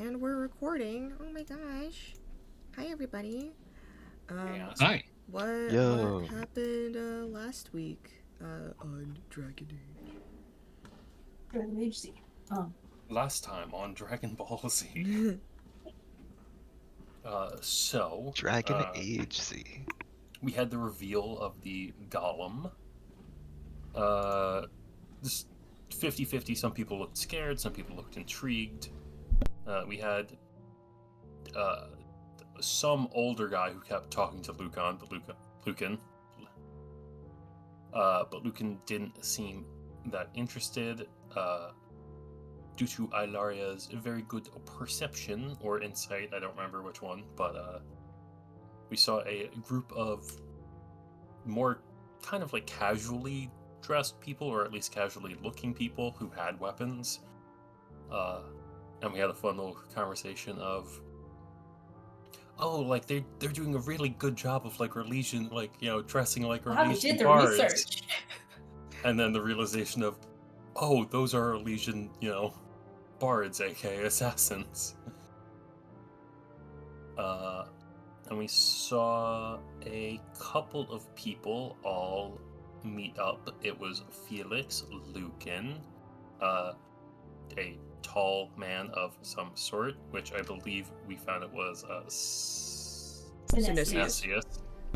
And we're recording. Oh my gosh. Hi everybody. Yes. Hi. What Yo. happened last week on Dragon Age? Dragon Age Z. Last time on Dragon Ball Z. Dragon Age Z. We had the reveal of the Golem. Just 50-50. Some people looked scared, some people looked intrigued. We had some older guy who kept talking to Lucan, but Lucan didn't seem that interested. Due to Ilaria's very good perception or insight, I don't remember which one, but we saw a group of more kind of like casually dressed people, or at least casually looking people who had weapons. And we had a fun little conversation of, oh, like they're doing a really good job of like Relegian, like, you know, dressing like Wow, we Relegian did the bards. research. And then the realization of, oh, those are Relegian, you know, bards, aka assassins. And we saw a couple of people all meet up. It was Felix, Lucan, a tall man of some sort, which I believe we found it was Synesius.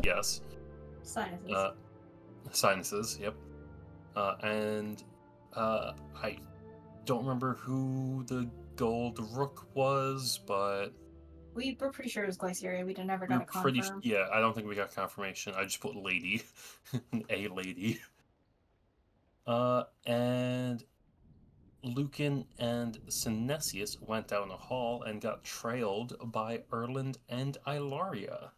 Yes. Sinuses. Sinuses, yep. And I don't remember who the gold rook was, but We were pretty sure it was Glyceria. We never got it confirmed. Yeah, I don't think we got confirmation. I just put lady. A lady. And Lucan and Synesius went down a hall and got trailed by Erland and Ilaria.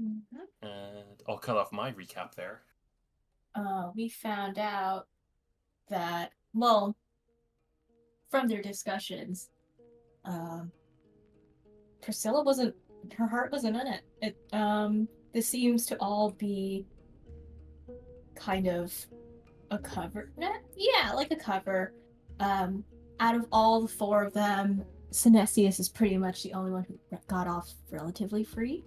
Mm-hmm. And I'll cut off my recap there. We found out that, well, from their discussions, Priscilla wasn't, her heart wasn't in it. This seems to all be kind of a cover. Yeah, like a cover. Out of all the four of them, Synesius is pretty much the only one who got off relatively free.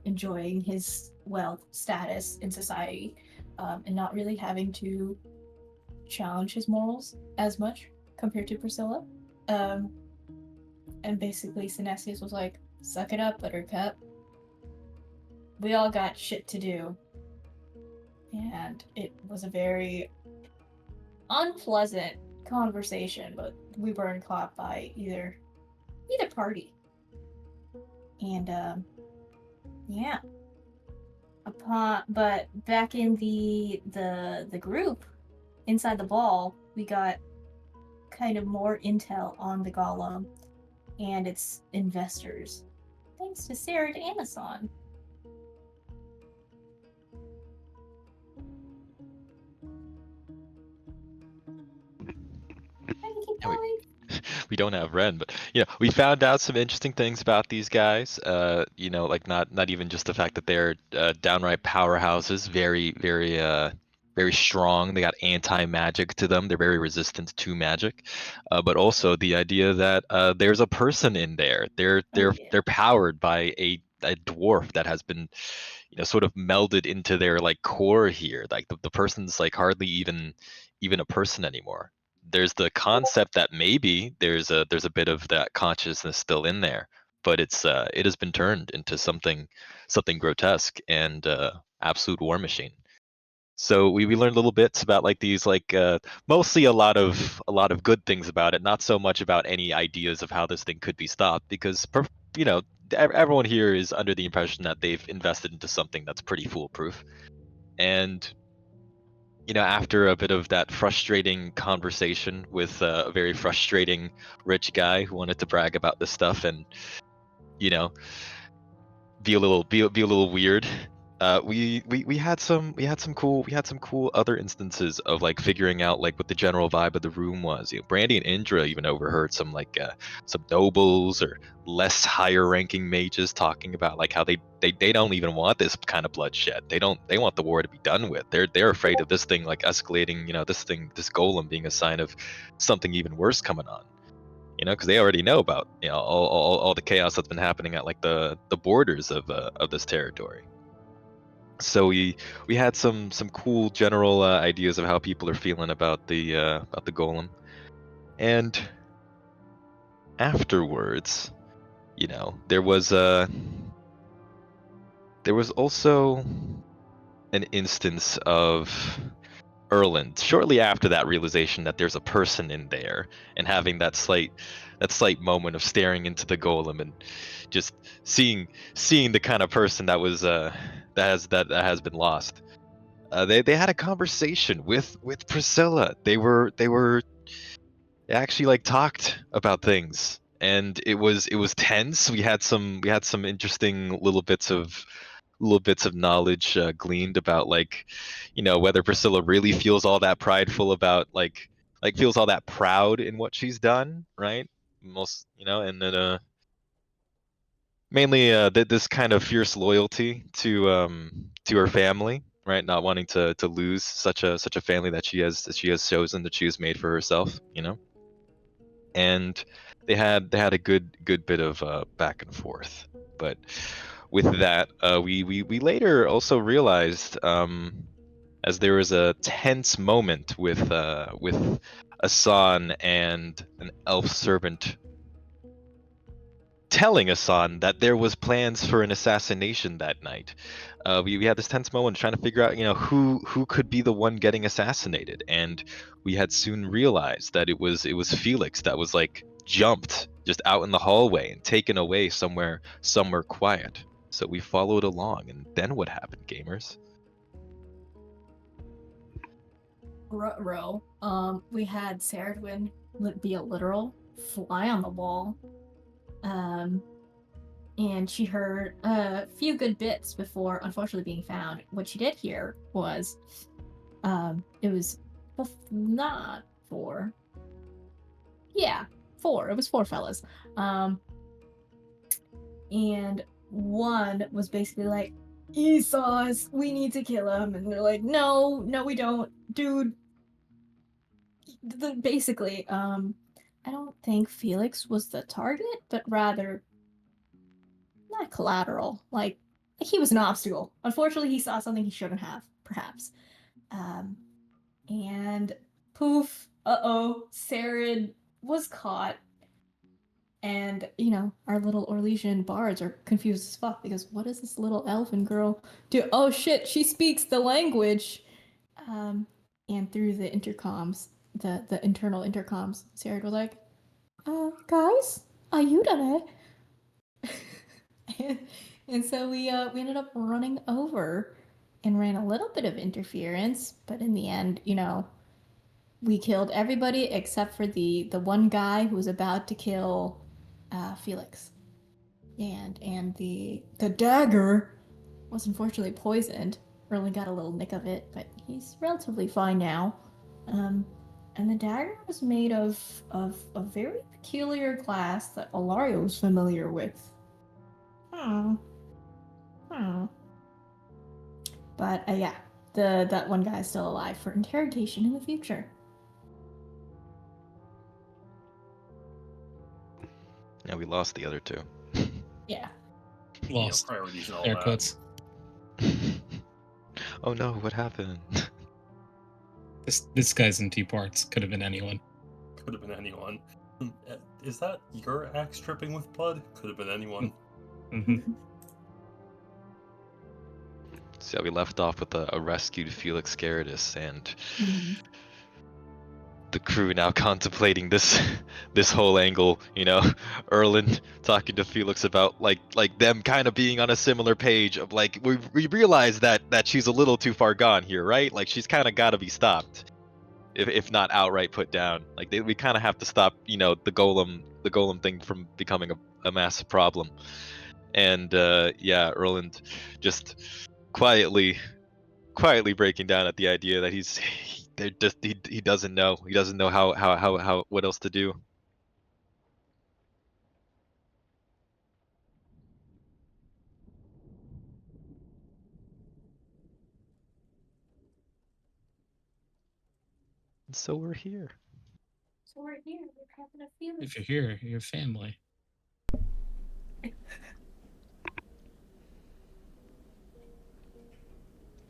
Enjoying his wealth status in society, and not really having to challenge his morals as much compared to Priscilla. And basically Synesius was like, suck it up, Buttercup. We all got shit to do. And it was a very unpleasant conversation, but we weren't caught by either party. And yeah. But back in the group inside the ball, we got kind of more intel on the Golem and its investors, thanks to Sarah and Amazon. We don't have Ren, but we found out some interesting things about these guys. Like not even just the fact that they're downright powerhouses, very very strong. They got anti-magic to them. They're very resistant to magic, but also the idea that there's a person in there. They're powered by a dwarf that has been sort of melded into their like core here. Like the person's like hardly even a person anymore. There's the concept that maybe there's a bit of that consciousness still in there, but it has been turned into something grotesque and absolute war machine. So we learned little bits about like these mostly a lot of good things about it, not so much about any ideas of how this thing could be stopped, because everyone here is under the impression that they've invested into something that's pretty foolproof. And after a bit of that frustrating conversation with a very frustrating rich guy who wanted to brag about this stuff and be a little weird, we had some cool other instances of like figuring out like what the general vibe of the room was. Brandy and Indra even overheard some some nobles or less higher ranking mages talking about like how they don't even want this kind of bloodshed. They want the war to be done with. They're afraid of this thing like escalating, this golem being a sign of something even worse coming on. because they already know about all the chaos that's been happening at like the borders of this territory. So we had some cool general ideas of how people are feeling about the golem, and afterwards, there was also an instance of Erland shortly after that realization that there's a person in there, and having that slight moment of staring into the golem and just seeing the kind of person that was that has been lost. They had a conversation with Priscilla. They actually like talked about things, and it was tense. We had some interesting little bits of knowledge gleaned about, like, whether Priscilla really feels all that prideful about feels all that proud in what she's done, right? Most, and then mainly this kind of fierce loyalty to her family, right? Not wanting to lose such a family that she has chosen, that she has made for herself, and they had a good bit of back and forth. But with that, we later also realized, as there was a tense moment with Asan and an elf servant telling Asan that there was plans for an assassination that night. We had this tense moment trying to figure out, who could be the one getting assassinated, and we had soon realized that it was Felix that was like jumped just out in the hallway and taken away somewhere quiet. So we followed along, and then what happened, gamers? Row. We had Saradwin be a literal fly on the wall. And she heard a few good bits before unfortunately being found. What she did hear was, it was not four. Yeah, four. It was four fellas. And one was basically like, he saw us, we need to kill him. And they're like, no, we don't. Dude, basically, I don't think Felix was the target, but rather not collateral. Like, he was an obstacle. Unfortunately, he saw something he shouldn't have, perhaps. Um, and poof, Sarid was caught. And, our little Orlesian bards are confused as fuck because what is this little elfin girl do? Oh shit, she speaks the language. Um, and through the intercoms, the internal intercoms, Sarid was like, guys, are you done it? and so we ended up running over and ran a little bit of interference, but in the end, we killed everybody except for the one guy who was about to kill Felix. And the dagger was unfortunately poisoned. Really got a little nick of it, but he's relatively fine now. And the dagger was made of a very peculiar glass that Alario was familiar with. Hmm. Hmm. But yeah, that one guy is still alive for interrogation in the future. Yeah, we lost the other two. Yeah. Lost. Priorities and all Air that. quotes. Oh no, what happened? This guy's in two parts. Could have been anyone. Could have been anyone. Is that your axe dripping with blood? Could have been anyone. Mm-hmm. So yeah, we left off with a rescued Felix Gerardus, and the crew now contemplating this whole angle. Erland talking to Felix about like them kind of being on a similar page of like, we realize that she's a little too far gone here, right? Like, she's kind of got to be stopped, if not outright put down. Like, we kind of have to stop the golem thing from becoming a massive problem. And yeah, Erland just quietly breaking down at the idea that he doesn't know how what else to do. And so we're here. So we're here. We're having a feeling. If you're here, you're family.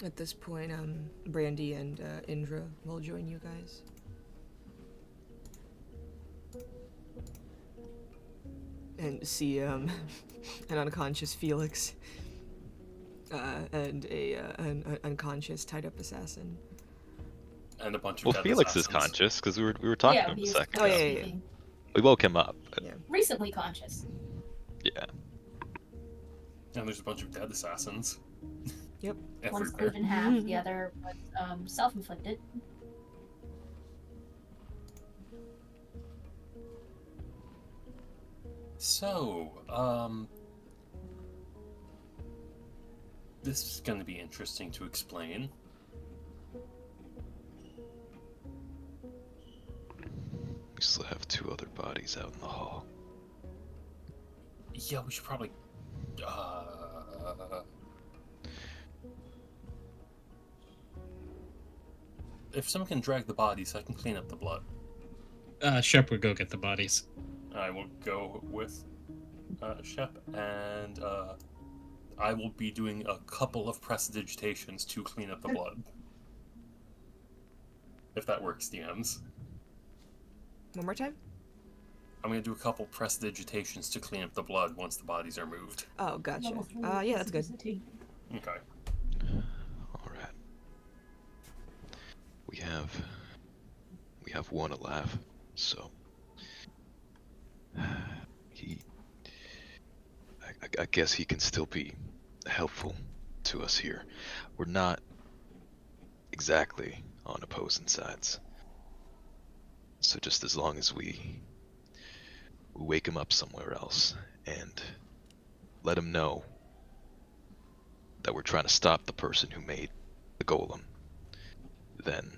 At this point, Brandy and Indra will join you guys. And see an unconscious Felix and an unconscious tied up assassin. And a bunch of Well, dead Felix is assassins. conscious because we were talking Yeah, to him a he's second Oh, ago. yeah, yeah, yeah. sleeping. We woke him up. But Yeah. Recently conscious. yeah. And there's a bunch of dead assassins. Yep. One's Everywhere. clewed in half, the other was self-inflicted. So, this is going to be interesting to explain. We still have 2 other bodies out in the hall. Yeah, we should probably. If someone can drag the bodies, I can clean up the blood. Shep would go get the bodies. I will go with Shep, and I will be doing a couple of prestidigitations to clean up the blood. If that works, DMs. One more time? I'm going to do a couple prestidigitations to clean up the blood once the bodies are moved. Oh, gotcha. Level 3 Yeah, that's good. specificity. Okay. Alright. We have 1 alive, so I guess he can still be helpful to us here. We're not exactly on opposing sides. So just as long as we wake him up somewhere else and let him know that we're trying to stop the person who made the golem, then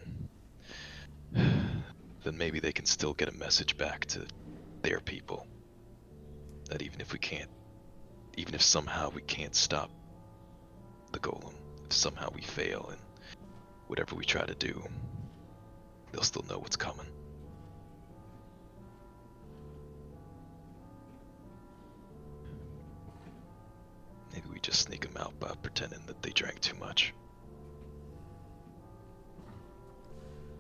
maybe they can still get a message back to their people that even if somehow we can't stop the golem, if somehow we fail in whatever we try to do, they'll still know what's coming. Maybe we just sneak them out by pretending that they drank too much.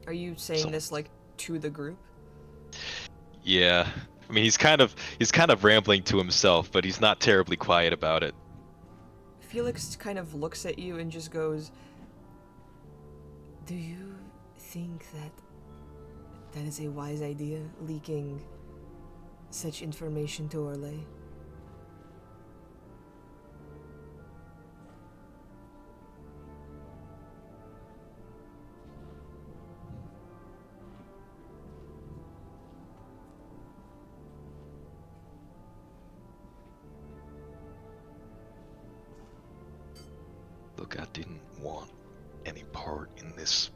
Are you saying this like to the group? Yeah. I mean, he's kind of rambling to himself, but he's not terribly quiet about it. Felix kind of looks at you and just goes, "Do you think that is a wise idea, leaking such information to Orlais?" Look, I didn't want any part in this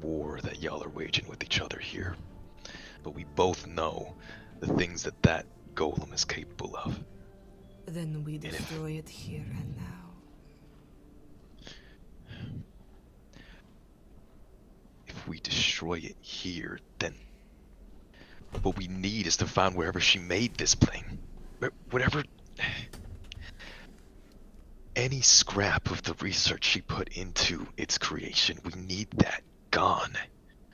war that y'all are waging with each other here. But we both know the things that golem is capable of. Then we destroy it here and now. If we destroy it here, then what we need is to find wherever she made this thing. Whatever... Any scrap of the research she put into its creation, we need that gone.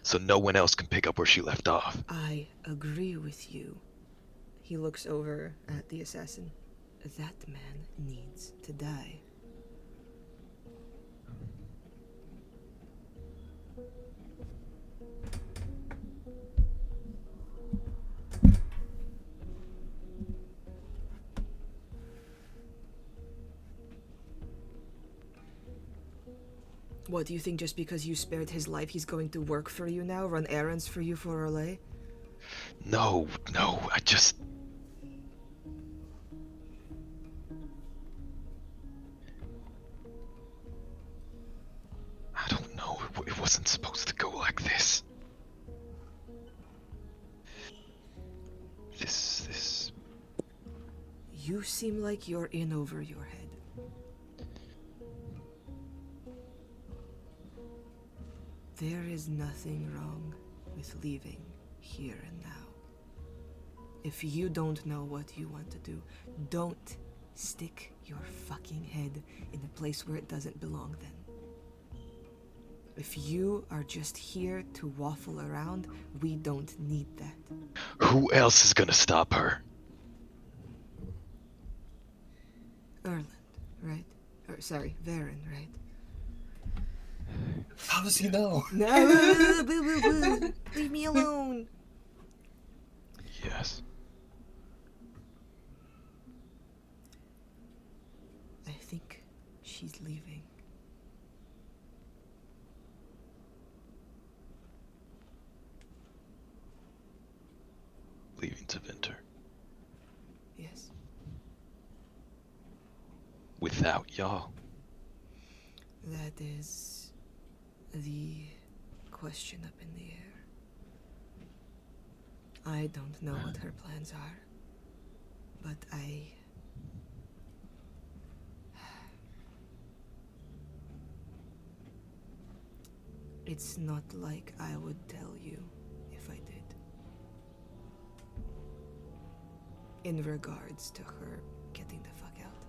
So no one else can pick up where she left off. I agree with you. He looks over at the assassin. That man needs to die. What, do you think just because you spared his life he's going to work for you now? Run errands for you for Orlais? No, I just... I don't know, it wasn't supposed to go like this. This... You seem like you're in over your head. There is nothing wrong with leaving here and now. If you don't know what you want to do, don't stick your fucking head in a place where it doesn't belong then. If you are just here to waffle around, we don't need that. Who else is gonna stop her? Erland, right? Or sorry, Varen, right? How does he know? No, leave me alone. Yes. I think she's leaving. Leaving to Vinter. Yes. Without y'all. That is the question up in the air. I don't know what her plans are, but it's not like I would tell you if I did. In regards to her getting the fuck out.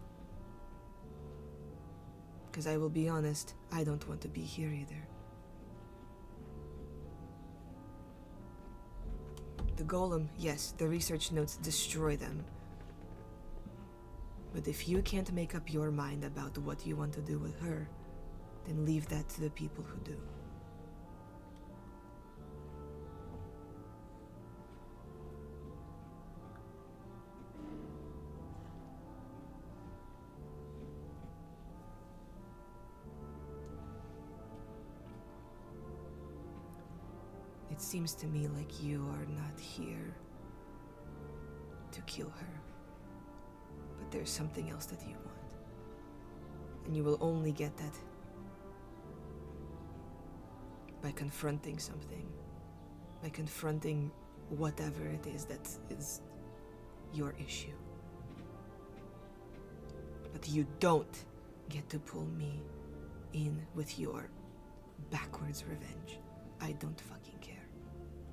Because I will be honest, I don't want to be here either. The golem, yes, the research notes destroy them. But if you can't make up your mind about what you want to do with her, then leave that to the people who do. It seems to me like you are not here to kill her, but there's something else that you want. And you will only get that by confronting something, by confronting whatever it is that is your issue. But you don't get to pull me in with your backwards revenge. I don't fucking care.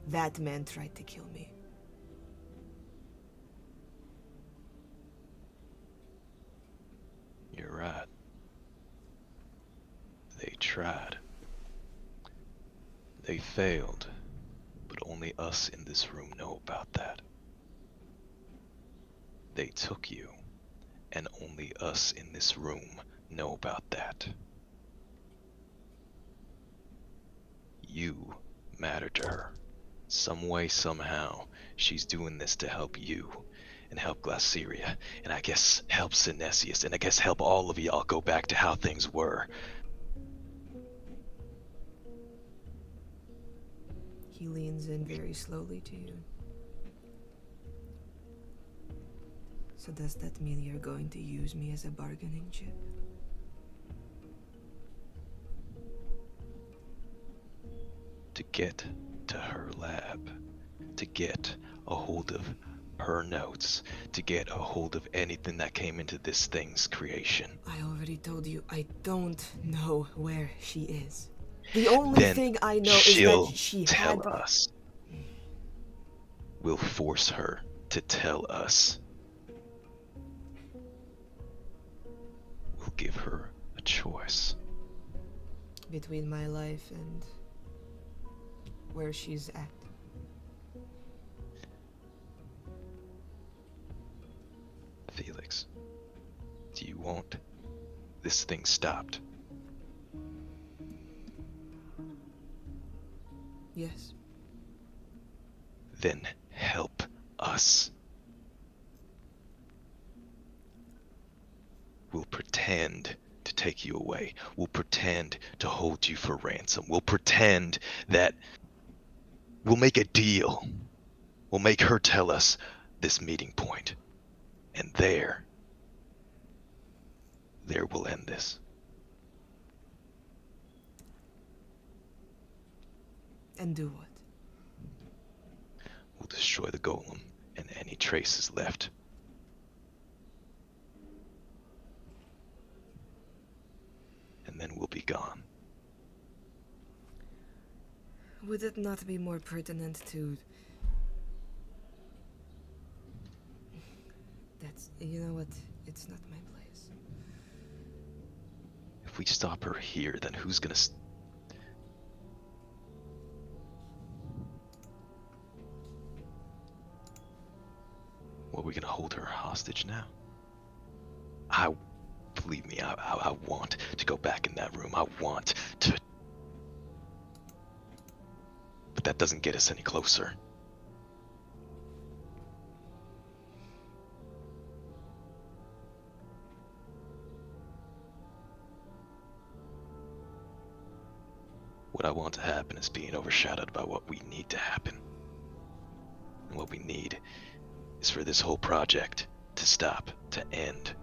That man tried to kill me. You're right. They tried. They failed, but only us in this room know about that. They took you, and only us in this room know about that. You matter to her. Some way, somehow, she's doing this to help you, and help Glaceria, and I guess help Synesius, and I guess help all of y'all go back to how things were. He leans in very slowly to you. So does that mean you're going to use me as a bargaining chip? To get to her lab, to get a hold of her notes, to get a hold of anything that came into this thing's creation. I already told you I don't know where she is. The only Then thing I know is she'll that she tell had... us. We'll force her to tell us. We'll give her a choice. Between my life and where she's at. Felix, do you want this thing stopped? Yes. Then help us. We'll pretend to take you away. We'll pretend to hold you for ransom. We'll pretend that we'll make a deal. We'll make her tell us this meeting point. And there we'll end this. And do what? We'll destroy the golem and any traces left. And then we'll be gone. Would it not be more pertinent to you know what? It's not my place. If we stop her here, then who's gonna... What, are we gonna hold her hostage now? Believe me, I want to go back in that room. I want to... But that doesn't get us any closer. What I want to happen is being overshadowed by what we need to happen. And what we need is for this whole project to stop, to end,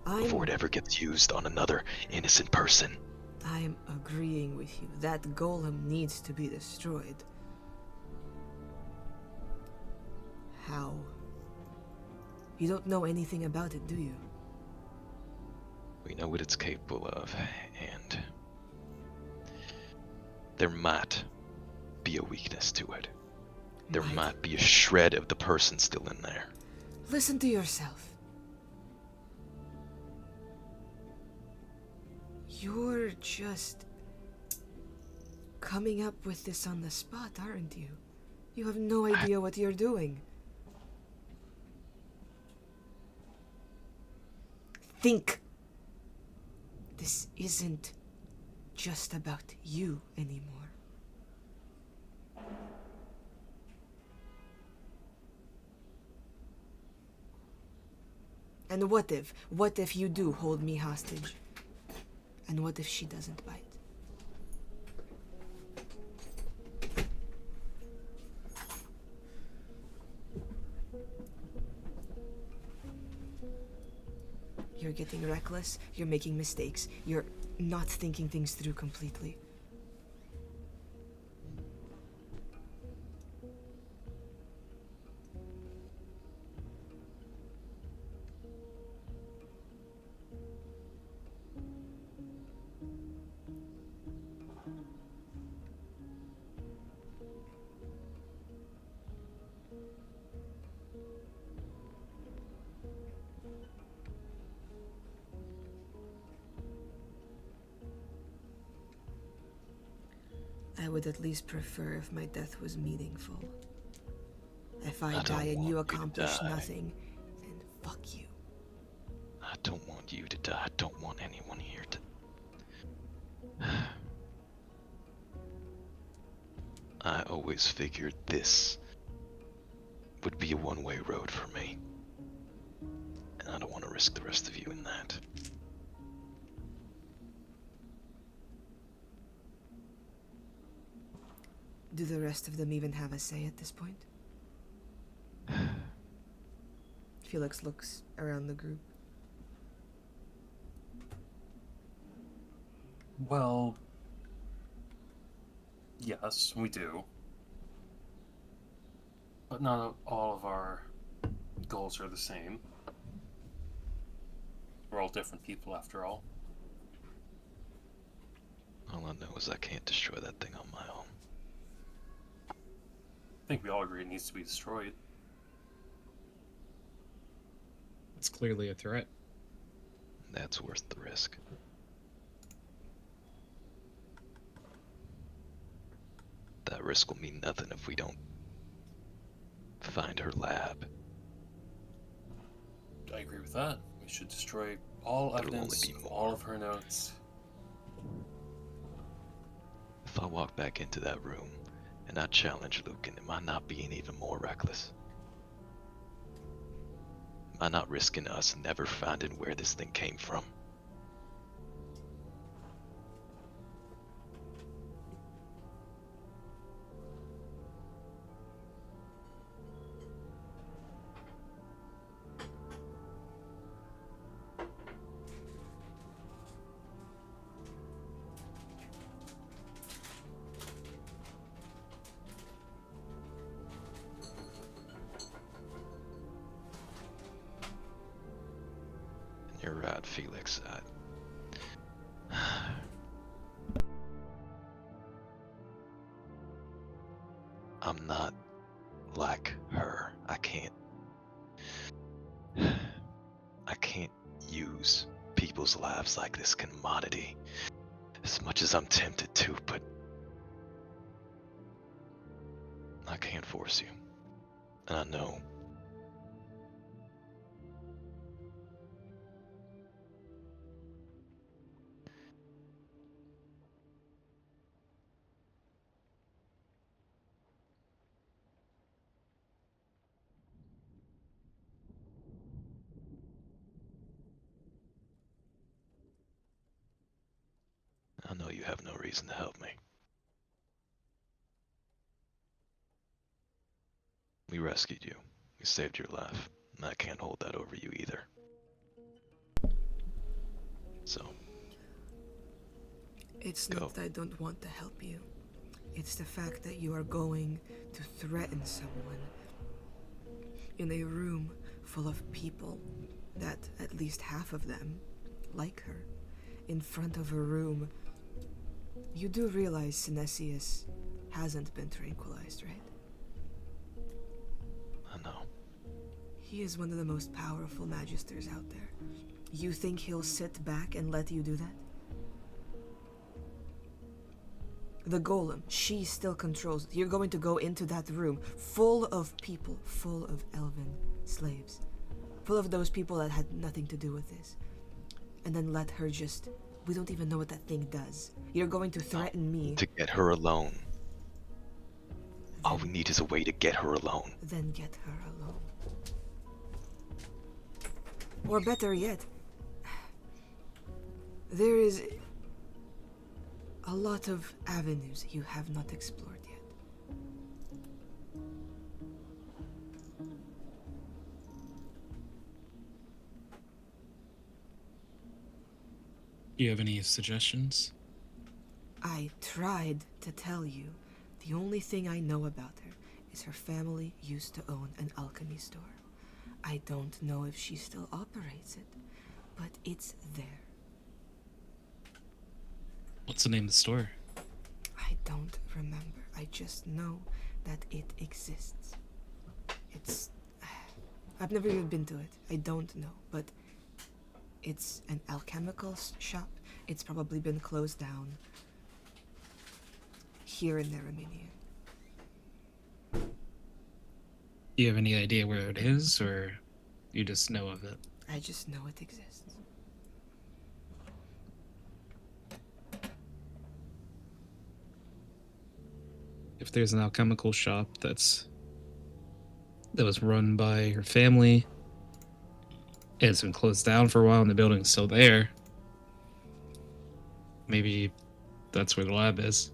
before it ever gets used on another innocent person. I'm agreeing with you. That golem needs to be destroyed. How? You don't know anything about it, do you? We know what it's capable of, and there might be a weakness to it. There might be a shred of the person still in there. Listen to yourself. You're just coming up with this on the spot, aren't you? You have no idea what you're doing. Think. This isn't just about you anymore. And what if you do hold me hostage? And what if she doesn't bite? You're getting reckless, you're making mistakes, you're not thinking things through completely. I would at least prefer if my death was meaningful. If I die and you accomplish nothing, then fuck you. I don't want you to die. I don't want anyone here to... I always figured this would be a one-way road for me. And I don't want to risk the rest of you in that. Do the rest of them even have a say at this point? Felix looks around the group. Well, yes, we do. But not all of our goals are the same. We're all different people after all. All I know is I can't destroy that thing on my own. I think we all agree it needs to be destroyed. It's clearly a threat. That's worth the risk. That risk will mean nothing if we don't find her lab. I agree with that. We should destroy all There'll evidence, only be more. all of her notes. If I walk back into that room and I challenge Lucan, am I not being even more reckless? Am I not risking us never finding where this thing came from? You're right, Felix. I'm not like her. I can't people's lives like this commodity. As much as I'm tempted to, but I can't force you. And I know. I know you have no reason to help me. We rescued you. We saved your life. And I can't hold that over you either. So, It's Go. not that I don't want to help you. It's the fact that you are going to threaten someone in a room full of people that at least half of them like her, in front of a room. You do realize Synesius hasn't been tranquilized, right? I know. He is one of the most powerful magisters out there. You think he'll sit back and let you do that? The golem, she still controls it. You're going to go into that room full of people, full of elven slaves, full of those people that had nothing to do with this, and then let her just... We don't even know what that thing does. You're going to threaten me. To get her alone. All we need is a way to get her alone. Then get her alone. Or better yet, there is a lot of avenues you have not explored yet. Do you have any suggestions? I tried to tell you. The only thing I know about her is her family used to own an alchemy store. I don't know if she still operates it, but it's there. What's the name of the store? I don't remember. I just know that it exists. It's... I've never even been to it. I don't know, but it's an alchemical shop. It's probably been closed down here in Neramania. Do you have any idea where it is, or you just know of it? I just know it exists. If there's an alchemical shop that was run by her family, and it's been closed down for a while, and the building's still there, maybe that's where the lab is.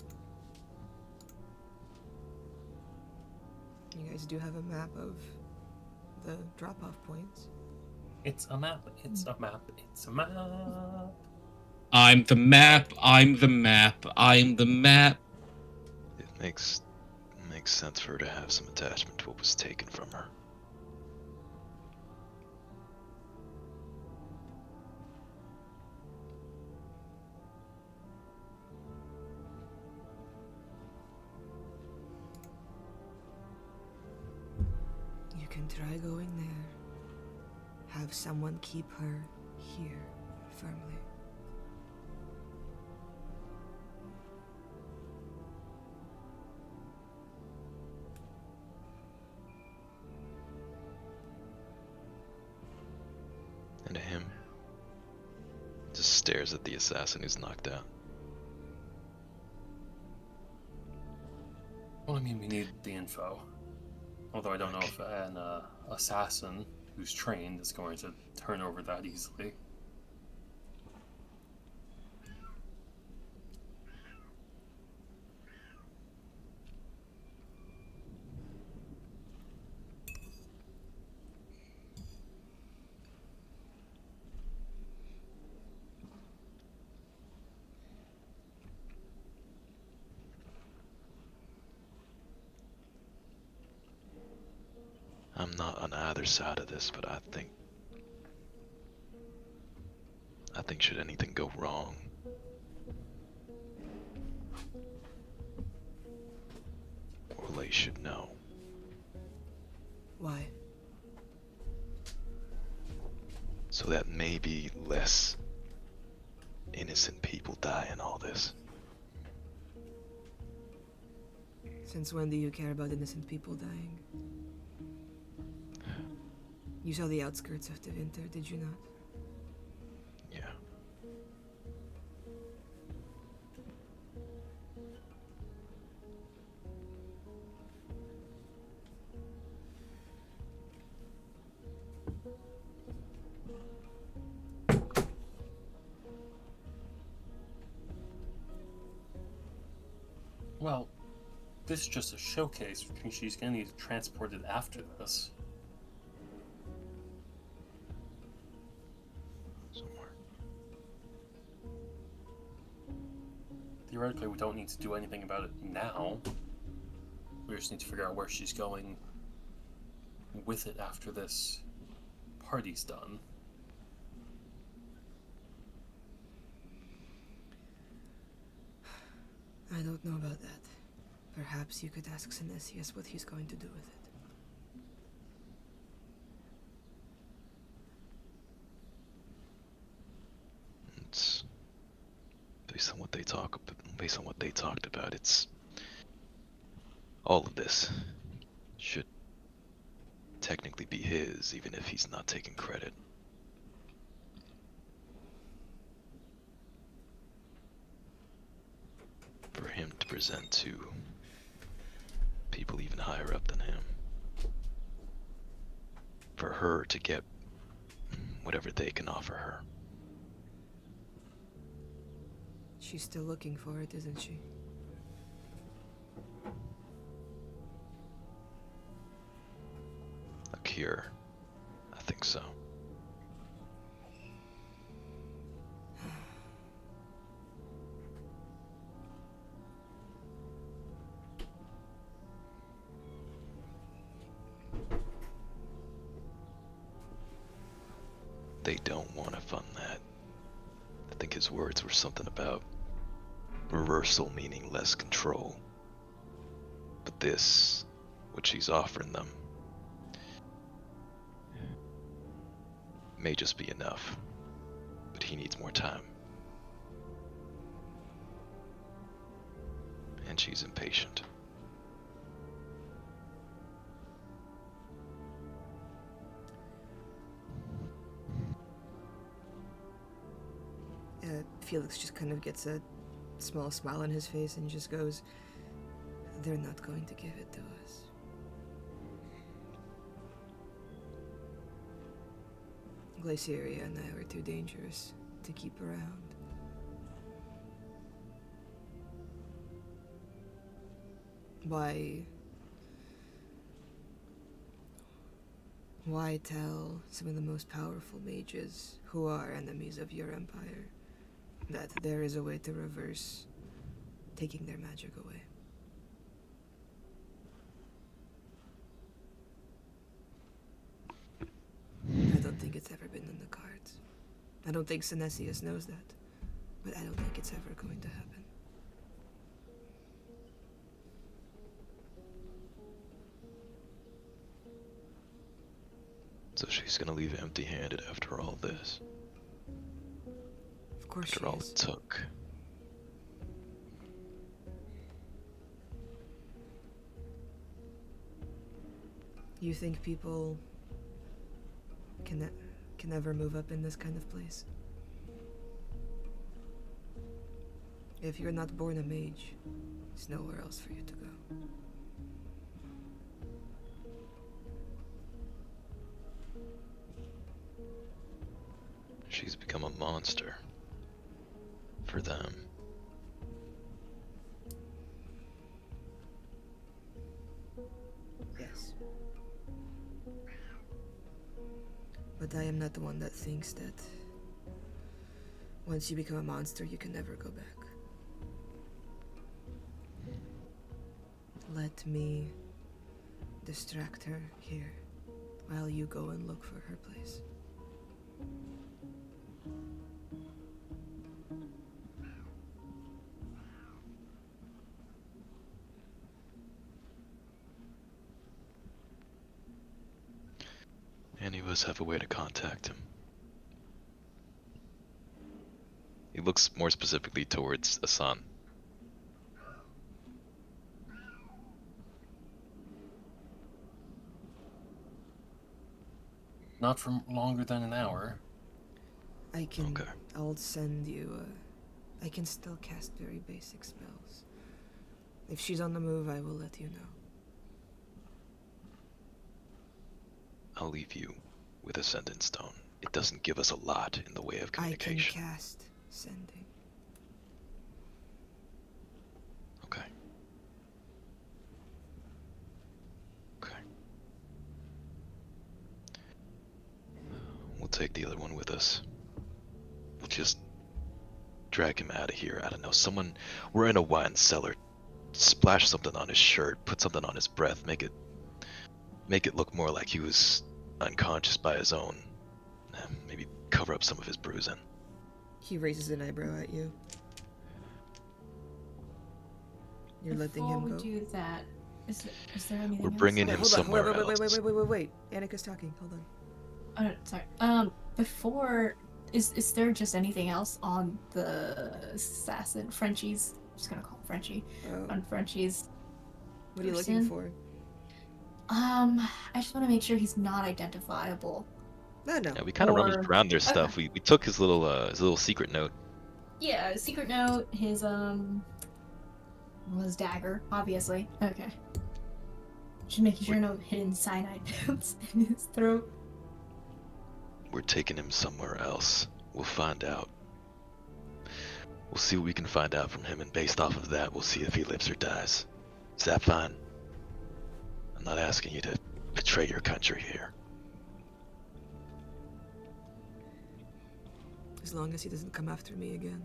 You guys do have a map of the drop-off points. It's a map. It's a map. It's a map. I'm the map. I'm the map. I'm the map. It makes sense for her to have some attachment to what was taken from her. You can try going there. Have someone keep her here firmly. And him just stares at the assassin who's knocked out. Well, I mean, we need the info. Although I don't know if an assassin who's trained is going to turn over that easily. I'm not on either side of this, but I think should anything go wrong, Orlais should know. Why? So that maybe less innocent people die in all this. Since when do you care about innocent people dying? You saw the outskirts of the winter, did you not? Yeah. Well, this is just a showcase. She's gonna need transported after this. Somewhere. Theoretically, we don't need to do anything about it now. We just need to figure out where she's going with it after this party's done. I don't know about that. Perhaps you could ask Synesius what he's going to do with it. It's based on what they talked about. It's all of this should technically be his, even if he's not taking credit. For him to present to people even higher up than him. For her to get whatever they can offer her. She's still looking for it, isn't she? A cure. I think so. They don't want to fund that. I think his words were something about reversal meaning less control. But this, what she's offering them, may just be enough. But he needs more time. And she's impatient. Felix just kind of gets a small smile on his face and just goes, "They're not going to give it to us." Glaciaria and I were too dangerous to keep around. Why tell some of the most powerful mages who are enemies of your empire that there is a way to reverse taking their magic away? I don't think it's ever been in the cards. I don't think Synesius knows that, but I don't think it's ever going to happen. So she's gonna leave empty-handed after all this. Of course After she all is. it took. You think people can ever move up in this kind of place? If you're not born a mage, there's nowhere else for you to go. She's become a monster. For them. Yes. But I am not the one that thinks that once you become a monster, you can never go back. Let me distract her here while you go and look for her place. Any of us have a way to contact him. He looks more specifically towards Asan. Not for longer than an hour. Okay. I'll send you, I can still cast very basic spells. If she's on the move, I will let you know. I'll leave you with Ascendant Stone. It doesn't give us a lot in the way of I can communication. cast sending. Okay. Okay. We'll take the other one with us. We'll just drag him out of here. I don't know. We're in a wine cellar. Splash something on his shirt, put something on his breath, make it look more like he was unconscious by his own. Maybe cover up some of his bruising. He raises an eyebrow at you. You're letting him Before go? we do that, is there anything We're else? bringing Wait, him hold on. somewhere Wait. Annika's talking. Hold on. Oh, sorry. Before, is there just anything else on the assassin Frenchie's? I'm just gonna call him Frenchie. Oh, On Frenchie's. what are you looking person? for? I just want to make sure he's not identifiable. No. Yeah, we kind of rummaged Or- around their stuff. We took his little secret note. Yeah, secret note, his dagger, obviously. Okay. Just making sure no hidden cyanide pills in his throat. We're taking him somewhere else. We'll find out. We'll see what we can find out from him, and based off of that, we'll see if he lives or dies. Is that fine? I'm not asking you to betray your country here. As long as he doesn't come after me again.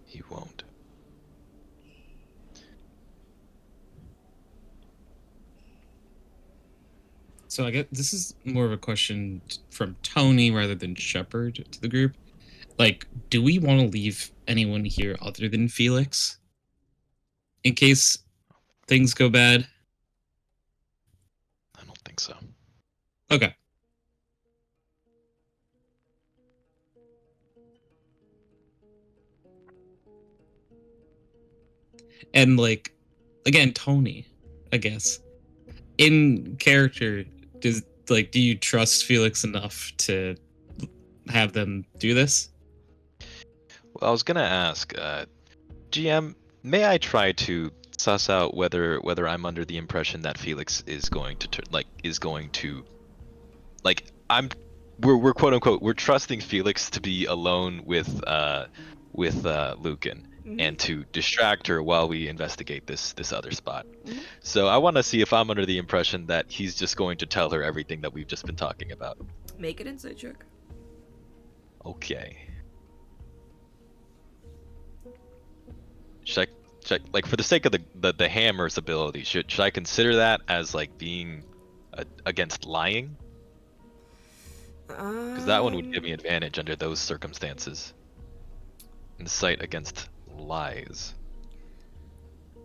He won't. So I get this is more of a question from Tony rather than Shepard to the group. Like, do we want to leave anyone here other than Felix in case things go bad? I don't think so. Okay. And like, again, Tony, I guess, in character, do you trust Felix enough to have them do this? Well, I was gonna ask, GM, may I try to suss out whether I'm under the impression that Felix is going to we're quote unquote we're trusting Felix to be alone with Lucan and to distract her while we investigate this other spot. Mhm. So I want to see if I'm under the impression that he's just going to tell her everything that we've just been talking about. Make an insight check. Okay. Should I, like, for the sake of the hammer's ability, should I consider that as like being against lying? Because that one would give me advantage under those circumstances. Insight against lies.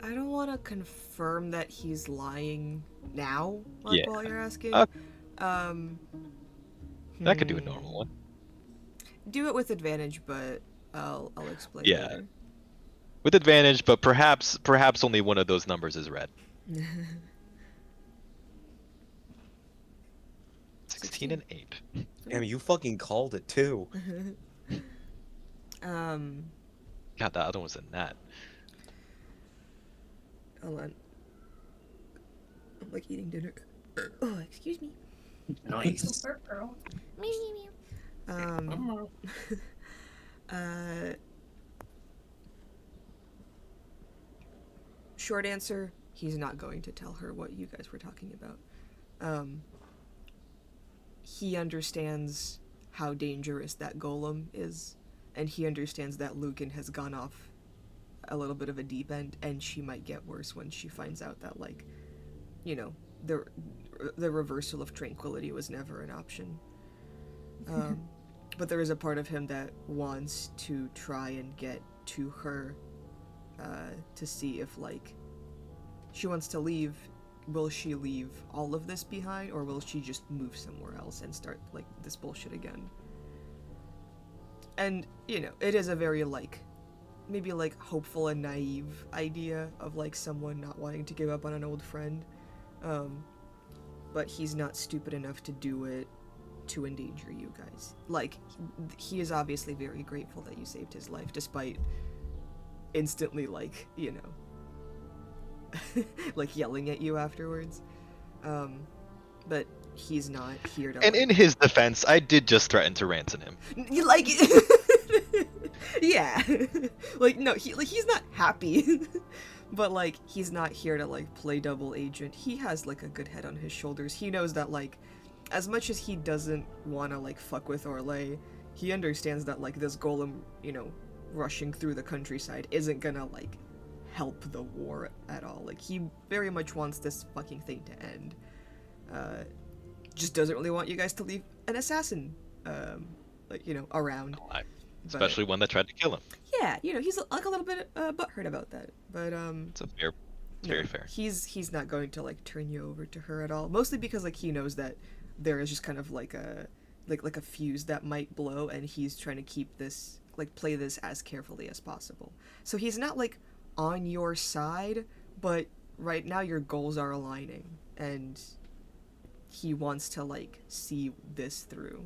I don't want to confirm that he's lying now, Yeah. while you're asking. That could do a normal one. Do it with advantage, but I'll explain Yeah. later. With advantage, but perhaps only one of those numbers is red. 16 and 8. Damn, you fucking called it too. God, that other one was a nat. Hold on. I'm like eating dinner. Oh, excuse me. Nice. Super girl. Short answer, he's not going to tell her what you guys were talking about. He understands how dangerous that golem is, and he understands that Lucan has gone off a little bit of a deep end, and she might get worse when she finds out that, like, you know, the reversal of tranquility was never an option. But there is a part of him that wants to try and get to her, to see if, like, she wants to leave. Will she leave all of this behind, or will she just move somewhere else and start, like, this bullshit again? And, you know, it is a very, like, maybe, like, hopeful and naive idea of, like, someone not wanting to give up on an old friend. But he's not stupid enough to do it to endanger you guys. Like, he is obviously very grateful that you saved his life, despite instantly, like, you know, like, yelling at you afterwards. But he's not here to, And like... in his defense, I did just threaten to ransom him. Like, yeah. Like, no, he's not happy. But, like, he's not here to, like, play double agent. He has, like, a good head on his shoulders. He knows that, like, as much as he doesn't want to, like, fuck with Orlais, he understands that, like, this golem, you know, rushing through the countryside isn't gonna, like, help the war at all. Like, he very much wants this fucking thing to end. Just doesn't really want you guys to leave an assassin, like, you know, around. Especially one that tried to kill him. Yeah, you know, he's like a little bit butthurt about that, but It's very fair. He's not going to like turn you over to her at all. Mostly because like he knows that there is just kind of like a fuse that might blow, and he's trying to keep this play this as carefully as possible. So he's not like on your side, but right now your goals are aligning, and he wants to like see this through.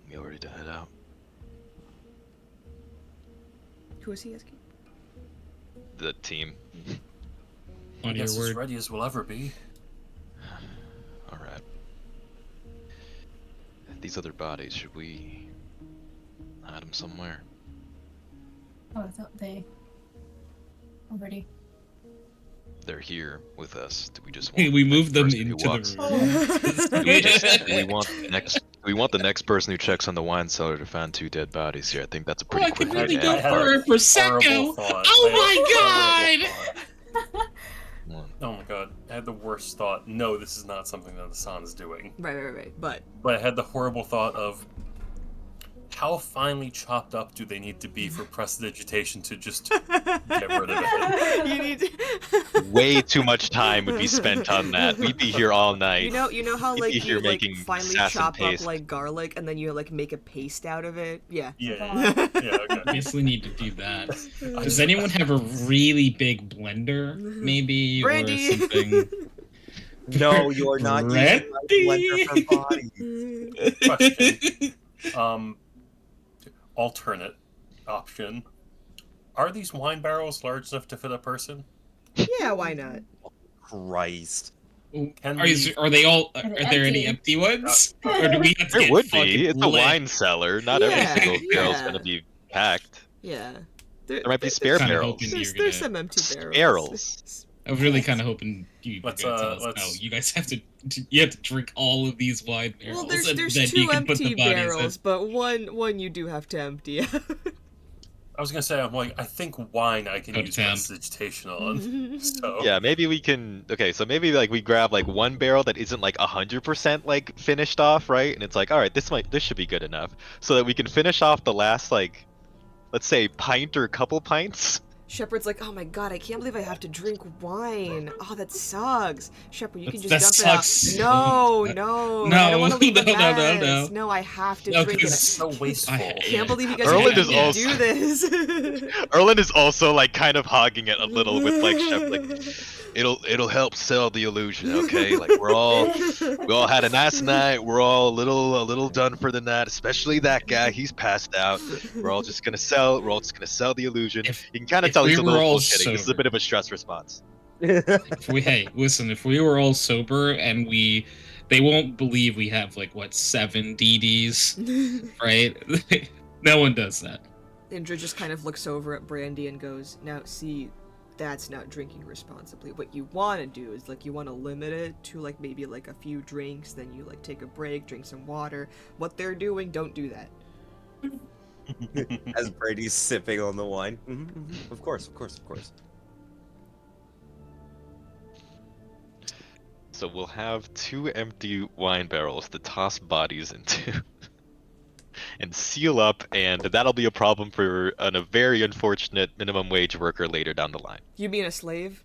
You ready to head out? Who is he asking? The team. On your Guess as word. ready as we'll ever be. All right. These other bodies, should we hide them somewhere? Oh, I thought they already. They're here with us. Do we just Hey, want we the moved them next person who into walks- the Do we want the next? Do we want the next person who checks on the wine cellar to find 2 dead bodies here? I think that's a Oh, pretty I quick can really way to go end I had for part. a prosecco. horrible thought. Oh I had my a horrible god! thought. Oh my god. I had the worst thought. No, this is not something that Hassan's doing. Right. But But I had the horrible thought of how finely chopped up do they need to be for prestidigitation to just get rid of it? you need to... Way too much time would be spent on that. We'd be here all night. You know how We'd like be here you like making finally assassin chop paste. up like garlic and then you like make a paste out of it? Yeah. Yeah, okay. Obviously need to do that. I Does just- anyone have a really big blender, maybe, Brandy. or something? No, you are not using my blender for bodies. Question. Alternate option. Are these wine barrels large enough to fit a person? Yeah, why not? Christ. Can Are they all? Are They're there any empty. empty ones? Or do we have to There get would fucking be. It's a lit? wine cellar. Not every Yeah, single barrel's yeah. gonna be packed. Yeah. There might be spare Kinda barrels. hoping There's, you're there's gonna- some empty barrels. Barrels. I was really kind of hoping you were Let's, gonna tell us, let's- no, you guys have to drink all of these wine barrels. Well, there's and there's then 2 you can put the empty bodies in. barrels, but one you do have to empty. I was gonna say, I'm like, I think wine I can Go to use town. prestidigitation on. So Yeah, maybe we can. Okay, so maybe like we grab like one barrel that isn't like 100% like finished off, right? And it's like, all right, this should be good enough, so that we can finish off the last like, let's say pint or couple pints. Shepard's like, oh my god, I can't believe I have to drink wine. Oh, that sucks. Shepard, you can That just dump sucks. it out. No, I don't want to leave a No, mess. no. I have to No, drink 'cause it's it. so wasteful. I Can't believe you guys Erland made is me also- do this. Erland is also like kind of hogging it a little with like Shep, like it'll help sell the illusion, okay? Like we all had a nice night. We're all a little done for the night, especially that guy. He's passed out. We're all just gonna sell the illusion. If- You can kind of if tell he's we a little were all bullshitting. This is a sober. bit of a stress response. Hey, listen, if we were all sober and they won't believe we have like what 7 DDs, right? No one does that. Indra just kind of looks over at Brandy and goes, now see, that's not drinking responsibly. What you want to do is like you want to limit it to like maybe like a few drinks, then you like take a break, drink some water. What they're doing, don't do that. As Brady's sipping on the wine. Of course. So we'll have 2 empty wine barrels to toss bodies into. and seal up, and that'll be a problem for a very unfortunate minimum wage worker later down the line. You mean a slave?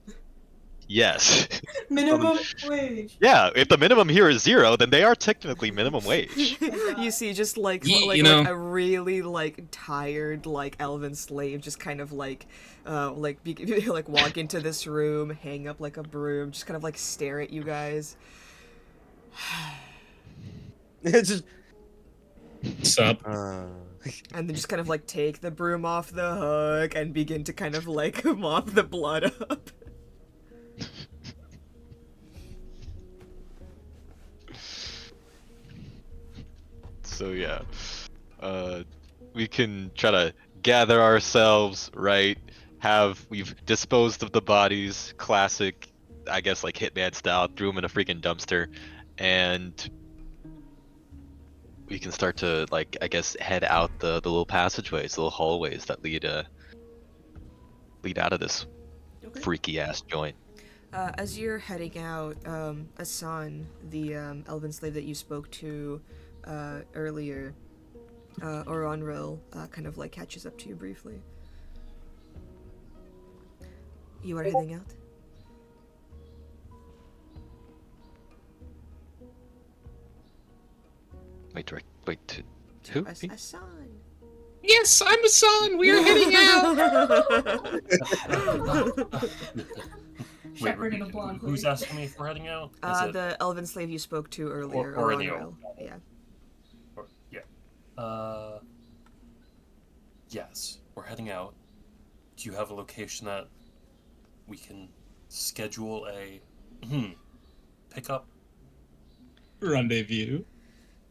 Yes. Minimum wage. Yeah, if the minimum here is 0, then they are technically minimum wage. You see, just like You know- a really like tired like elven slave, just kind of like like walk into this room, hang up like a broom, just kind of like stare at you guys. It's just. Sup? And then just kind of like take the broom off the hook and begin to kind of like mop the blood up. So yeah, we can try to gather ourselves, right? We've disposed of the bodies, classic, I guess like Hitman style, threw them in a freaking dumpster, and we can start to like, I guess, head out the little passageways, the little hallways that lead out of this Okay. freaky ass joint. As you're heading out, Asan, the elven slave that you spoke to earlier, Oronril, kind of like catches up to you briefly. You are heading out? Wait, who? Me? Asan. Yes, I'm Asan. We are heading out. Shepherding a blonde who's lady. asking me if we're heading out? Is it- The elven slave you spoke to earlier, Or Oronril. Yeah. yeah. Yes, we're heading out. Do you have a location that we can schedule a pickup? Rendezvous.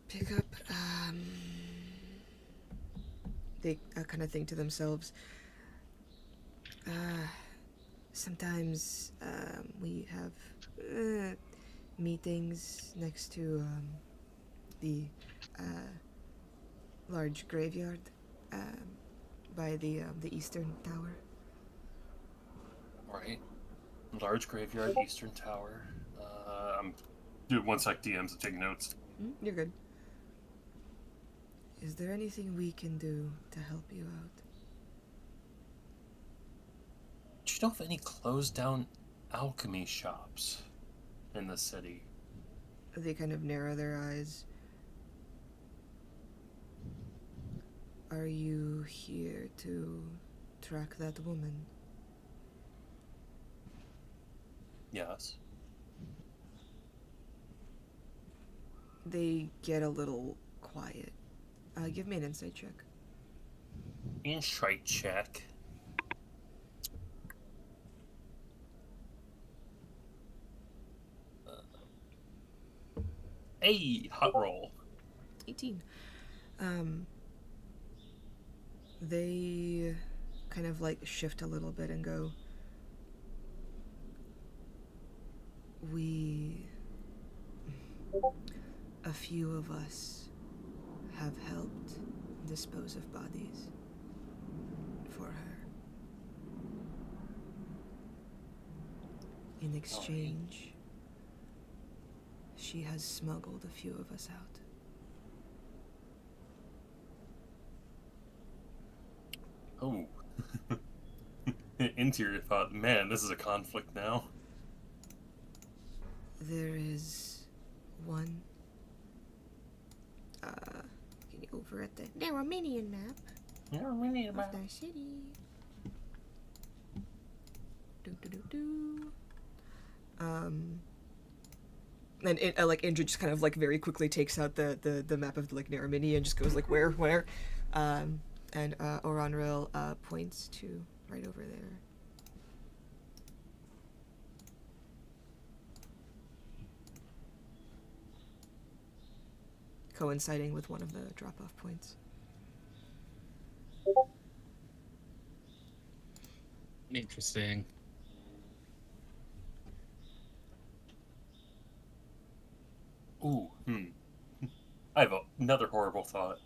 Pick up, they kind of think to themselves, sometimes, we have, meetings next to, the, large graveyard, by the eastern tower. Right. Large graveyard, Eastern Tower. Dude, one sec, DMs, I'm taking notes. You're good. Is there anything we can do to help you out? Do you know of any closed down alchemy shops in the city? They kind of narrow their eyes. Are you here to track that woman? Yes. They get a little quiet. Give me an insight check. Insight check. Hey, hot roll. 18. They kind of like shift a little bit and go, a few of us have helped dispose of bodies for her. In exchange, she has smuggled a few of us out. Oh. Interior thought, man, this is a conflict now. There is one over at the Narrominian map of the city. And it, like Indra just kind of like very quickly takes out the map of the like Narromini and just goes like where, and Oronril points to right over there. Coinciding with one of the drop-off points. Interesting. Ooh, I have another horrible thought.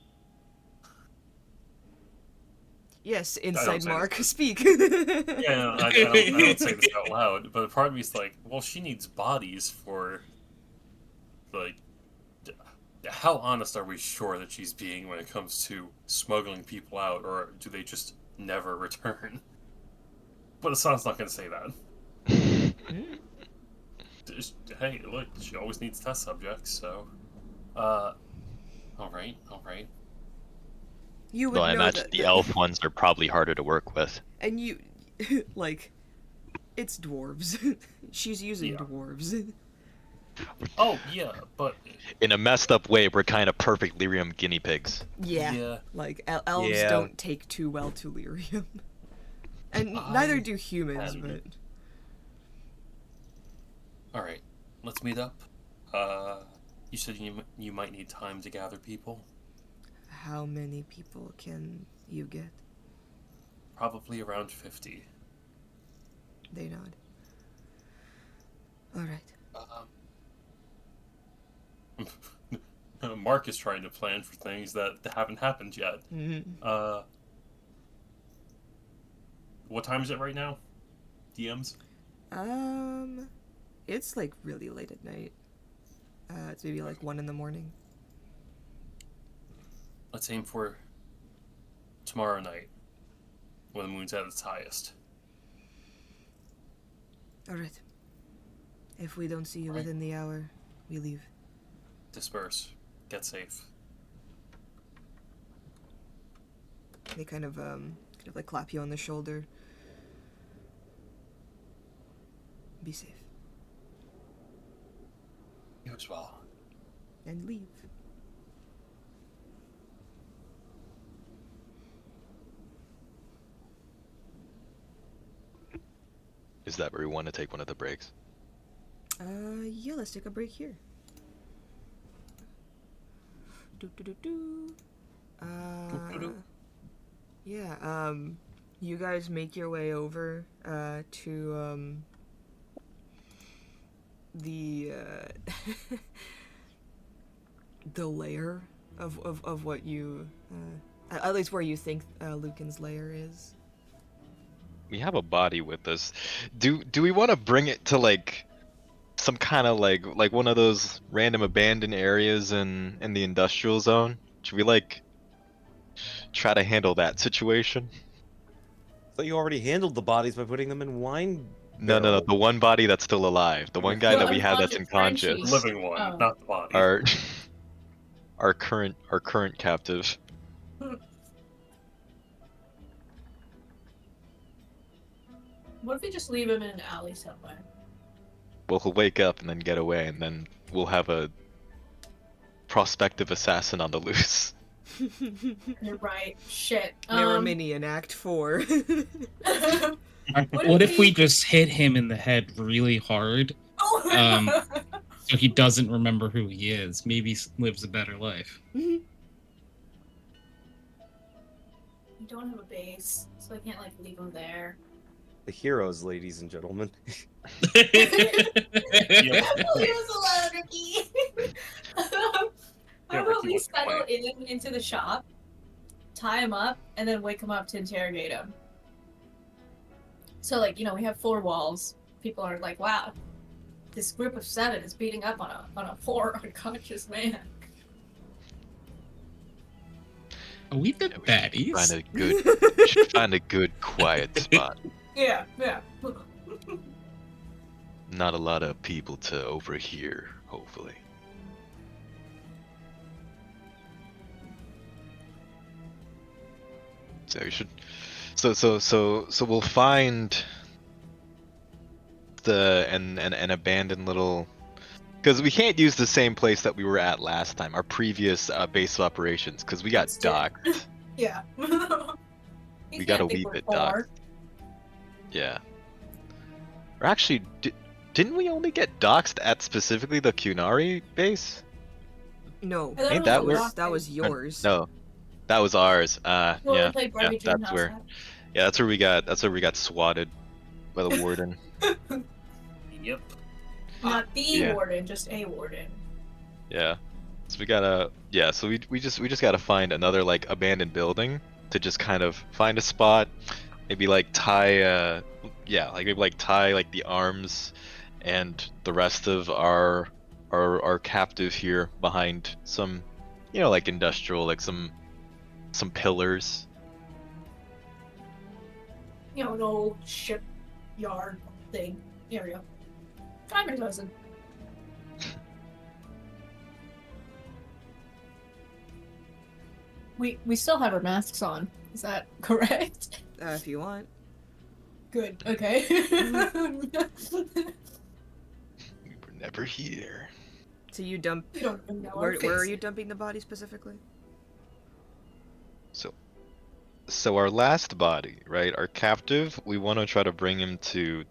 Yes, don't inside say Mark, this. speak. Yeah, I don't say this out loud, but part of me's like, well, she needs bodies for, like, how honest are we sure that she's being when it comes to smuggling people out, or do they just never return? But Assan's not going to say that. Hey, look, she always needs test subjects, so... Alright. You would Though I know imagine that, the elf ones are probably harder to work with. and you, like, it's dwarves. She's using Yeah. dwarves. Oh, yeah, but... In a messed up way, we're kind of perfect lyrium guinea pigs. Yeah. Like, elves Yeah. don't take too well to lyrium. And neither do humans, can. but... Alright, let's meet up. You said you might need time to gather people? How many people can you get? Probably around 50. They nod. Alright. Mark is trying to plan for things that haven't happened yet. Mm-hmm. What time is it right now? DMs? It's like really late at night. It's maybe like 1 a.m. Let's aim for tomorrow night, when the moon's at its highest. Alright. If we don't see you Right. within the hour, we leave. Disperse. Get safe. They kind of like clap you on the shoulder. Be safe. You as well. And leave. Is that where we want to take one of the breaks? Yeah, let's take a break here. Do. Yeah, you guys make your way over, to, the, the lair of what you, at least where you think, Lucan's lair is. We have a body with us. Do we want to bring it to like some kind of like one of those random abandoned areas in the industrial zone? Should we like try to handle that situation? So you already handled the bodies by putting them in wine. No, barrel. the one body that's still alive. The one guy The that we have that's unconscious The unconscious. Frenchie. living one, Oh. not the body. Our current captive. What if we just leave him in an alley somewhere? Well, he'll wake up and then get away, and then we'll have a prospective assassin on the loose. You're right. Shit. Mirror Mini in Act 4. What if we just hit him in the head really hard so he doesn't remember who he is? Maybe lives a better life. We don't have a base, so I can't like leave him there. The heroes, ladies and gentlemen. Yeah. Leave us alone, Ricky. How about Ricky, we what's your settle plan? into the shop, tie him up, and then wake him up to interrogate him. So, like, you know, we have 4 walls. People are like, wow, this group of 7 is beating up on a poor unconscious man. Are we the baddies? We should find a good quiet spot. Yeah. Not a lot of people to overhear, hopefully. So we should. So we'll find an abandoned little. Because we can't use the same place that we were at last time, our previous base of operations, because we got It's dead. docked. Yeah. We got a wee bit docked. Yeah. Or actually, didn't we only get doxed at specifically the Cunari base? No, I thought Ain't it that was where- a rock that was base. yours. No, that was ours. Well, we Yeah, played Barbie that's Dreamhouse where. at. Yeah, that's where we got swatted by the warden. Yep. Not the Yeah. warden, just a warden. Yeah. So we gotta. Yeah. So we just gotta find another like abandoned building to just kind of find a spot, maybe like tie. Maybe like tie like the arms and the rest of our captive here behind some like industrial, like some pillars. An old shipyard thing area. Dime a dozen. We still have our masks on. Is that correct? If you want. Good. Okay. We were never here. So you dump. We don't even know Where our are face. you dumping the body specifically? So our last body, right? Our captive, we want to try to bring him to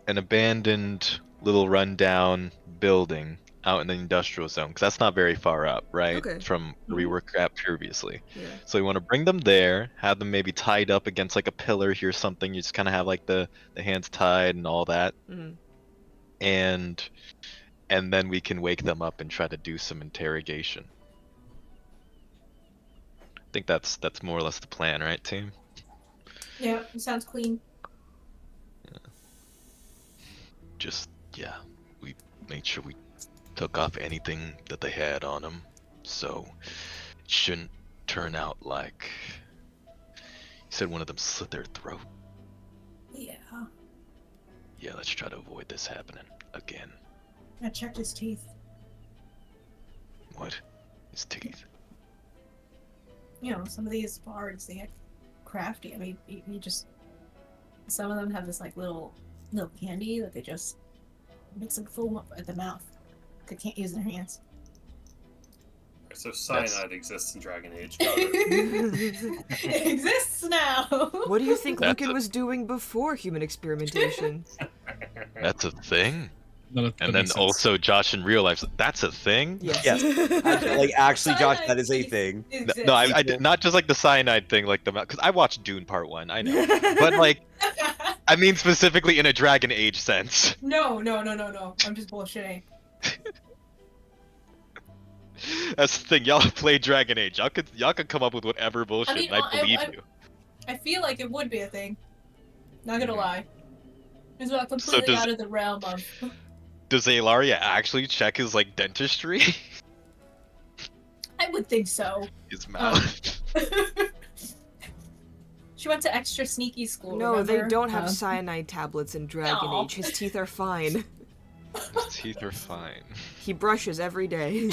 an abandoned little rundown building out in the industrial zone, because that's not very far up, right? Okay. From where we were at previously. Yeah. So we want to bring them there, have them maybe tied up against like a pillar here or something. You just kind of have like the hands tied and all that, Mm. and then we can wake them up and try to do some interrogation. I think that's more or less the plan, right, team? Yeah, it sounds clean. Just, yeah, we made sure we took off anything that they had on them, so it shouldn't turn out like you said one of them slit their throat. Yeah. Yeah, let's try to avoid this happening again. I checked his teeth. What? His teeth. Some of these bards, they get crafty. I mean, you just... Some of them have this, like, little candy that they just mix and foam up at the mouth. They can't use their hands. So cyanide exists in Dragon Age. Got it. It exists now! What do you think That's Lucan a- was doing before human experimentation? That's a thing? That And then makes sense. also Josh in real life, that's a thing? Yes. Actually, Josh, Cyanide that is a teeth thing. exist. No, I did not just like the cyanide thing, like the because I watched Dune Part 1, I know. But like, I mean specifically in a Dragon Age sense. No. I'm just bullshitting. That's the thing, y'all play Dragon Age. Y'all could come up with whatever bullshit, mean, and I believe you. I feel like it would be a thing. Not gonna lie. It's not So completely does- out of the realm of... Does Aelaria actually check his like dentistry? I would think so. His mouth. She went to extra sneaky school. No, they remember? don't have cyanide tablets in Dragon No. Age. His teeth are fine. His teeth are fine. He brushes every day.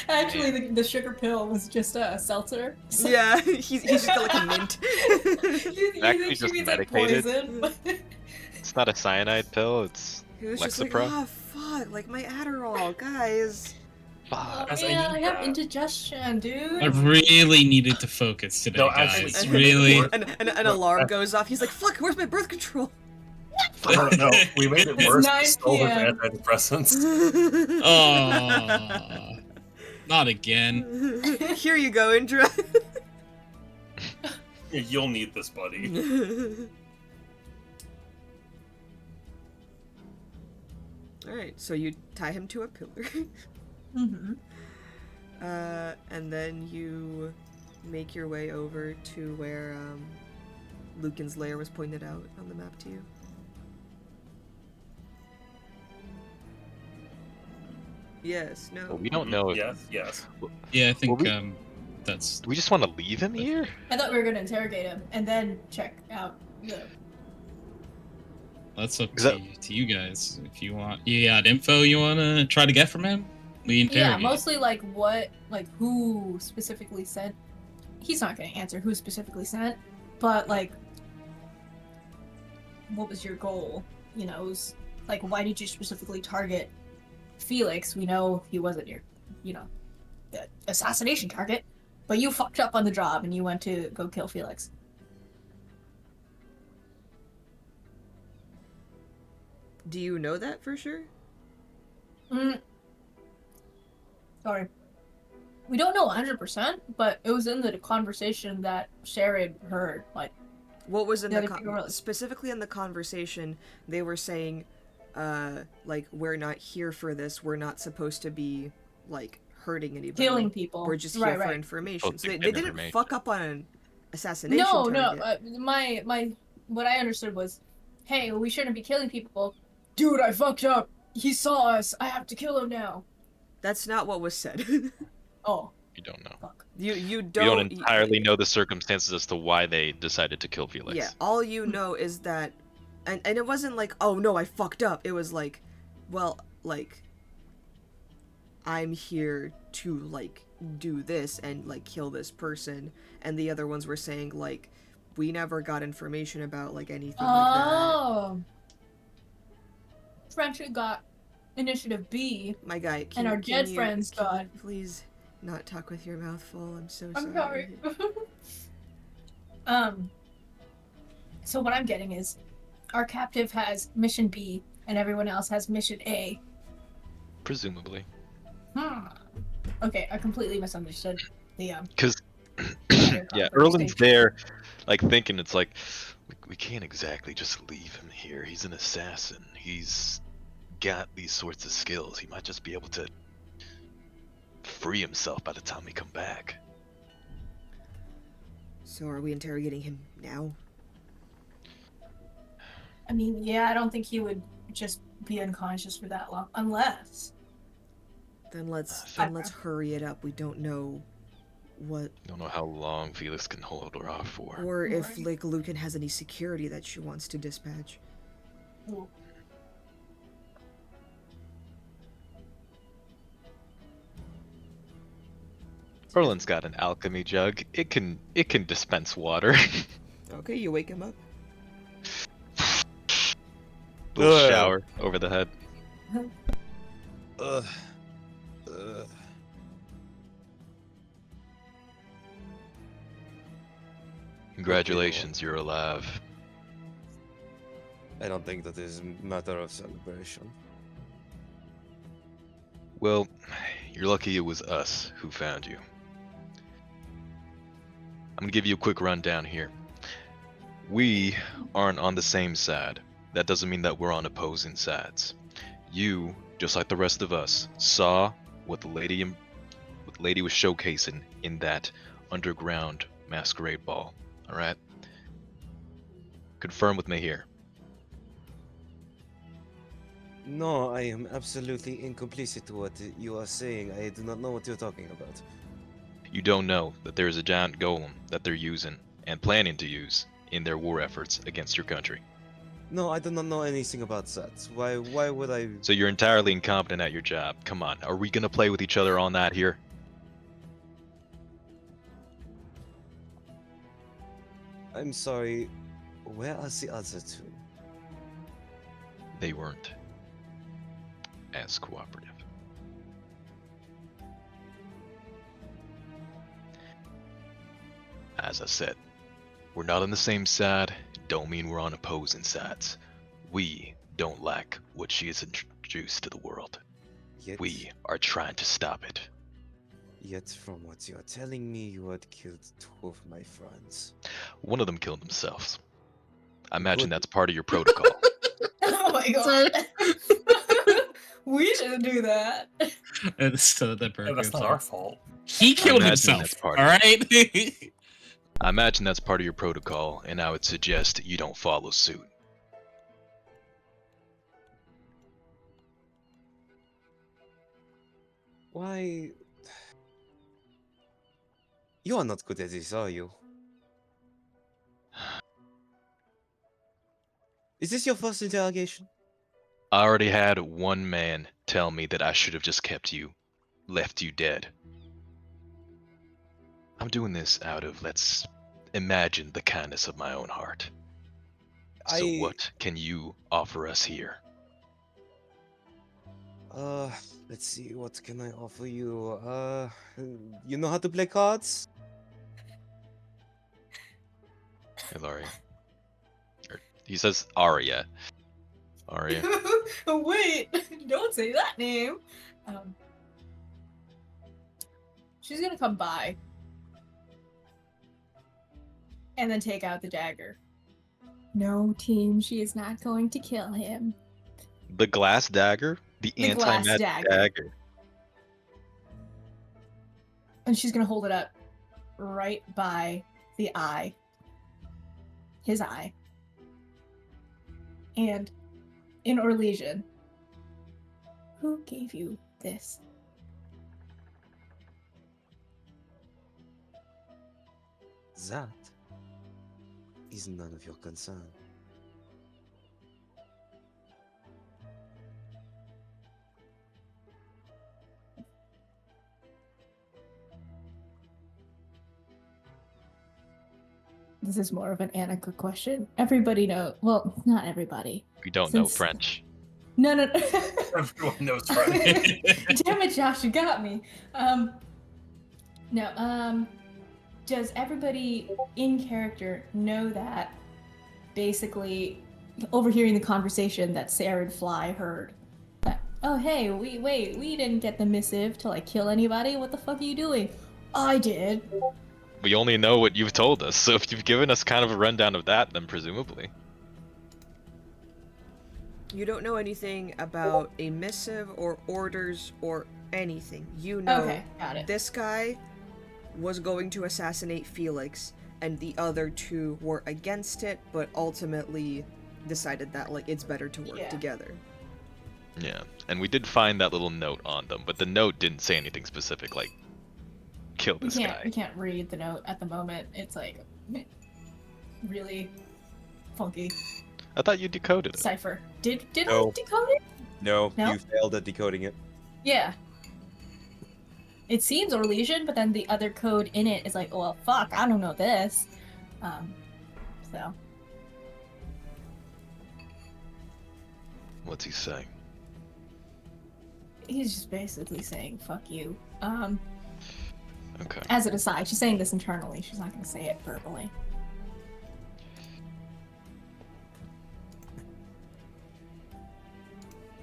Actually, the sugar pill was just a seltzer. So Yeah, he's just got like a mint. you Actually think just she means like medicated. poison? It's not a cyanide pill. It's He was just like, Lexapro? ah, fuck, like my Adderall, guys. Oh, fuck. As I man, need I have that. indigestion, dude. I really needed to focus today, No, guys. actually- Really. An alarm goes off. He's like, fuck, where's my birth control? No, we made it It's worse. 9 Still with PM. antidepressants. Oh, not again. Here you go, Indra. You'll need this, buddy. Alright, so you tie him to a pillar. Mm-hmm. And then you make your way over to where Lucan's lair was pointed out on the map to you. Yes, no. Well, we don't know. If, Yes. Yeah, I think Well, that's. we just want to leave him here. I thought we were gonna interrogate him and then check out the. That's up Is that- to you guys. If you want, you got info you want to try to get from him, we interrogate. Yeah, mostly like what, like who specifically sent. He's not gonna answer who specifically sent, but like, what was your goal? Like why did you specifically target Felix? We know he wasn't your, the assassination target, but you fucked up on the job and you went to go kill Felix. Do you know that for sure? Sorry. We don't know 100%, but it was in the conversation that Sharon heard. Like, What was in Yeah, the they figure out- specifically in the conversation? They were saying, like, we're not here for this. We're not supposed to be like hurting anybody. killing people. We're just here right, for right. information. Oh, So to they get didn't information. fuck up on an assassination No, target. my what I understood was, hey, we shouldn't be killing people. Dude, I fucked up. He saw us. I have to kill him now. That's not what was said. Oh, You don't know. fuck. you We don't. don't entirely know the circumstances as to why they decided to kill Felix. Yeah, all you know is that, and it wasn't like, oh no, I fucked up. It was like, well, like, I'm here to like do this and like kill this person, and the other ones were saying like, we never got information about like anything like that. Oh. Friendship got initiative B, My guy, and our dead friends can got. you please not talk with your mouth full? I'm so I'm sorry. sorry. So what I'm getting is, our captive has mission B, and everyone else has mission A. Presumably. Okay, I completely misunderstood the Because, other yeah, conversation. Erlin's there, like, thinking it's like, we can't exactly just leave him here. He's an assassin. He's got these sorts of skills. He might just be able to free himself by the time we come back. So are we interrogating him now? I mean, yeah, I don't think he would just be unconscious for that long, unless. Then let's hurry it up. We don't know what, Don't know how long Felix can hold her off for. or if Right. like Lucan has any security that she wants to dispatch. Ooh. Erlin's got an alchemy jug. It can dispense water. Okay, you wake him up. Little Ugh. shower over the head. Ugh. Congratulations, you're alive. I don't think that is a matter of celebration. Well, you're lucky it was us who found you. I'm gonna give you a quick rundown here. We aren't on the same side. That doesn't mean that we're on opposing sides. You, just like the rest of us, saw what the lady was showcasing in that underground masquerade ball. All right? Confirm with me here. No, I am absolutely incomplicit to what you are saying. I do not know what you're talking about. You don't know that there is a giant golem that they're using and planning to use in their war efforts against your country. No, I do not know anything about that. Why would I? So you're entirely incompetent at your job. Come on, are we gonna play with each other on that here? I'm sorry. Where are the other two? They weren't as cooperative. As I said, we're not on the same side, don't mean we're on opposing sides. We don't like what she has introduced to the world. Yet, We are trying to stop it. Yet, from what you're telling me, you had killed two of my friends. One of them killed themselves. I imagine Good. that's part of your protocol. Oh my god. We shouldn't do that. So that Yeah, that's not our fault. He killed imagine himself. that's part All of right. I imagine that's part of your protocol, and I would suggest you don't follow suit. Why? You are not good at this, are you? Is this your first interrogation? I already had one man tell me that I should have just left you dead. I'm doing this out of, let's imagine, the kindness of my own heart. So what can you offer us here? Let's see, what can I offer you? You know how to play cards? Ilaria. He says Aria. Aria. Wait, don't say that name. She's gonna come by and then take out the dagger. No, team, she is not going to kill him. The glass dagger? The The glass anti-magic dagger. dagger. And she's gonna hold it up right by the eye. His eye. And in Orlesian, who gave you this That is none of your concern. This is more of an Annika question. Everybody know. Well, not everybody. We don't know Since- French. No. Everyone knows French. Damn it, Josh, you got me. No. Does everybody in character know that? Basically, overhearing the conversation that Sarah and Fly heard. That, oh hey, we didn't get the missive to like kill anybody. What the fuck are you doing? I did. We only know what you've told us, so if you've given us kind of a rundown of that, then presumably. You don't know anything about a missive or orders or anything. You know Okay, got it. this guy was going to assassinate Felix, and the other two were against it, but ultimately decided that like it's better to work Yeah. together. Yeah, and we did find that little note on them, but the note didn't say anything specific, like, kill We this can't guy. we can't read the note at the moment. It's like really funky I thought you decoded it. cipher. Did No. I decode it? No, No? you failed at decoding it. Yeah. It seems Orlesian, but then the other code in it is like, well, fuck, I don't know this. So What's he saying? he's just basically saying, fuck you. Okay. As an aside, she's saying this internally. She's not going to say it verbally.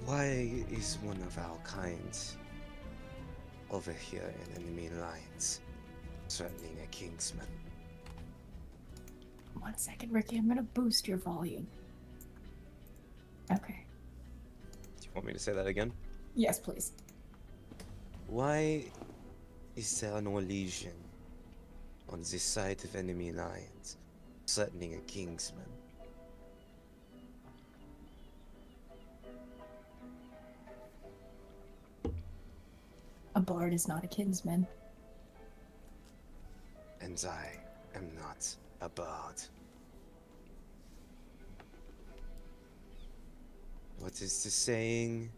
Why is one of our kind over here in enemy lines, threatening a Kingsman? 1 second, Ricky. I'm going to boost your volume. Okay. Do you want me to say that again? Yes, please. Why is there no legion on this side of enemy lines, threatening a Kingsman? A bard is not a kinsman. And I am not a bard. What is the saying?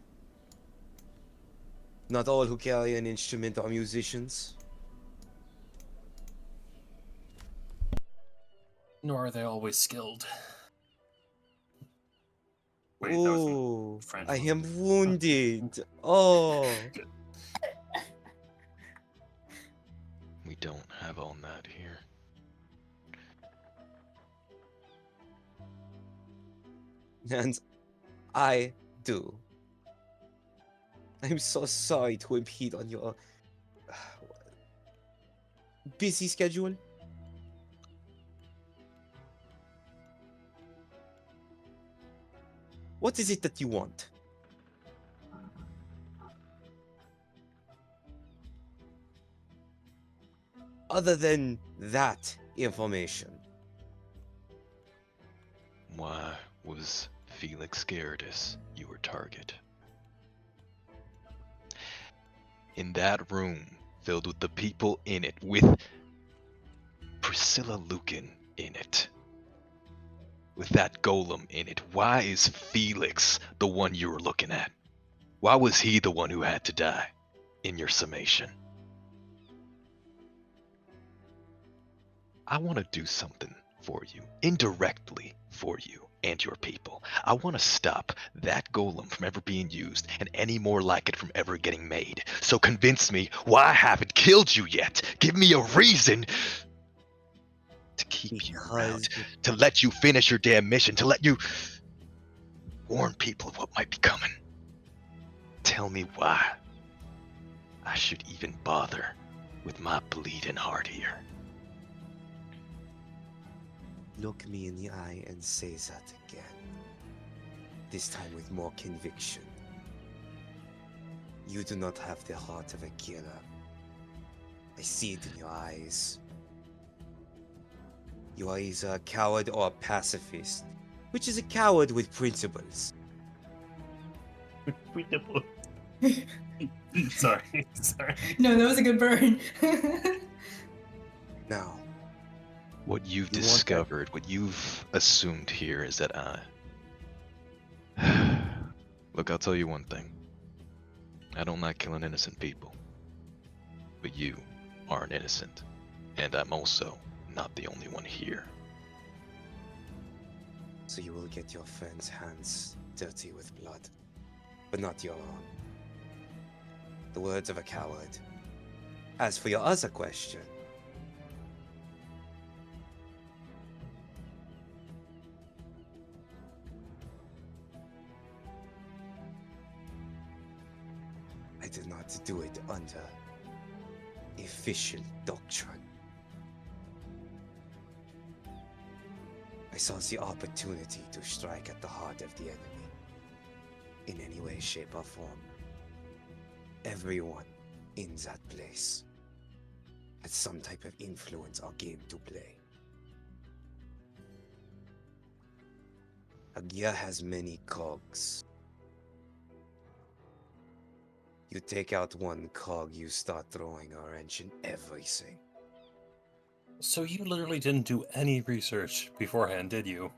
Not all who carry an instrument are musicians. Nor are they always skilled. Wait, that was Oh, French, I wasn't am wounded. Oh, We don't have all that here. and I do. I'm so sorry to impede on your busy schedule. What is it that you want? Other than that information. Why was Felix Gerardus your target? In that room, filled with the people in it, with Priscilla Lucan in it, with that golem in it, why is Felix the one you were looking at? Why was he the one who had to die in your summation? I want to do something for you, indirectly for you and your people. I want to stop that golem from ever being used and any more like it from ever getting made. So convince me why I haven't killed you yet. Give me a reason to keep you around, to let you finish your damn mission, to let you warn people of what might be coming. Tell me why I should even bother with my bleeding heart here. Look me in the eye and say that again. This time with more conviction. You do not have the heart of a killer. I see it in your eyes. You are either a coward or a pacifist, which is a coward with principles. Sorry. No, that was a good burn. Now, What you've You want that- discovered, what you've assumed here is that look, I'll tell you one thing. I don't like killing innocent people. But you aren't innocent. And I'm also not the only one here. So you will get your friend's hands dirty with blood, but not your own. The words of a coward. As for your other question, I did not do it under official doctrine. I saw the opportunity to strike at the heart of the enemy, in any way, shape, or form. Everyone in that place had some type of influence or game to play. A gear has many cogs. You take out one cog, you start throwing a wrench in everything. So you literally didn't do any research beforehand, did you?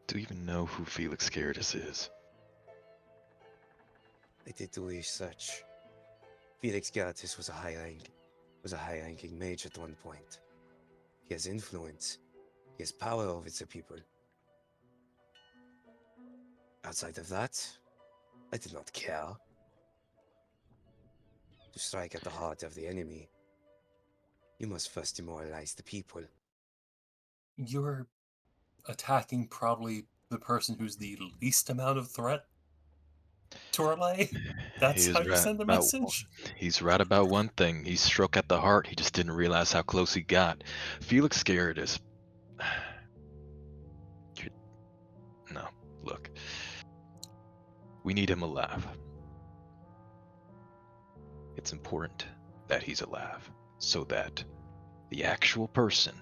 Do you even know who Felix Gerardus is? I did do research. Felix Gerardus was a high-ranking mage at one point. He has influence. He has power over the people. Outside of that, I did not care. To strike at the heart of the enemy, you must first demoralize the people. You're attacking probably the person who's the least amount of threat to relay? That's He is how you right send a about message? He's right about one thing. He struck at the heart. He just didn't realize how close he got. Felix Gerardus. No, look. We need him alive. It's important that he's alive so that the actual person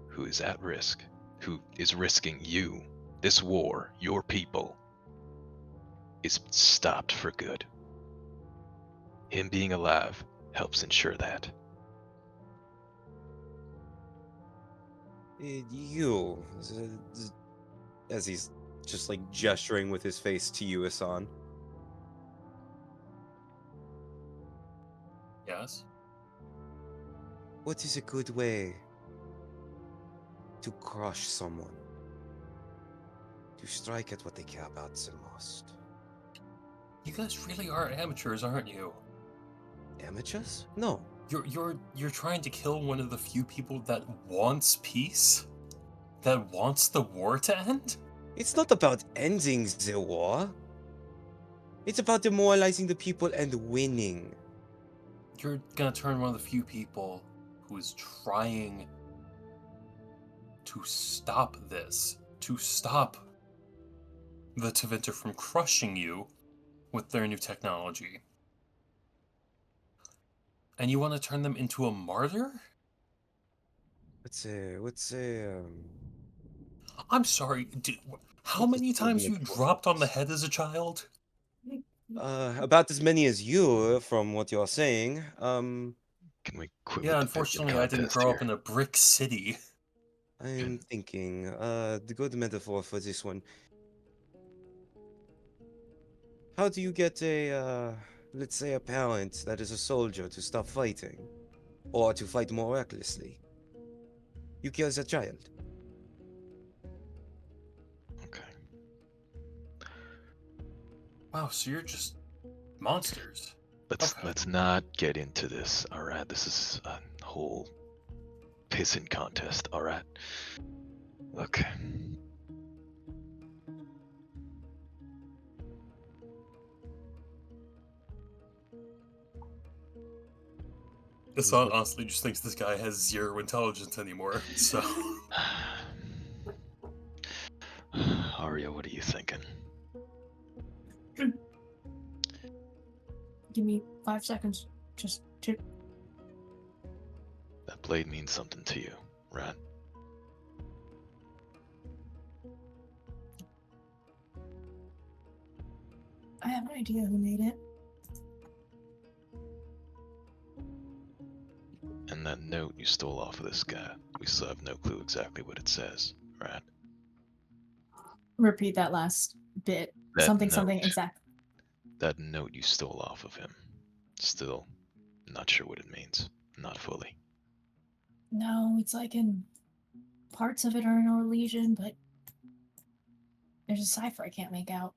who is at risk, who is risking you, this war, your people, is stopped for good. Him being alive helps ensure that. You, as he's just like gesturing with his face to you, Asan. Yes? What is a good way to crush someone? To strike at what they care about the most. You guys really are amateurs, aren't you? Amateurs? No. You're trying to kill one of the few people that wants peace? That wants the war to end? It's not about ending the war. It's about demoralizing the people and winning. You're gonna turn one of the few people who is trying to stop this, to stop the Tevinter from crushing you with their new technology. And you want to turn them into a martyr? I'm sorry, how What's a many times you equivalent for dropped on the this? head as a child? About as many as you, from what you're saying. Can we quit Yeah, with the picking unfortunately, I didn't contest grow here? up in a brick city. I'm thinking, the good metaphor for this one. How do you get let's say a parent that is a soldier to stop fighting? Or to fight more recklessly? You kill the child. Okay. Wow, so you're just monsters. Okay. Let's not get into this, alright? This is a whole pissing contest, alright? Look. Hassan honestly just thinks this guy has zero intelligence anymore, so... Arya, what are you thinking? Give me 5 seconds. Just to. That blade means something to you, right? I have an idea who made it. And And that note you stole off of this guy, we still have no clue exactly what it says, right? Repeat that last bit. That Something, note. something, exact. That note you stole off of him. Still not sure what it means. Not fully. No, it's like in parts of it are in Norwegian, but there's a cipher I can't make out.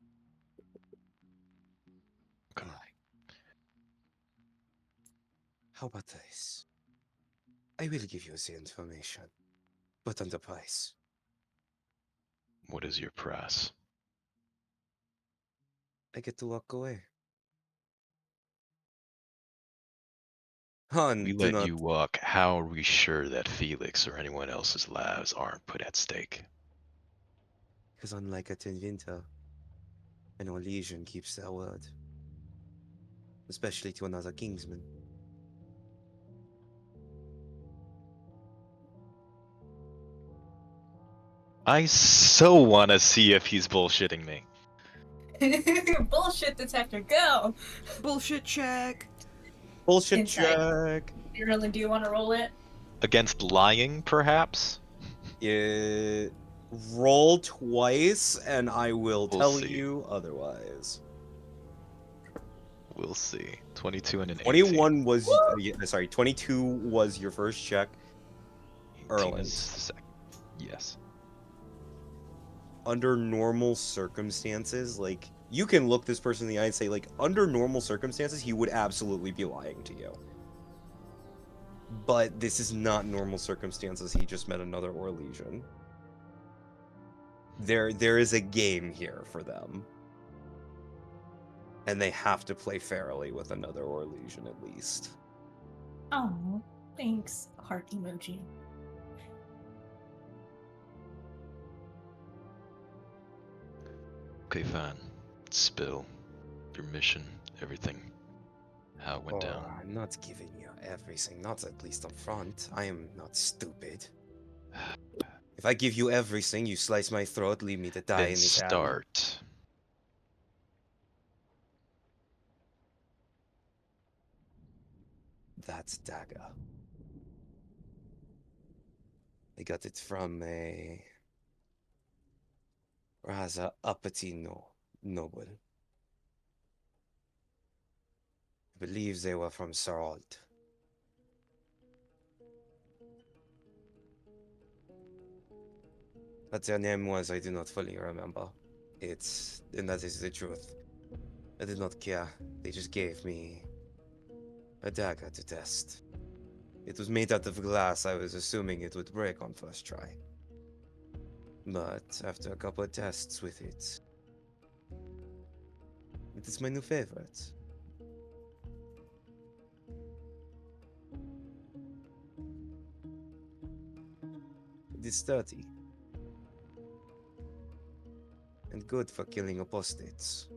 Okay. How about this? I will give you the information, but on the price. What is your price? I get to walk away. Han, We do let not. you walk. How are we sure that Felix or anyone else's lives aren't put at stake? Because unlike a Tinvinta, an Orlesian keeps their word. Especially to another Kingsman. I so want to see if he's bullshitting me. Bullshit detector, go! Bullshit check. Bullshit Insight. check! You really do want to roll it? Against lying, perhaps? Roll twice, and I will We'll tell see. you otherwise. We'll see. 22 and an 21 was. Woo! Sorry, 22 was your first check. 18 Erland. is second. Yes. Under normal circumstances, like, you can look this person in the eye and say, like, under normal circumstances, he would absolutely be lying to you. But this is not normal circumstances. He just met another Orlesian. There is a game here for them. And they have to play fairly with another Orlesian at least. Oh, thanks, heart emoji. Okay, fine. Spill. Your mission. Everything. How it went down. I'm not giving you everything, not at least up front. I am not stupid. If I give you everything, you slice my throat, leave me to die Then in this alley. start. That dagger. I got it from a rather uppity noble. I believe they were from Saralt. What their name was, I do not fully remember. And that is the truth. I did not care. They just gave me a dagger to test. It was made out of glass. I was assuming it would break on first try. But after a couple of tests with it, it is my new favorite. It is sturdy. And good for killing apostates.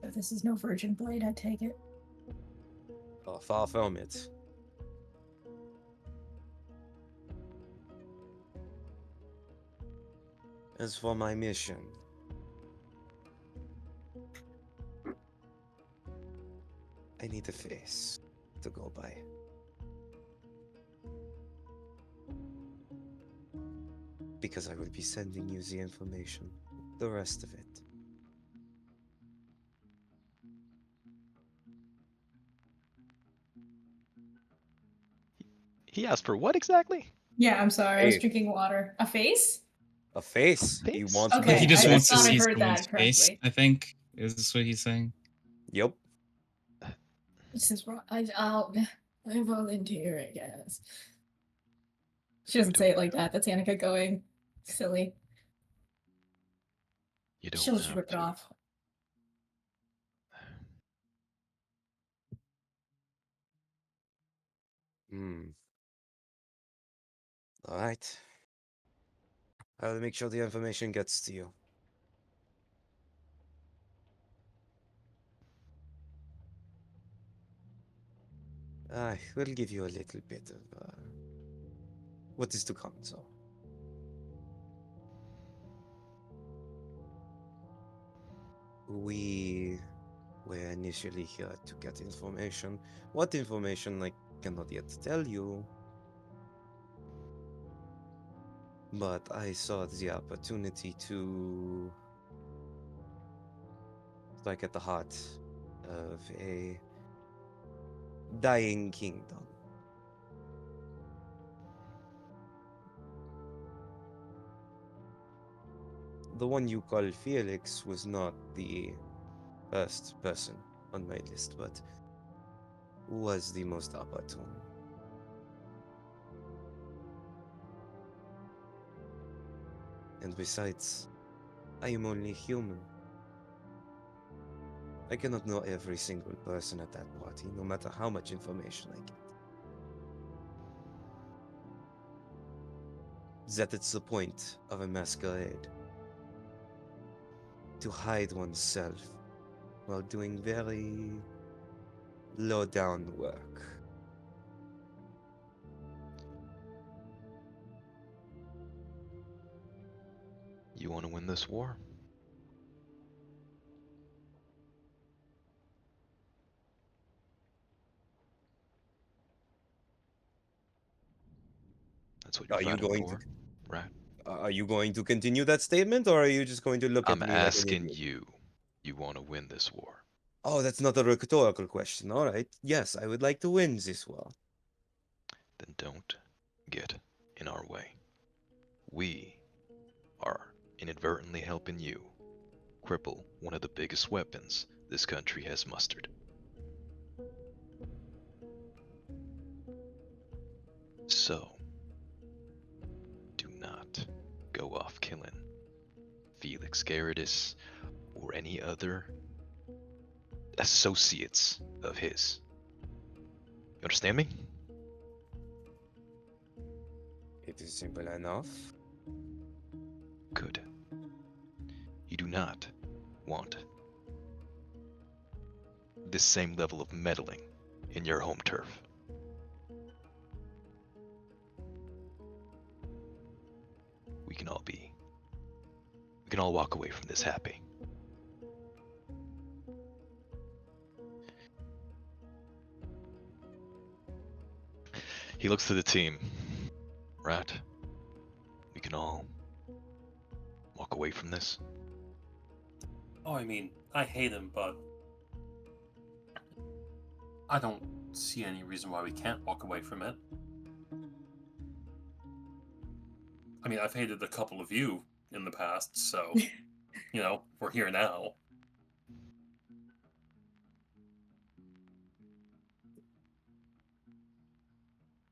If this is no virgin blade, I take it. Oh, far from it. As for my mission, I need a face to go by. Because I will be sending you the information, the rest of it. He asked for what exactly? Yeah, I'm sorry. I was Hey. drinking water. A face? A face. He Face? wants Okay, He just I wants to thought I see heard someone's that face, correctly. I think. Is this what he's saying? Yep. This is wrong. I volunteer, I guess. She doesn't say it like that. That's Annika going silly. You don't She'll just have rip it to. off. Alright. I'll make sure the information gets to you. I will give you a little bit of what is to come, so. We were initially here to get information. What information I cannot yet tell you. But I saw the opportunity to strike at the heart of a dying kingdom. The one you call Felix was not the first person on my list, but was the most opportune. And besides, I am only human. I cannot know every single person at that party, no matter how much information I get. That it's the point of a masquerade. To hide oneself while doing very low down work. You want to win this war? That's what you're Are you fighting going to for, right? are you going to continue that statement, or are you just going to look at I'm me like an asking idiot? you. You want to win this war? Oh, that's not a rhetorical question. All right. Yes, I would like to win this war. Then don't get in our way. We are inadvertently helping you cripple one of the biggest weapons this country has mustered. So, do not go off killing Felix Gerardus or any other associates of his. You understand me? It is simple enough. Good. You do not want this same level of meddling in your home turf. We can all walk away from this happy. He looks to the team. Right? We can all walk away from this. Oh, I mean, I hate him, but I don't see any reason why we can't walk away from it. I mean, I've hated a couple of you in the past, so, we're here now.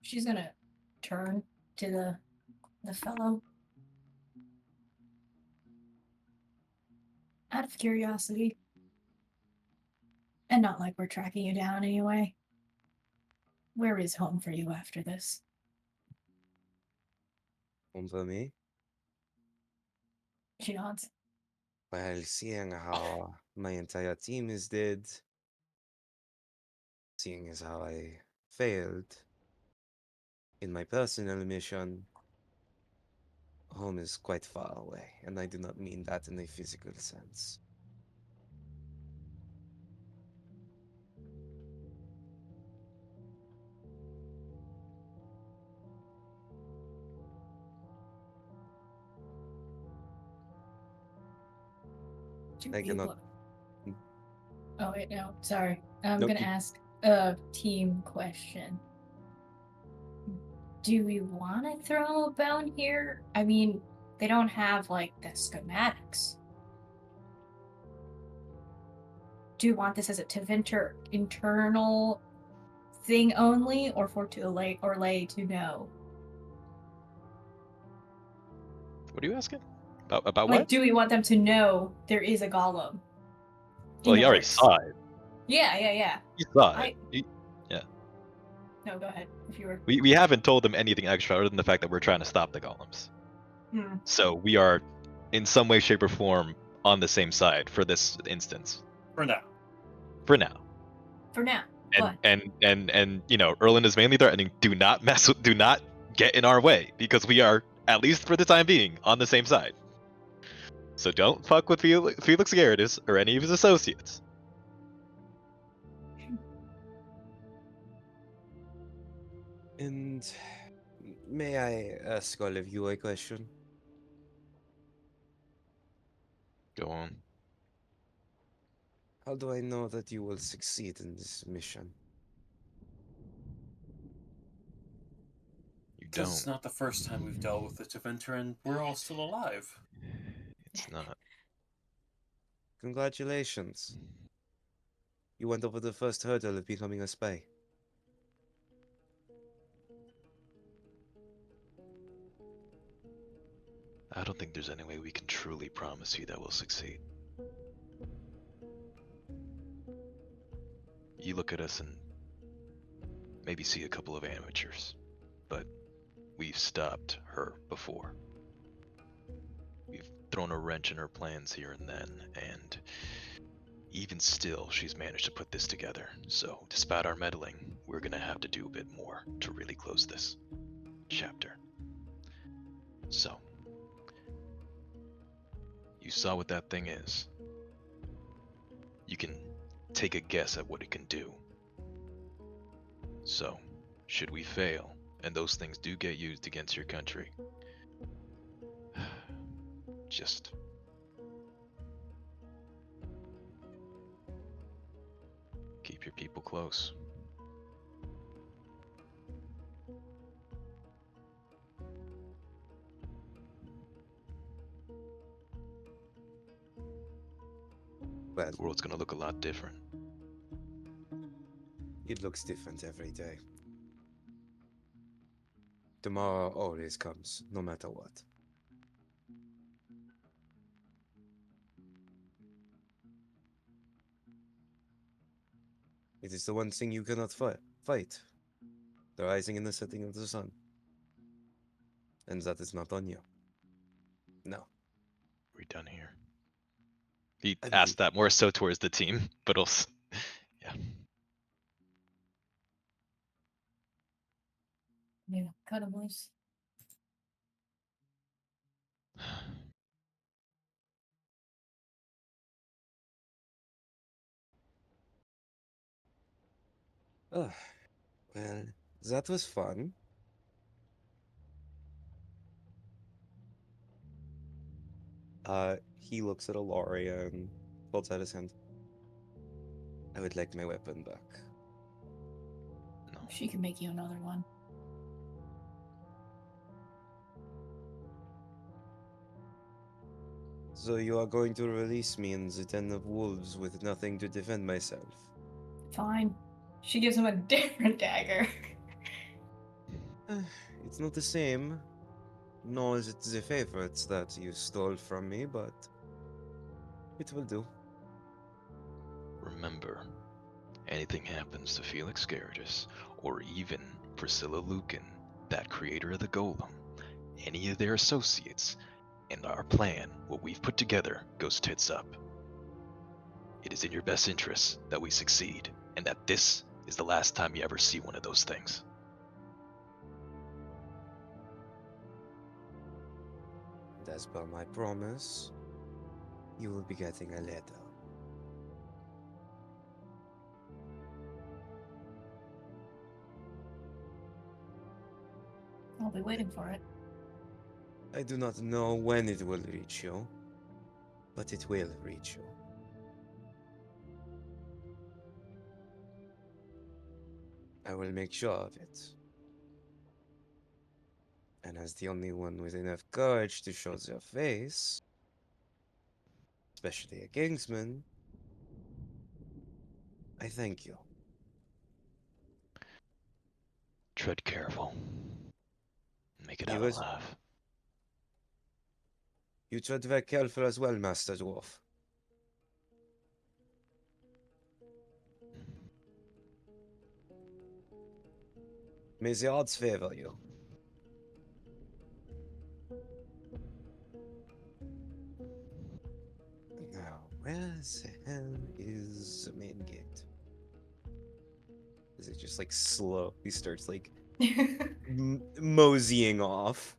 She's gonna turn to the fellow. Out of curiosity. And not like we're tracking you down anyway. Where is home for you after this? Home for me. She nods. Well, seeing how my entire team is dead, seeing as how I failed in my personal mission, home is quite far away, and I do not mean that in a physical sense. Do I we cannot. wa- Oh wait, no, sorry. I'm No, gonna keep- ask a team question. Do we want to throw a bone here? I mean, they don't have like the schematics. Do you want this as a Tevinter internal thing only, or for to lay to know? What are you asking? About Like, what? do we want them to know there is a golem? Well, in he the already works? saw it. Yeah. He saw I- it. No, go ahead. If you were. We haven't told them anything extra other than the fact that we're trying to stop the golems. Hmm. So we are, in some way, shape, or form, on the same side for this instance. For now. For now. For now. And But Erland is mainly threatening, do not get in our way, because we are, at least for the time being, on the same side. So don't fuck with Felix Gerardus or any of his associates. And may I ask all of you a question? Go on. How do I know that you will succeed in this mission? You Because it's don't. not the first time we've dealt with this adventure, and we're all still alive. It's not. Congratulations. You went over the first hurdle of becoming a spy. I don't think there's any way we can truly promise you that we'll succeed. You look at us and maybe see a couple of amateurs, but we've stopped her before. We've thrown a wrench in her plans here and then, and even still, she's managed to put this together. So, despite our meddling, we're gonna have to do a bit more to really close this chapter. So, you saw what that thing is. You can take a guess at what it can do. So, should we fail, and those things do get used against your country, just keep your people close. Well, The world's gonna look a lot different. it looks different every day. Tomorrow always comes, no matter what. It is the one thing you cannot fight. The rising and the setting of the sun. And that is not on you. No. We're done here. He I asked mean, that more so towards the team, but also, yeah. Yeah, cut him loose. well, that was fun. He looks at Alaria and holds out his hand. I would like my weapon back. No. She can make you another one. So you are going to release me in the den of wolves with nothing to defend myself? Fine. She gives him a different dagger. It's not the same, nor is it the favorites that you stole from me, but it will do. Remember, anything happens to Felix Gerardus, or even Priscilla Lucan, that creator of the Golem, any of their associates, and our plan, what we've put together, goes tits up. It is in your best interest that we succeed, and that this is the last time you ever see one of those things. And as per my promise, you will be getting a letter. I'll be waiting for it. I do not know when it will reach you, but it will reach you. I will make sure of it. And as the only one with enough courage to show their face, especially a Kingsman, I thank you. Tread careful. Make it out You alive. You tread very careful as well, Master Dwarf. May the odds favor you. Now, where the hell is the main gate? Is it just like slow? He starts like moseying off.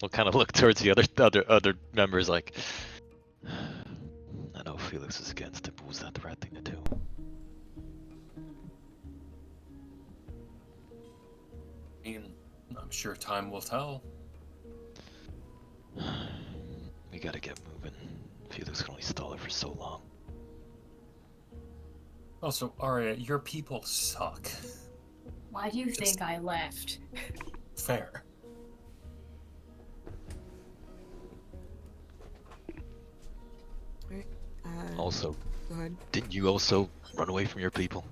We'll kind of look towards the other members like, I know Felix is against it, but was that the right thing to do? I mean, I'm sure time will tell. We gotta get moving. Felix can only stall it for so long. Also, Arya, your people suck. Why do you think I left? Fair. Right. Also, Go ahead. didn't you also run away from your people?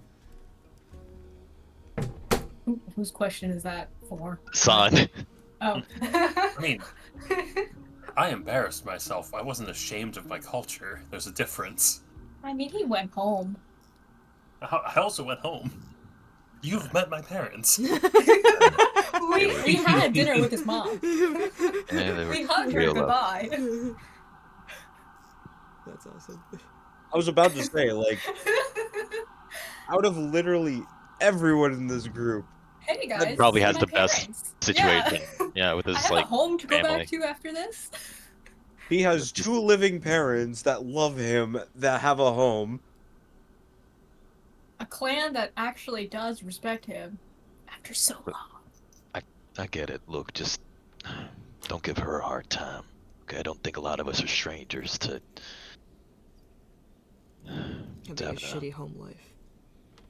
Whose question is that for? San. Oh. I mean, I embarrassed myself. I wasn't ashamed of my culture. There's a difference. I mean, he went home. I also went home. You've met my parents. We had dinner with his mom. Yeah, they were We hugged her real love. goodbye. That's awesome. I was about to say, like, out of literally everyone in this group, Hey guys, Probably this has is the my best parents. situation. Yeah. Yeah, with I his have like a home to go family. back to after this. he has two living parents that love him, that have a home. A clan that actually does respect him after so long. I get it. Look, just don't give her a hard time. Okay, I don't think a lot of us are strangers to. Having a shitty home life.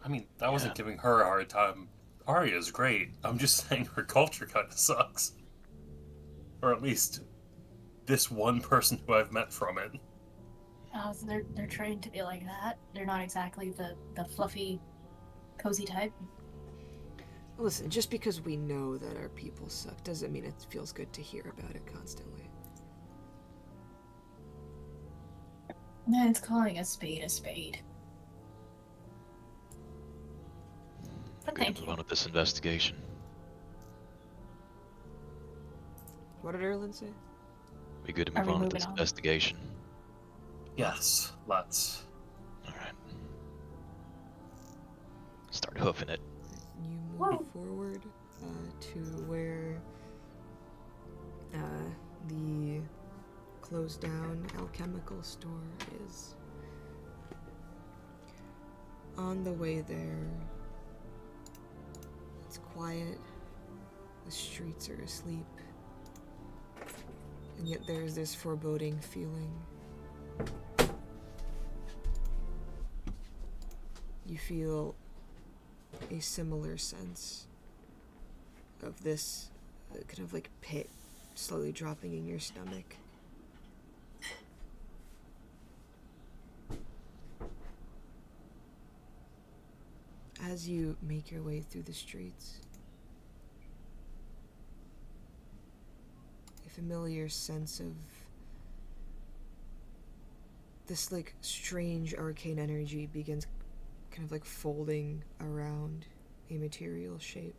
I mean, that wasn't giving her a hard time. Arya's great. I'm just saying her culture kind of sucks. Or at least this one person who I've met from it. Oh, so they're trained to be like that. They're not exactly the fluffy, cozy type. Listen, just because we know that our people suck doesn't mean it feels good to hear about it constantly. Man, it's calling a spade a spade. But Good thank to you. move on with this investigation. What did Erlen say? Be good to Are move we on with moving this on? investigation. Yes, let's. All right. Start hoofing it. You move Whoa. forward to where the closed down alchemical store is. On the way there, it's quiet, the streets are asleep, and yet there's this foreboding feeling. You feel a similar sense of this kind of like pit slowly dropping in your stomach. As you make your way through the streets, a familiar sense of this like strange arcane energy begins kind of like folding around a material shape.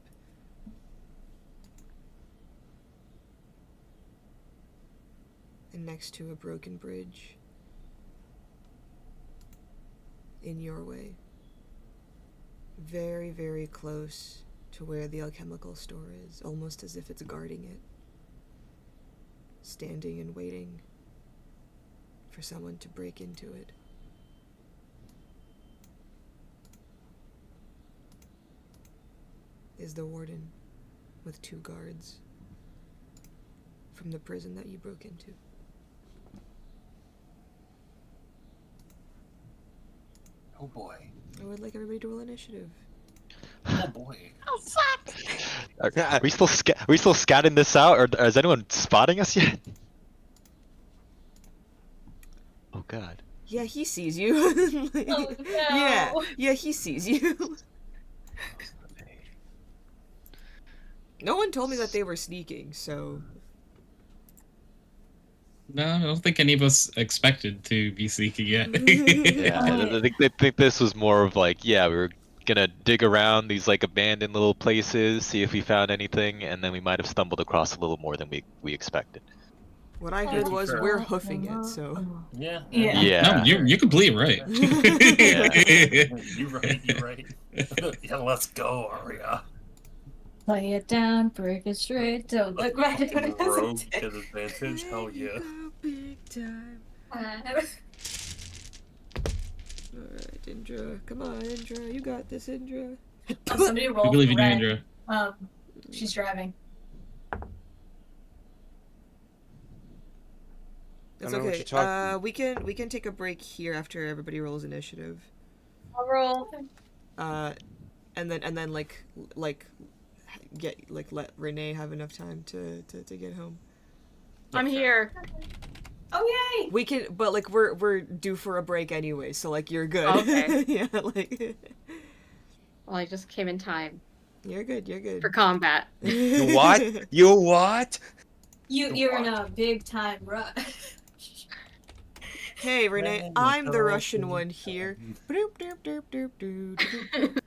And next to a broken bridge, in your way, very, very close to where the alchemical store is, almost as if it's guarding it, standing and waiting for someone to break into it. Is the warden with 2 guards from the prison that you broke into. Oh boy. I would like everybody to roll initiative. Oh boy. Are we still scouting this out, or is anyone spotting us yet? Oh God. Yeah, he sees you. Like, Oh, no. Yeah, he sees you. No one told me that they were sneaking, so... No, I don't think any of us expected to be sneaking yet. Yeah, I think this was more of like, yeah, we were gonna dig around these like abandoned little places, see if we found anything, and then we might have stumbled across a little more than we expected. What I heard was, Fair. we're hoofing it, so... Yeah. Yeah. Yeah. No, you're completely right. You're right. Yeah, let's go, Arya. Lay it down, break it straight, don't look right at it. Rogue get advantage. Hell There you yeah. go, big time. Alright, Indra. Come on, Indra. You got this, Indra. Somebody We roll believe for in you, red. Indra. She's driving. It's I know what okay. you're talking- We can take a break here after everybody rolls initiative. I'll roll. And then get let Renee have enough time to get home. I'm here. Oh yay! We can, but like we're due for a break anyway, so like you're good. Okay. Yeah, like Well, I just came in time you're good. You're good. for combat. You what? You what? You're in a big time rush. Hey Renee, Well, I'm the girl, Russian big one here. time. Doop, doop, doop, doop, doop, doop.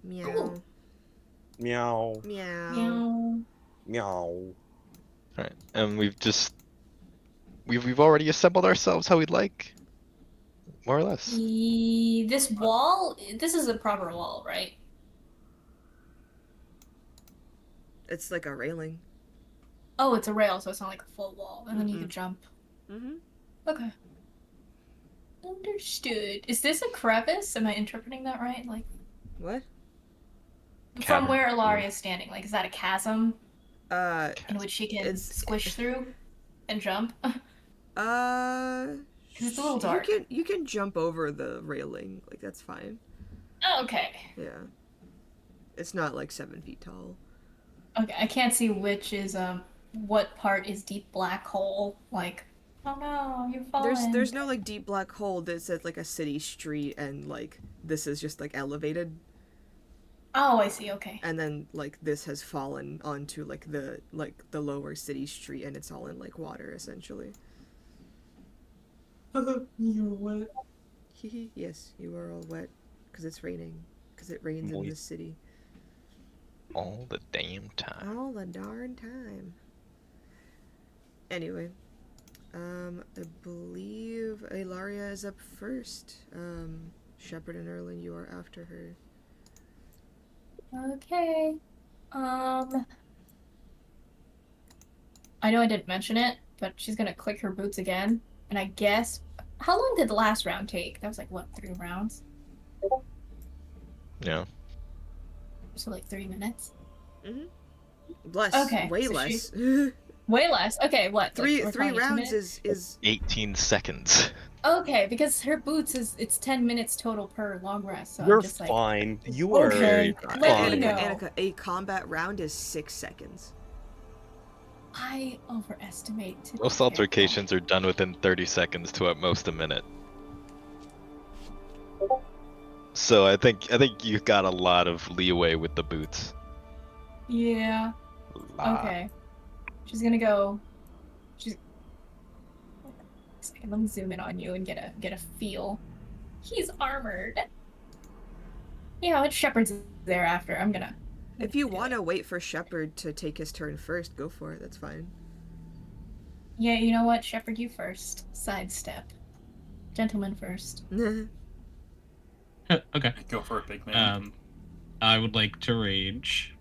Meow. Meow. Meow. Meow. Meow. Alright, and we've already assembled ourselves how we'd like, more or less. This wall. This is a proper wall, right? It's like a railing. Oh, it's a rail, so it's not like a full wall, and then you Mm-mm. can jump. Mm-hmm. Okay. Understood. Is this a crevice? Am I interpreting that right? Like What? from Cavern. where Ilaria is standing, like is that a chasm Uh, in which she can It's- squish through and jump? it's a little dark. You can jump over the railing, like that's fine. Oh, okay. Yeah. It's not like 7 feet tall. Okay, I can't see which is what part is deep black hole. Like, oh no, you've fallen. There's no like deep black hole that's at like a city street, and like this is just like elevated, Oh, I see. Okay. and then like this has fallen onto like the lower city street, and it's all in like water essentially. You're wet. Yes, you are all wet because it's raining, because it rains in Moist. this city All the damn time. all the darn time. Anyway, I believe Ilaria is up first. Shepard and Erlin, you are after her. Okay. I know I didn't mention it, but she's gonna click her boots again, and I guess. How long did the last round take? That was like what, 3 rounds? Yeah. So like 3 minutes. Less, Okay, way so less. Way less. Okay, what? three we're three calling it 2 rounds minutes? is 18 seconds. Okay, because her boots it's 10 minutes total per long rest. So You're I'm just like, fine. You are okay, fine. let me Annika, know. Annika, a combat round is 6 seconds. I overestimate. to be Most careful. altercations are done within 30 seconds to at most a minute. So I think you got a lot of leeway with the boots. Yeah. Lot. Okay. She's gonna go. She's. Let me zoom in on you and get a feel. He's armored. Yeah, it's Shepard's there after. I'm gonna. If you want to wait for Shepard to take his turn first, go for it. That's fine. Yeah, you know what? Shepard, you first. Sidestep. Gentleman first. Okay. Go for it, big man. I would like to rage.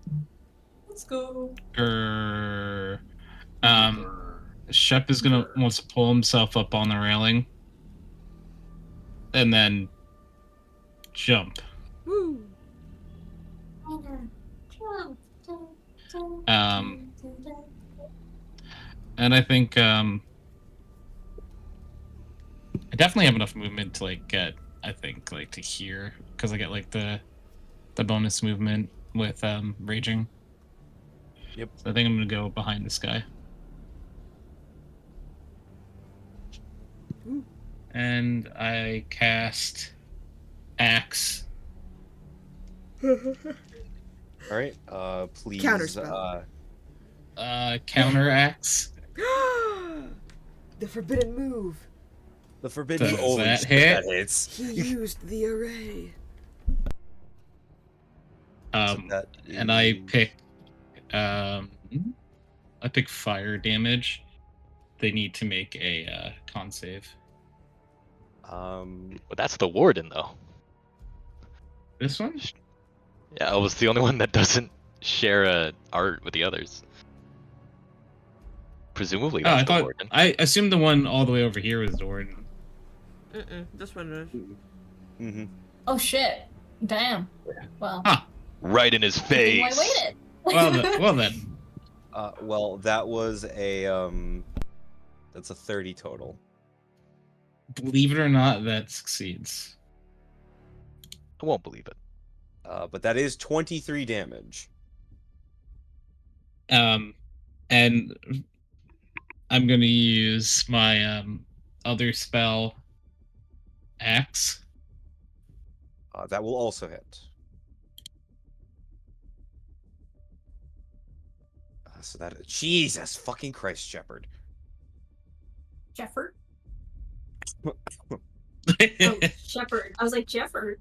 Let's go. Shep is wants to pull himself up on the railing, and then jump. Woo! And I think I definitely have enough movement to like get, I think, like to here, because I get like the bonus movement with raging. Yep. So I think I'm gonna go behind this guy. And I cast Axe. All right. Please. Counterspell. Counter Axe. The forbidden move. The forbidden. Does Oh, that shit, hit? that hits. He used the array. So that And I is- pick fire damage. They need to make a con save. But that's the warden though. This one? Yeah, I was the only one that doesn't share art with the others. Presumably Oh, that's I the thought warden. I assumed the one all the way over here was the warden. This one is. Mm-hmm. Oh shit! Damn. Well, Huh. Right in his good thing I face. waited. Well then. Well, that was a that's a 30 total. Believe it or not, that succeeds. I won't believe it. But that is 23 damage. And I'm gonna use my other spell, Axe. That will also hit. So that Jesus fucking Christ, Shepard. Jefford. Oh, Oh, Shepherd. I was like Jefford.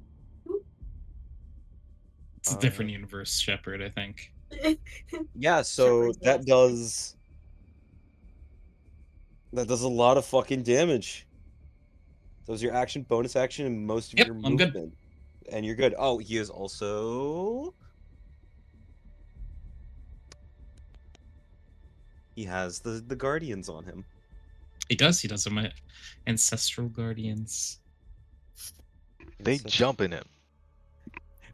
it's a different universe, Shepard, I think. Yeah, so Shepherd's that does a lot of fucking damage. That was your action, bonus action, and most of Yep, your I'm good. movement. And you're good. Oh, he is also. He has the guardians on him. He does have my ancestral guardians. They jump in him.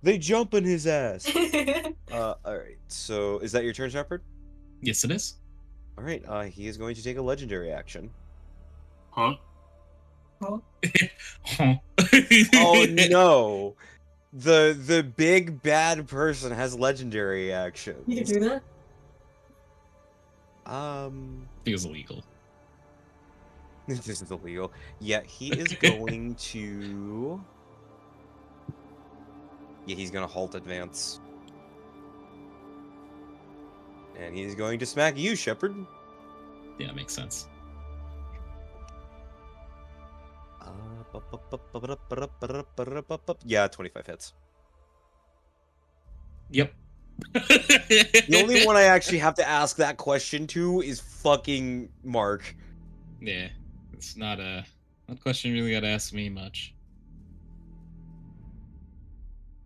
They jump in his ass. All right. So is that your turn, Shepard? Yes, it is. All right. He is going to take a legendary action. Huh? Huh. Oh no! The big bad person has legendary actions. You can do that. Feels illegal. This is illegal. Yeah, he is going to. Yeah, he's gonna halt advance. And he's going to smack you, Shepard. Yeah, makes sense. Yeah, 25 hits. Yep. The only one I actually have to ask that question to is fucking Mark. Yeah, it's not that question really got to ask me much.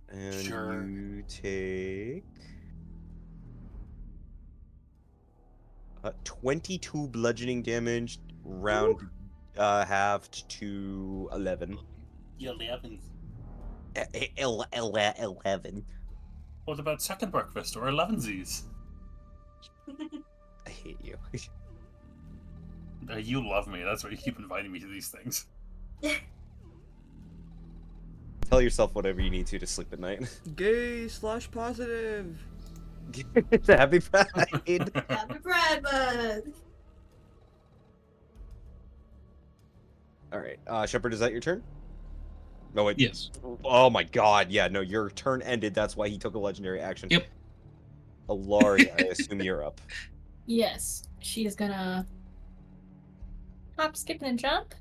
And Sure. you take 22 bludgeoning damage, round halved to 11. Yeah, 11. 11. What about second breakfast or 11sies? I hate you. You love me. That's why you keep inviting me to these things. Tell yourself whatever you need to sleep at night. Gay/positive. Happy Pride. Happy Pride Month. All right, Shepard, is that your turn? No, wait. Yes. Oh my God! Yeah, no, your turn ended. That's why he took a legendary action. Yep. Alari, I assume you're up. Yes, she is gonna hop, skip, and jump,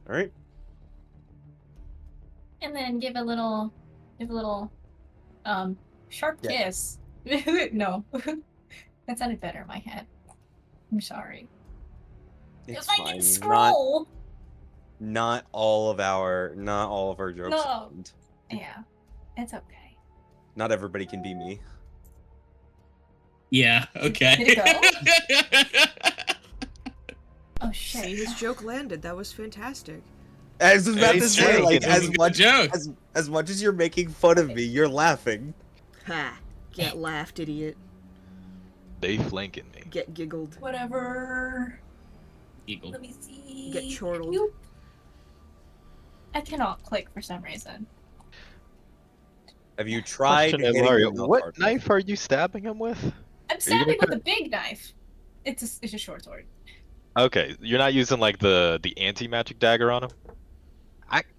All right. and then give a little, sharp Yeah. kiss. No, that sounded better in my head. I'm sorry. It's If I fine. can scroll. Not all of our jokes. No. Yeah, it's okay. Not everybody can be me. Yeah. Okay. Did it Oh shit. See, his joke landed. That was fantastic. As about to It's say, true. like It was as a good much joke. as much as you're making fun of me, you're laughing. Ha! Get laughed, idiot. They flanking me. Get giggled. Whatever. Eagle. Let me see. Get chortled. I cannot click for some reason. Have you tried Question, hitting Ilaria, the what part? knife are you stabbing him with? I'm stabbing with a big knife. It's a short sword. Okay, you're not using like the anti-magic dagger on him?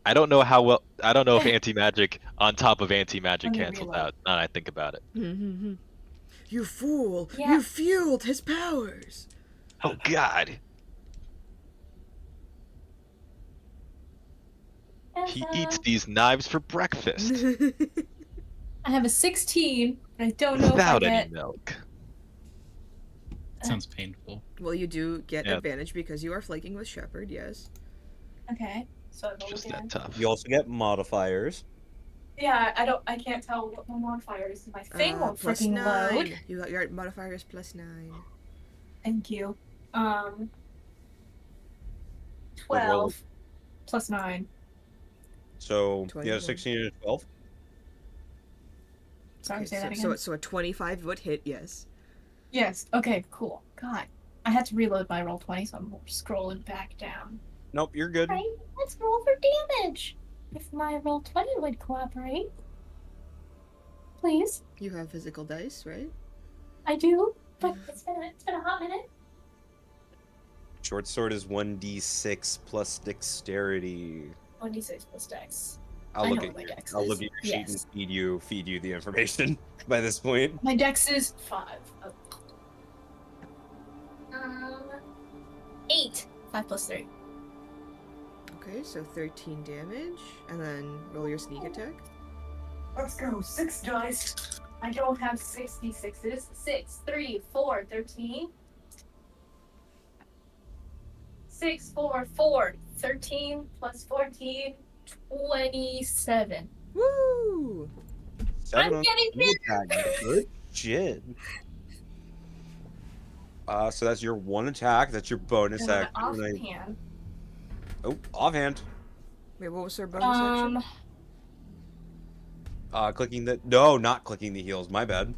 I don't know how well I don't know if anti-magic on top of anti-magic Let me cancels reload. out. Now that I think about it. You fool! Yeah. You fueled his powers! Oh God. He eats these knives for breakfast I have a 16, but I don't know without if I any get. milk. Sounds painful. Well, you do get Yeah. advantage because you are flanking with Shepard, yes. Okay, so I roll Just again. that tough. You also get modifiers. Yeah, I can't tell what my modifier is. My thing won't Plus freaking 9. load. You got your modifier is +9. Thank you. What roll? 12 plus 9. So you 21. have 16 and a 12. Sorry, Okay, say that again. so a 25 would hit, yes. Yes. Okay, cool. God. I had to reload my roll 20, so I'm scrolling back down. Nope, you're good. Right, let's roll for damage. If my roll 20 would cooperate. Please. You have physical dice, right? I do, but it's been a hot minute. Short sword is 1d6 plus dexterity. 1d6 plus dex. I'll I look know at what my your, dex I'll is. look at your sheet and Yes. feed you the information by this point. My dex is 5. Oh. 8. 5 plus 3. Okay, so 13 damage, and then roll your sneak attack. Let's go. 6 dice. I don't have 66s. 6, 3, 4, 13. 6, 4, 4. 13 plus 14, 27. Woo! 7 I'm on getting sneak attack. Good shit. So that's your one attack. That's your bonus And action. offhand. Oh, offhand. Wait, what was her bonus action? Clicking the not clicking the heels. My bad.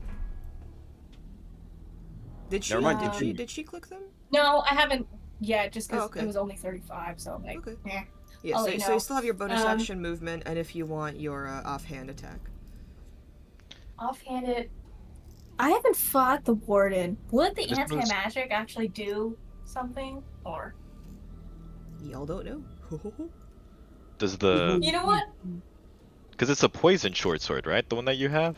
Did she? Never mind, did continue. Did she click them? No, I haven't yet, just because okay. it was only 35, so I'm like, Okay. eh. Yeah, I'll so, let you so know. you still have your bonus action movement, and if you want your offhand attack. Offhanded. I haven't fought the warden. Would the This was- anti-magic actually do something? Or Y'all don't know. Does the you know what? because it's a poison short sword, right? The one that you have,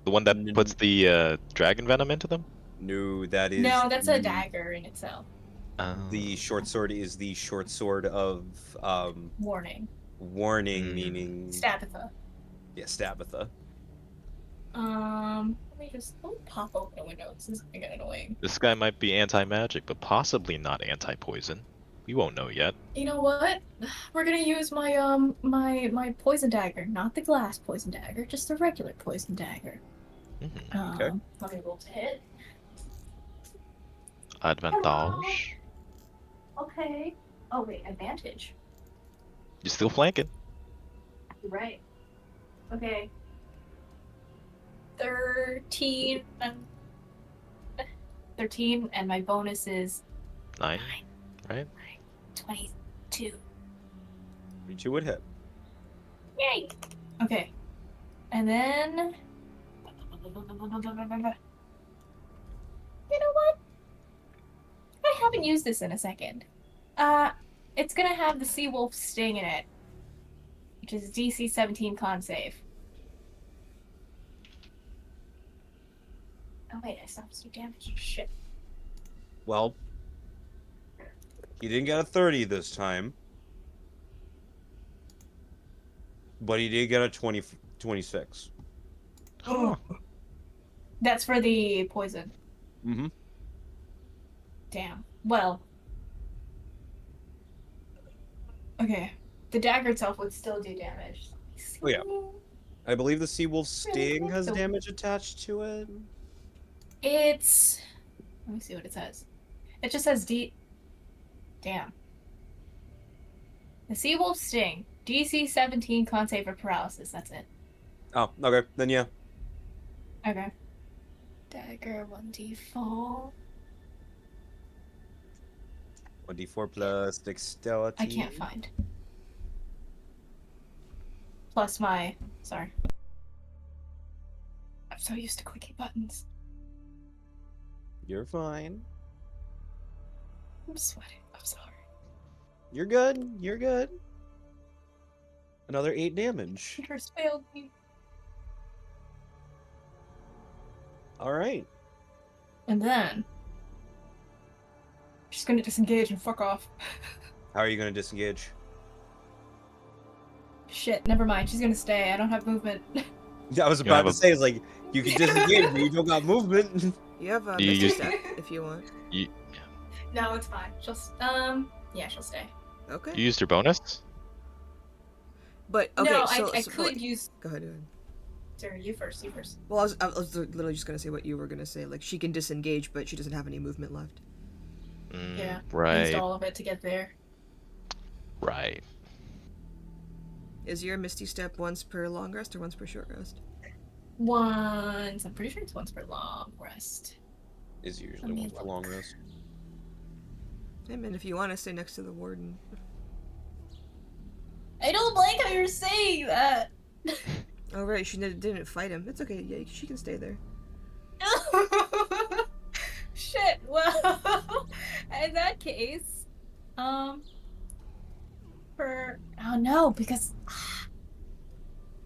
the one that puts the dragon venom into them. No, that is No, that's a dagger in itself. The short sword is the short sword of Warning. warning, meaning Stabitha. yeah, Stabitha. Let me pop open a window. This is gonna get annoying. This guy might be anti-magic, but possibly not anti-poison. We won't know yet. You know what? We're gonna use my my poison dagger, not the glass poison dagger, just the regular poison dagger. Okay. Let me roll to hit. Advantage. Okay. Oh wait, advantage. You're still flanking. You're right. Okay. 13. 13, and my bonus is 9, right? 22. 22 would hit. Yay! Okay. And then. You know what? I haven't used this in a second. It's gonna have the Sea Wolf Sting in it, which is DC 17 con save. Oh wait, I stopped some damage. Shit. Well, he didn't get a 30 this time, but he did get a 26. Huh. That's for the poison. Mm-hmm. Damn. Well. Okay. The dagger itself would still do damage. Oh yeah. I believe the Sea Wolf Sting has So- damage attached to it. It's. Let me see what it says. It just says D. Damn. The Sea Wolf Sting. DC 17 con save for paralysis. That's it. Oh, okay. Then yeah. Okay. Dagger 1d4. 1d4 plus dexterity. I can't find. Plus my. Sorry. I'm so used to clicking buttons. You're fine. I'm sweating. I'm sorry. You're good. You're good. Another 8 damage. Curse failed me. All right. And then. She's gonna disengage and fuck off. How are you going to disengage? Shit, never mind. She's gonna stay. I don't have movement. Yeah, I was have about to a- say, it's like, you can disengage, but you don't got movement. You have a You Misty use- Step if you want. No, it's fine. She'll yeah, she'll stay. Okay. You used your bonus. But okay, no, so I so, could use. Go ahead. Go ahead. Sorry, you first. You first. Well, I was literally just gonna say what you were gonna say. Like, she can disengage, but she doesn't have any movement left. Yeah. I used Right. all of it to get there. Right. Is your Misty Step once per long rest or once per short rest? Once. I'm pretty sure it's once per long rest. Is usually Let me one for long look. rest. Hey man, if you want to stay next to the warden. I don't like how you're saying that. Oh right, she didn't fight him. It's okay. Yeah, she can stay there. Shit. Well, in that case, oh no, because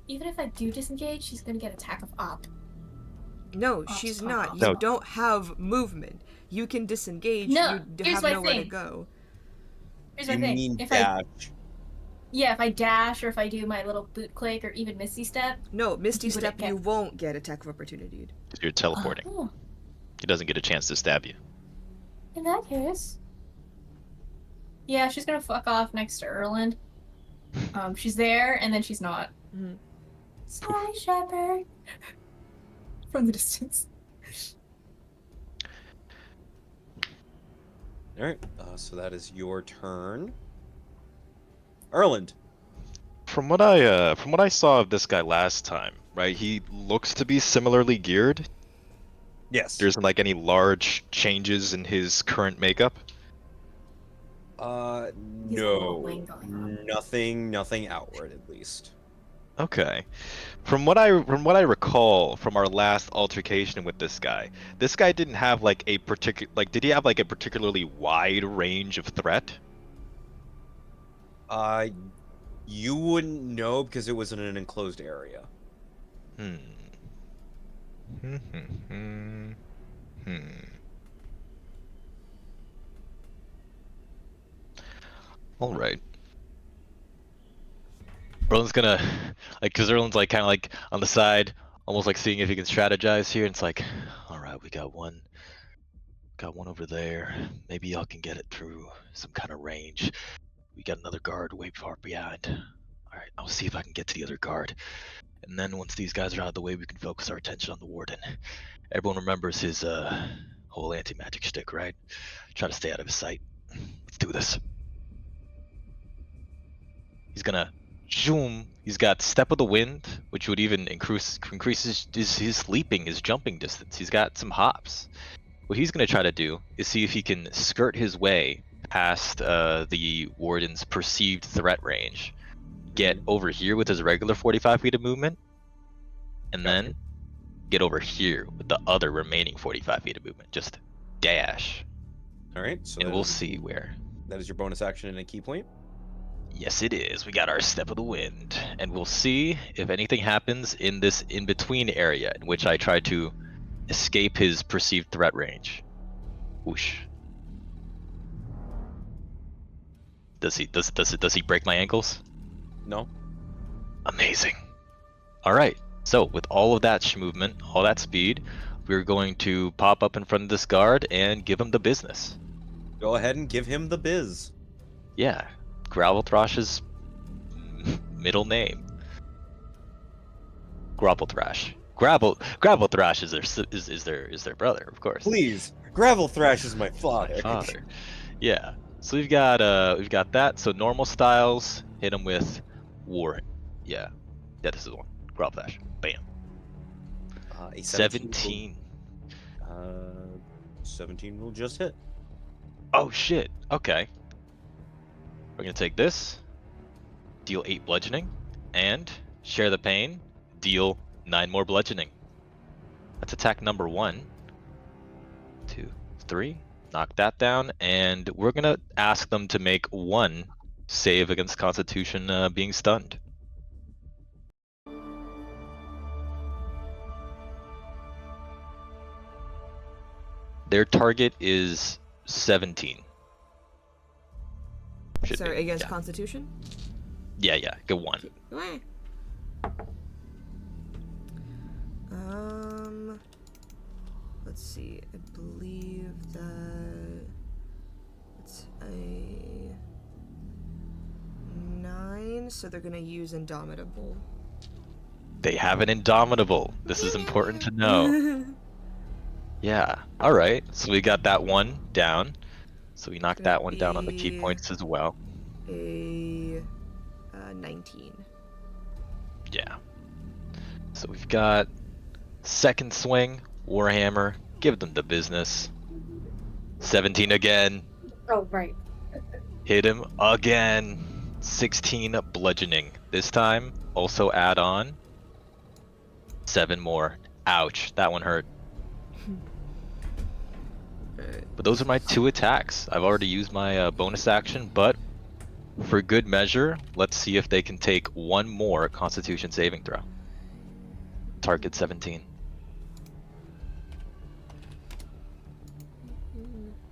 even if I do disengage, she's gonna get attack of op. No, Ops she's con not. ops You con. don't have movement. You can disengage. No, You here's have my nowhere to thing. go. Here's You my thing. mean If dash? if I dash or if I do my little boot click or even Misty Step. No, Misty You wouldn't Step, get- you won't get attack of opportunity. You're teleporting. Oh, He doesn't get a chance to stab you. in that case. Yeah, she's gonna fuck off next to Erland. She's there and then she's not. Mhm. Sorry, Shepherd. From the distance. All right. So that is your turn. Erland. From what I saw of this guy last time, right? He looks to be similarly geared. Yes. There isn't like any large changes in his current makeup. He's a little No. wing going on. Nothing outward at least. Okay. From what I recall from our last altercation with this guy didn't have like a particular did he have like a particularly wide range of threat? You wouldn't know because it was in an enclosed area. All right. Erlen's gonna because Erlen's like kind of like on the side, almost like seeing if he can strategize here. And it's like, all right, we got one over there. Maybe y'all can get it through some kind of range. We got another guard way far behind. All right, I'll see if I can get to the other guard. And then once these guys are out of the way, we can focus our attention on the warden. Everyone remembers his whole anti-magic shtick, right? Try to stay out of his sight. Let's do this. He's gonna zoom. He's got Step of the Wind, which would even increase his leaping, his jumping distance. He's got some hops. What he's gonna try to do is see if he can skirt his way past the warden's perceived threat range, get over here with his regular 45 feet of movement, and Gotcha. then get over here with the other remaining 45 feet of movement. Just dash. All right. So And that we'll is- see where. That is your bonus action and a key point. Yes, it is. We got our Step of the Wind. And we'll see if anything happens in this in-between area in which I try to escape his perceived threat range. Whoosh. Does he break my ankles? No. Amazing. All right. So with all of that movement, all that speed, we're going to pop up in front of this guard and give him the business. Go ahead and give him the biz. Yeah, Gravelthrash's middle name. Gravelthrash. Gravelthrash is their brother, of course. Please, Gravel Thrash is my father. Father. Yeah. So we've got that. So normal styles, hit him with war. Yeah. Yeah, this is the one. Gravelthrash. Bam. A 17. 17 will just hit. Oh shit. Okay. We're gonna take this, deal 8 bludgeoning, and share the pain, deal 9 more bludgeoning. That's attack number 1. 2, 3. Knock that down, and we're gonna ask them to make 1 save against Constitution being stunned. Their target is 17. Should Sorry, be, against yeah. Constitution? Yeah, go 1. Wah. Let's see. I believe that it's a 9, so they're gonna use Indomitable. They have an Indomitable. This is important to know. Yeah. All right. So we got that one down. So we knocked that one down on the key Be points as well. a 19. Yeah. So we've got second swing, Warhammer. Give them the business. 17 again. Oh, right. Hit him again. 16 bludgeoning. This time, also add on 7 more. Ouch, that one hurt. Alright. But those are my 2 attacks. I've already used my bonus action, but for good measure, let's see if they can take one more Constitution saving throw. Target 17.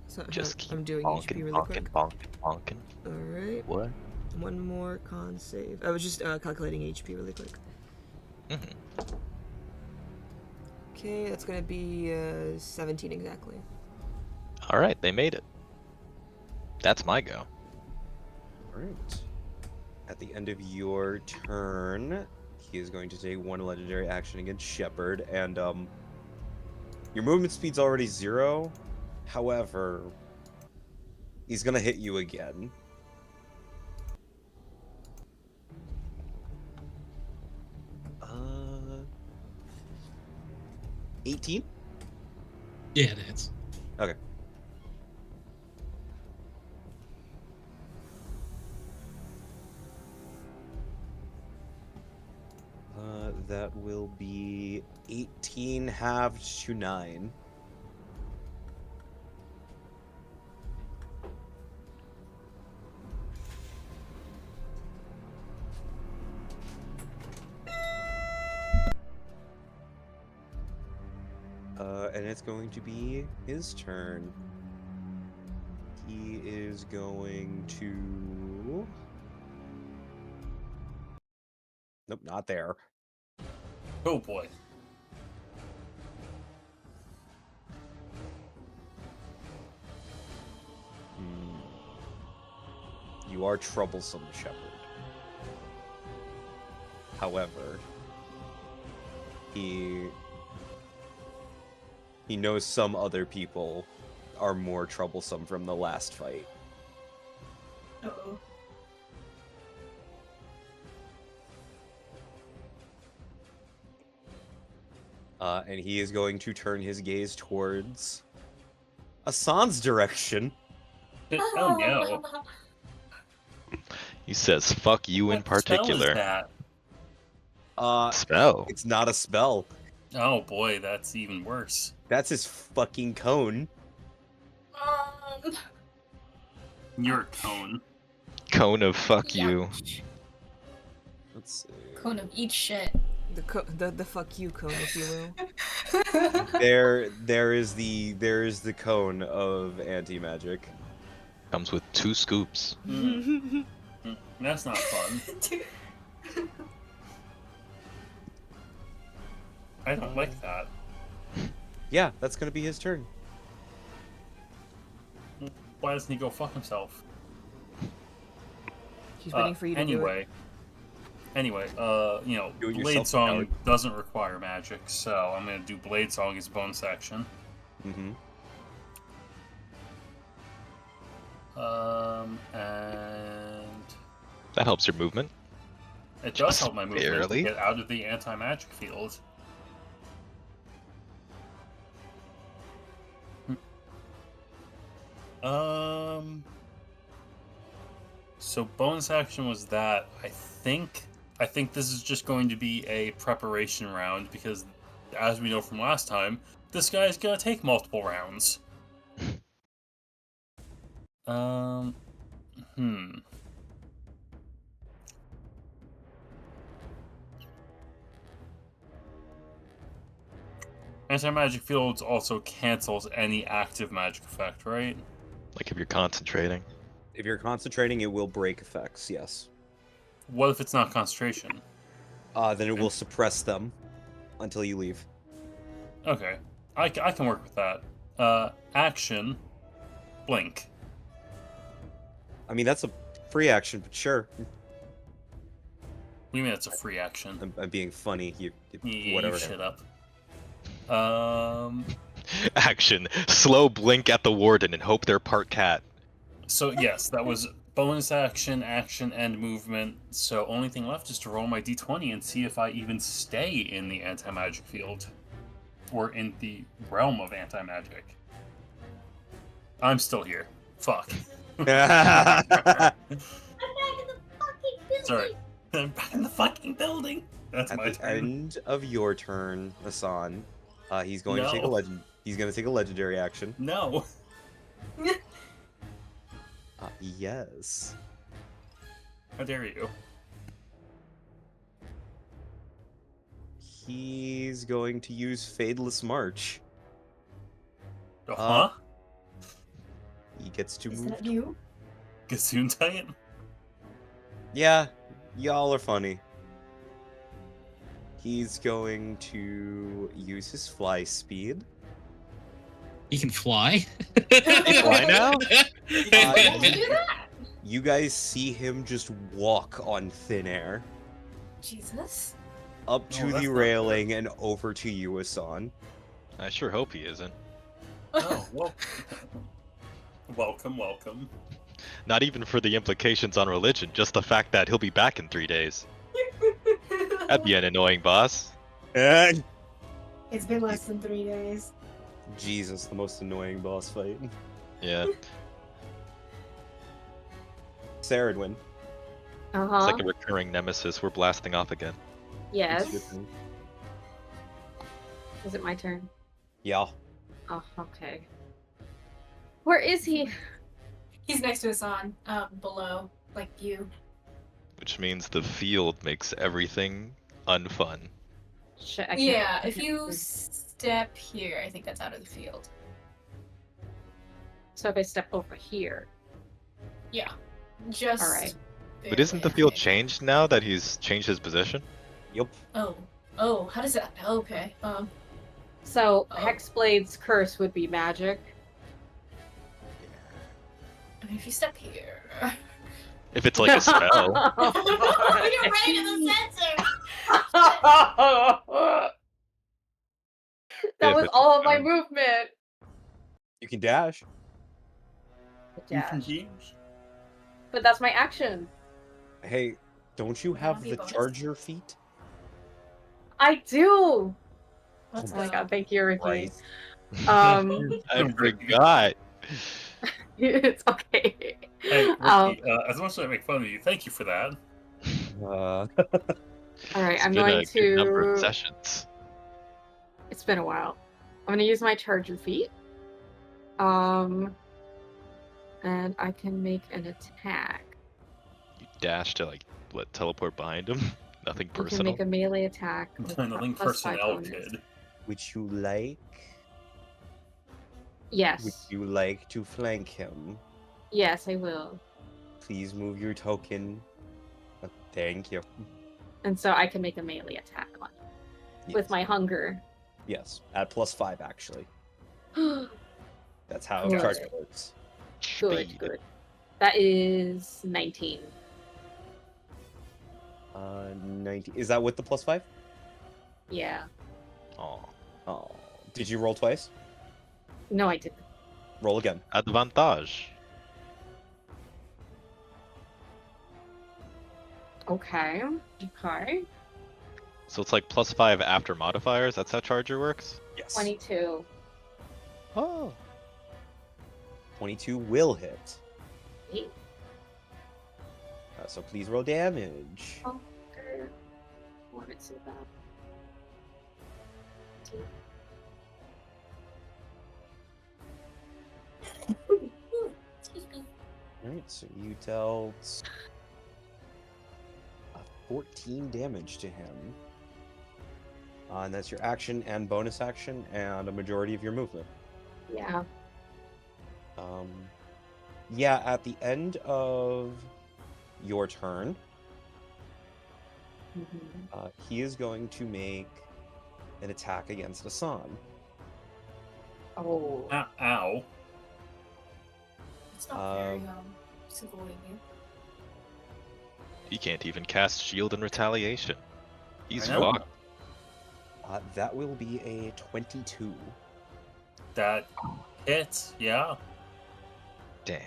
So Just keep I'm doing bonking, HP really bonking, quick. bonking, bonking. Alright. What? One more con save. I was just calculating HP really quick. Mm-hmm. Okay, that's gonna be 17 exactly. All right, they made it. That's my go. Alright. At the end of your turn, he is going to take one legendary action against Shepard, and your movement speed's already 0. However, he's gonna hit you again. Uh, 18? Yeah, it hits. Okay. That will be 18 halved to 9. And it's going to be his turn. He is going to... Nope, not there. Oh boy. You are troublesome, Shepard. However, he knows some other people are more troublesome from the last fight. Uh-oh. And he is going to turn his gaze towards Asan's direction. Oh no. He says, "Fuck you in What spell is particular." that? Spell. It's not a spell. Oh boy, that's even worse. That's his fucking cone. Your cone. Cone of fuck Yeah. you. Let's see. Cone of eat shit. The fuck you cone, if you will. There is the cone of anti-magic. Comes with 2 scoops. That's not fun. I don't like that. Yeah, that's gonna be his turn. Why doesn't he go fuck himself? He's waiting for you to do it. Anyway, you know, Do it Blade yourself, Song coward. doesn't require magic, so I'm gonna do Blade Song as a bonus action. Mm-hmm. And That helps your movement. it does Just help my movement barely. to get out of the anti-magic field. So bonus action was that. I think this is just going to be a preparation round because, as we know from last time, this guy's gonna take multiple rounds. Anti-magic fields also cancels any active magic effect, right? Like if you're concentrating. If you're concentrating, it will break effects, yes. What if it's not concentration? Then it will suppress them until you leave. Okay, I can work with that. Action, blink. I mean, that's a free action, but sure. We mean it's a free action. I'm being funny. You Whatever. shut up. Action. Slow blink at the warden and hope they're part cat. So yes, that was bonus action, action, and movement. So only thing left is to roll my d20 and see if I even stay in the anti-magic field. Or in the realm of anti-magic. I'm still here. Fuck. I'm back in the fucking building. Sorry. I'm back in the fucking building. That's At my the turn. end of your turn, Hassan, he's going to take a No. He's going to take a legendary action. No. Yes. How dare you? He's going to use Fadeless March. Huh? He gets to Is move. that you? Gesundheit? Yeah, y'all are funny. He's going to use his fly speed. He can fly. Fly now? Let's do that. You guys see him just walk on thin air Jesus. up No, to that's the not railing and over to you, Hassan. I sure hope he isn't. Oh, well. Welcome. Not even for the implications on religion, just the fact that he'll be back in 3 days. That'd be an annoying boss. And It's been less than 3 days. Jesus, the most annoying boss fight. Yeah. Saradwin. It's Uh-huh. like a recurring nemesis. We're blasting off again. Yes. It's your turn. Is it my turn? Yeah. Oh, okay. Where is he? He's next to Hassan, below, like you. Which means the field makes everything unfun. Shit, I can't- Yeah, I if can't you see. step here, I think that's out of the field. So if I step over here. Yeah. Just. Alright. But isn't the barely, I field think. changed now that he's changed his position? Yup. Oh, how does that? Okay. So Oh. Hexblade's curse would be magic. I mean, if you step here. If it's like a spell. You're right in the center. That If was it's all of a my spell. movement. You can dash. Dash. Yes. But that's my action. Hey, don't you have be the a bonus? charger feat? I do. Let's Oh my go. god, thank you, Ricky. Christ. I forgot. It's okay. Hey, Ricky, Um, as much as I make fun of you, thank you for that. all right, It's I'm been going a good number of to. sessions. It's been a while. I'm gonna use my charger feet. And I can make an attack. You dash to like what teleport behind him? Nothing You can personal. make a melee attack. with Nothing plus 5 personnel, bonus. kid. Would you like? Would Yes. you like to flank him? Yes, I will. Please move your token. Thank you. And so I can make a melee attack on him Yes. with my hunger. Yes, at +5 actually. Good, That's how Good. charger works. Speed. good. That is 19. 90. Is that with the +5? Yeah. Aw. Oh, did you roll twice? No, I didn't. Roll again. Advantage. Okay. Okay. So it's like +5 after modifiers. That's how charger works. Yes. 22. Oh. 22 will hit. Eight. So please roll damage. Okay. Wanted to see that. Excuse me. Alright, so you dealt 14 damage to him. And that's your action and bonus action and a majority of your movement. Yeah. Yeah, at the end of your turn, Mhm. he is going to make an attack against Hassan. Oh. Ow. It's not very Um, civil of you. He can't even cast shield and retaliation. He's I know. fucked. That will be a 22. That hits, yeah. Dang.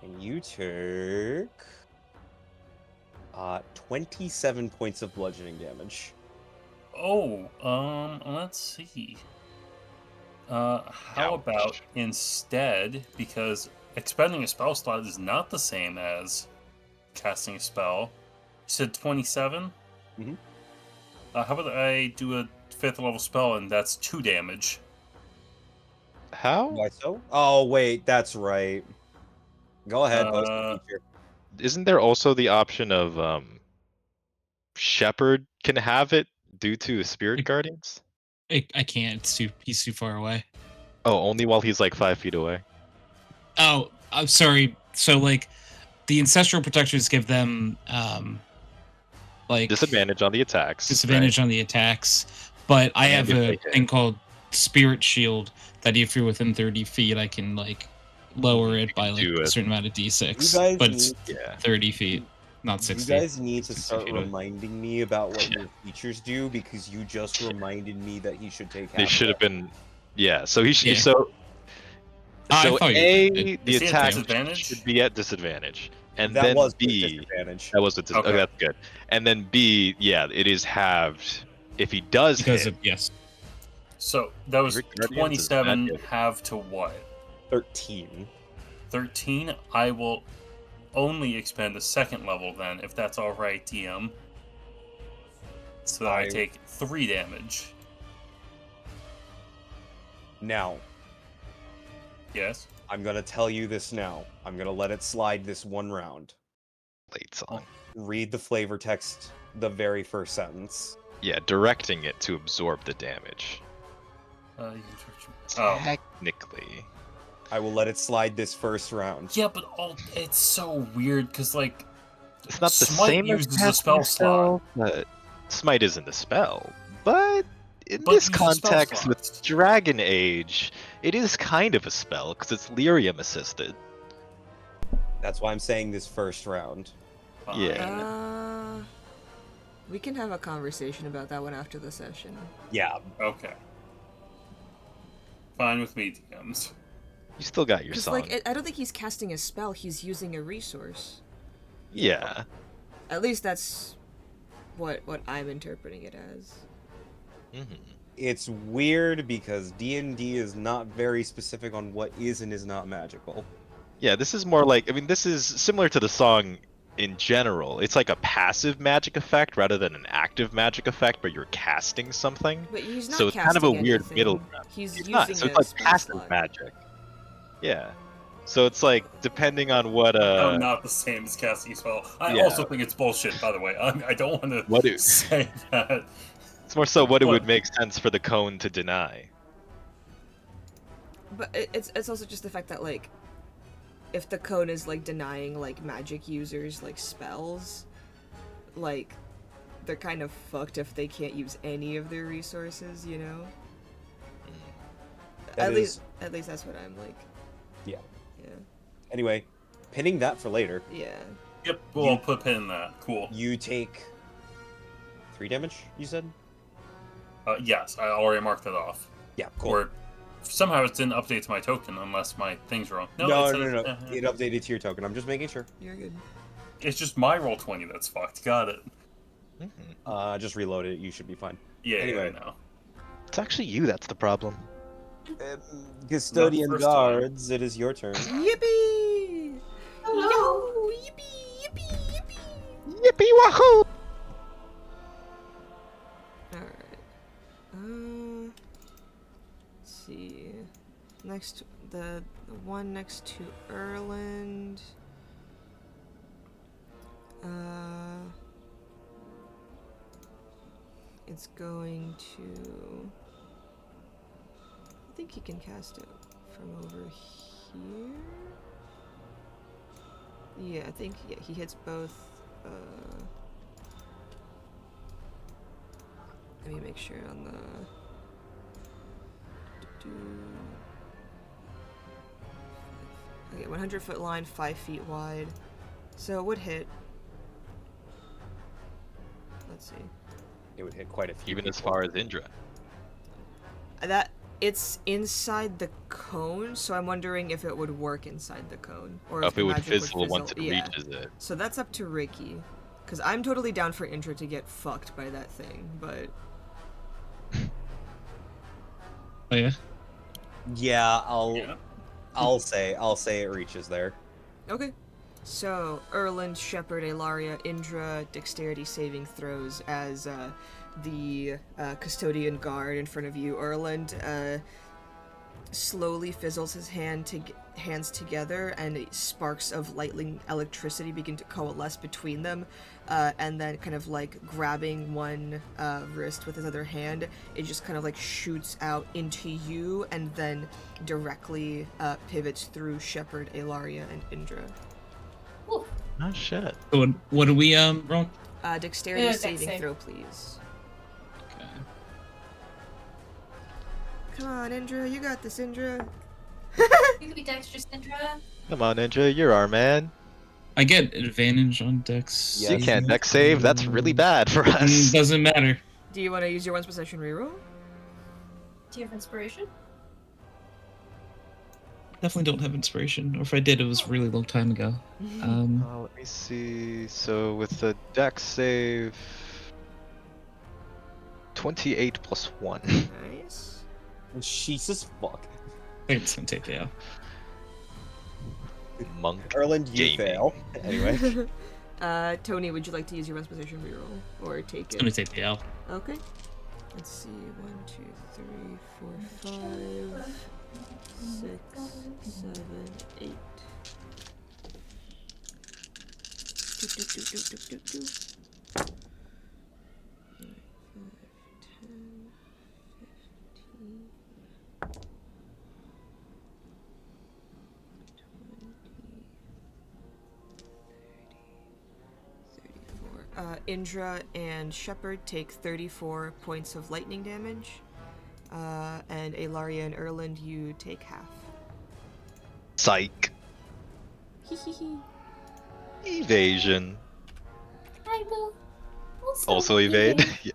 And you took 27 points of bludgeoning damage. Oh, let's see. How Ouch. about instead, because expending a spell slot is not the same as casting a spell. You said 27? Mhm. How about I do a 5th level spell and that's 2 damage? How? Why so? Oh, wait, that's right. Go ahead, post the Uh, feature. Isn't there also the option of Shepherd can have it due to Spirit Guardians? I can't. He's too far away. Oh, only while he's like 5 feet away. Oh, I'm sorry. So like, the ancestral protectors give them like Disadvantage on the attacks. disadvantage on the attacks, but I And have if a they hit. thing called Spirit Shield that if you're within 30 feet, I can like lower it by like do a it. certain amount of You d6. guys But it's need, Yeah. 30 feet, not you 60. guys need to 60 start feet away. reminding me about what Yeah. your features do, because you just reminded me that he should take half. They should have been. Yeah. So he should. Yeah. So. I So thought you A, did. the Is he at attack disadvantage? should be at disadvantage, and That then was with B. disadvantage. That was Okay. okay. That's good. And then B. Yeah, it is halved if he does Because hit. of yes. So that was Spirit Guardians is 27 magic. half to what? 13. 13? I will only expend a 2nd level then, if that's alright, DM. So that I take 3 damage. Now, Yes? I'm gonna tell you this now. I'm gonna let it slide this one round. Late song. Read the flavor text, the very first sentence. Yeah, directing it to absorb the damage. Oh. Technically. I will let it slide this first round. Yeah, but it's so weird, because, like, It's not the Smite same as uses a casting spell slot. but Smite isn't a spell. But in But this use the spell context with slots. Dragon Age, it is kind of a spell because it's lyrium assisted. That's why I'm saying this first round. Fine. Yeah. We can have a conversation about that one after the session. Yeah, Okay. Fine with me, DMs. You still got your Because, song. like, I don't think he's casting a spell, he's using a resource. Yeah. At least that's what I'm interpreting it as. Mm-hmm. it's weird because D&D is not very specific on what is and is not magical. Yeah, this is more like, I mean, this is similar to the song in general. It's like a passive magic effect rather than an active magic effect, but you're casting something. But he's not So it's casting kind of a weird anything. middle ground. He's It's using not, so a it's like spell passive slot. magic. Yeah. So it's like, depending on what, No, not the same as casting a spell. I yeah. also think it's bullshit, by the way. I don't want What to is- say that. It's more so what it What? would make sense for the cone to deny. But it's also just the fact that, like, if the cone is, like, denying, like, magic users, like, spells, like, they're kind of fucked if they can't use any of their resources, you know? That At is- least that's what I'm, like... Yeah. Yeah. Anyway, pinning that for later. Yeah. Yep, well, I'll put a pin in that. Cool. You take 3 damage, you said? Yes, I already marked that off. Yeah, cool. Or somehow it didn't update to my token unless my thing's wrong. No, it says- no. It updated to your token. I'm just making sure. You're good. It's just my roll 20 that's fucked. Got it. Just reload it. You should be fine. Yeah, Anyway. yeah, I know. It's actually you that's the problem. Custodian Not the first time. guards, it is your turn. Yippee! Hello. Yo! Yippee! Yippee! Yippee! Yippee wahoo! Alright. Let's see. Next, the one next to Erland. It's going to... I think he can cast it from over here. Yeah, I think he hits both. Let me make sure on the. Okay, 100-foot line, 5 feet wide. So it would hit. Let's see. It would hit quite a few. Even as people. far as Indra. That it's inside the cone, so I'm wondering if it would work inside the cone, or If the it would magic fizzle once it Yeah. reaches it. So that's up to Ricky, because I'm totally down for Indra to get fucked by that thing, but Oh yeah. Yeah, Yeah. I'll say it reaches there. okay. So Erland, Shepard, Elaria, Indra, dexterity saving throws as the custodian guard in front of you. Erland slowly fizzles his hands together, and sparks of lightning electricity begin to coalesce between them, and then kind of like grabbing one wrist with his other hand, it just kind of like shoots out into you and then directly pivots through Shepard, Elaria, and Indra. Ooh. Oh shit. So what do we roll? Dexterity Dex saving save. throw, please. Okay. Come on, Indra, you got this, Indra. You could be Dexter Syndra. Come on, Indra, you're our man. I get advantage on Dex. Yeah, You can't dex save. That's really bad for us. Doesn't matter. Do you want to use your once possession reroll? Do you have inspiration? Definitely don't have inspiration, or if I did, it was a really long time ago. Let me see. So with the dex save, 28 plus 1. Nice. Jesus fuck. I think it's gonna take it out. Monk. Erland, you Gaming. fail. Anyway. Tony, would you like to use your once possession reroll or take It's it? gonna take the L. Okay. Let's see. 1, 2, 3, 4, 5, 6, 7, 8. Do, do, do, do, do, do, do. 9, 5, 10, 15, 34. Indra and Shepard take 34 points of lightning damage. And Elaria and Erland, you take half. Psych. Hehehe. Evasion. I will Also evade. Yeah.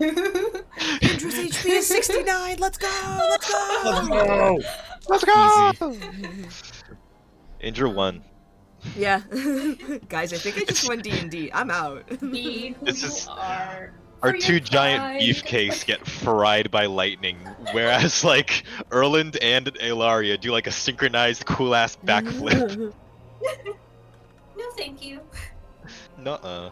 Indra's HP is 69! Let's go! Let's go! go! Let's go! Indra won. Yeah. Guys, I think I just won D&D. I'm out. Be who This you is- are. Our For your two giant pride. beefcakes get fried by lightning, whereas like Erland and Elaria do like a synchronized cool ass backflip. No, thank you. Nuh-uh.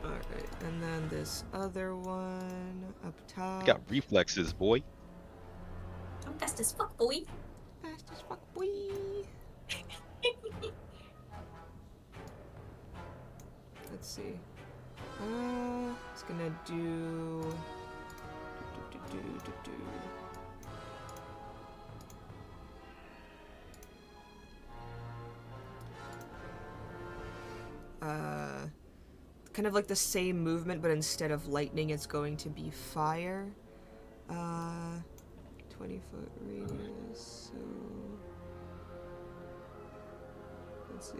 Alright, and then this other one up top. Got reflexes, boy. I'm fast as fuck, boy. Fast as fuck, boy. Let's see. It's gonna do. Kind of like the same movement, but instead of lightning, it's going to be fire. 20-foot radius, so... Let's see.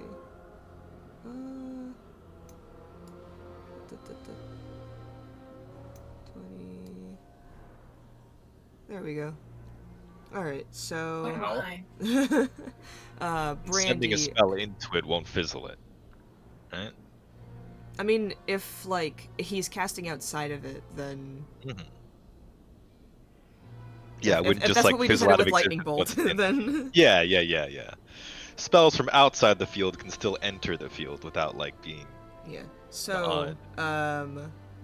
20... There we go. Alright, so... Brandy... Sending a spell into it won't fizzle it. Right? I mean, if, like, he's casting outside of it, then... Mm-hmm. Yeah, it if wouldn't just that's like what we fizzle decided out of with lightning existence bolt, once it's in. then... Yeah. Spells from outside the field can still enter the field without like being. Yeah. So,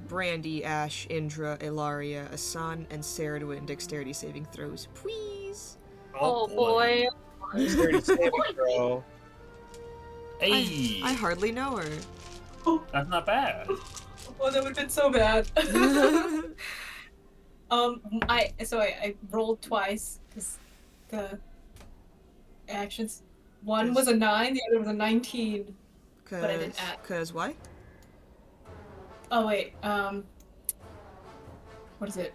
Brandy, Ash, Indra, Elaria, Asan, and Sarah to win dexterity saving throws, please. Oh boy. Dexterity saving throw. Hey, I hardly know her. that's not bad. Oh, that would have been so bad. I rolled twice because the actions. One was a 9, the other was a 19. But I didn't add. Cause why? Oh wait, what is it?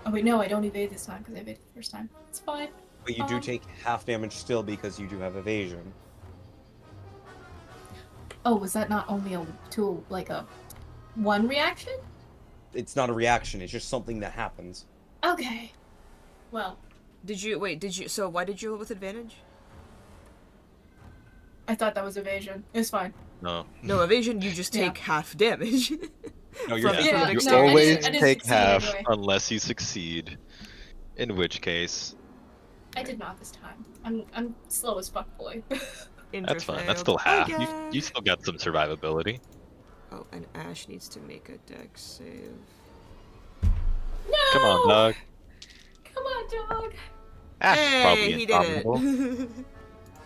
Oh wait, no, I don't evade this time because I evaded the first time. It's fine. But you do take half damage still because you do have evasion. Oh, was that not only a one reaction? It's not a reaction, it's just something that happens. Okay. Well, So why did you roll with advantage? I thought that was evasion. It's fine. No. No, evasion, you just take half damage. No, you're From just- Yeah, You no, I always didn't take succeed half anyway. unless you succeed. In which case, I did not this time. I'm slow as fuck, boy. Indra that's fine. That's failed still half. again. You still got some survivability. Oh, and Ash needs to make a dex save. No! Come on, dog. Come on, dog. Ash is probably He did indomitable. it.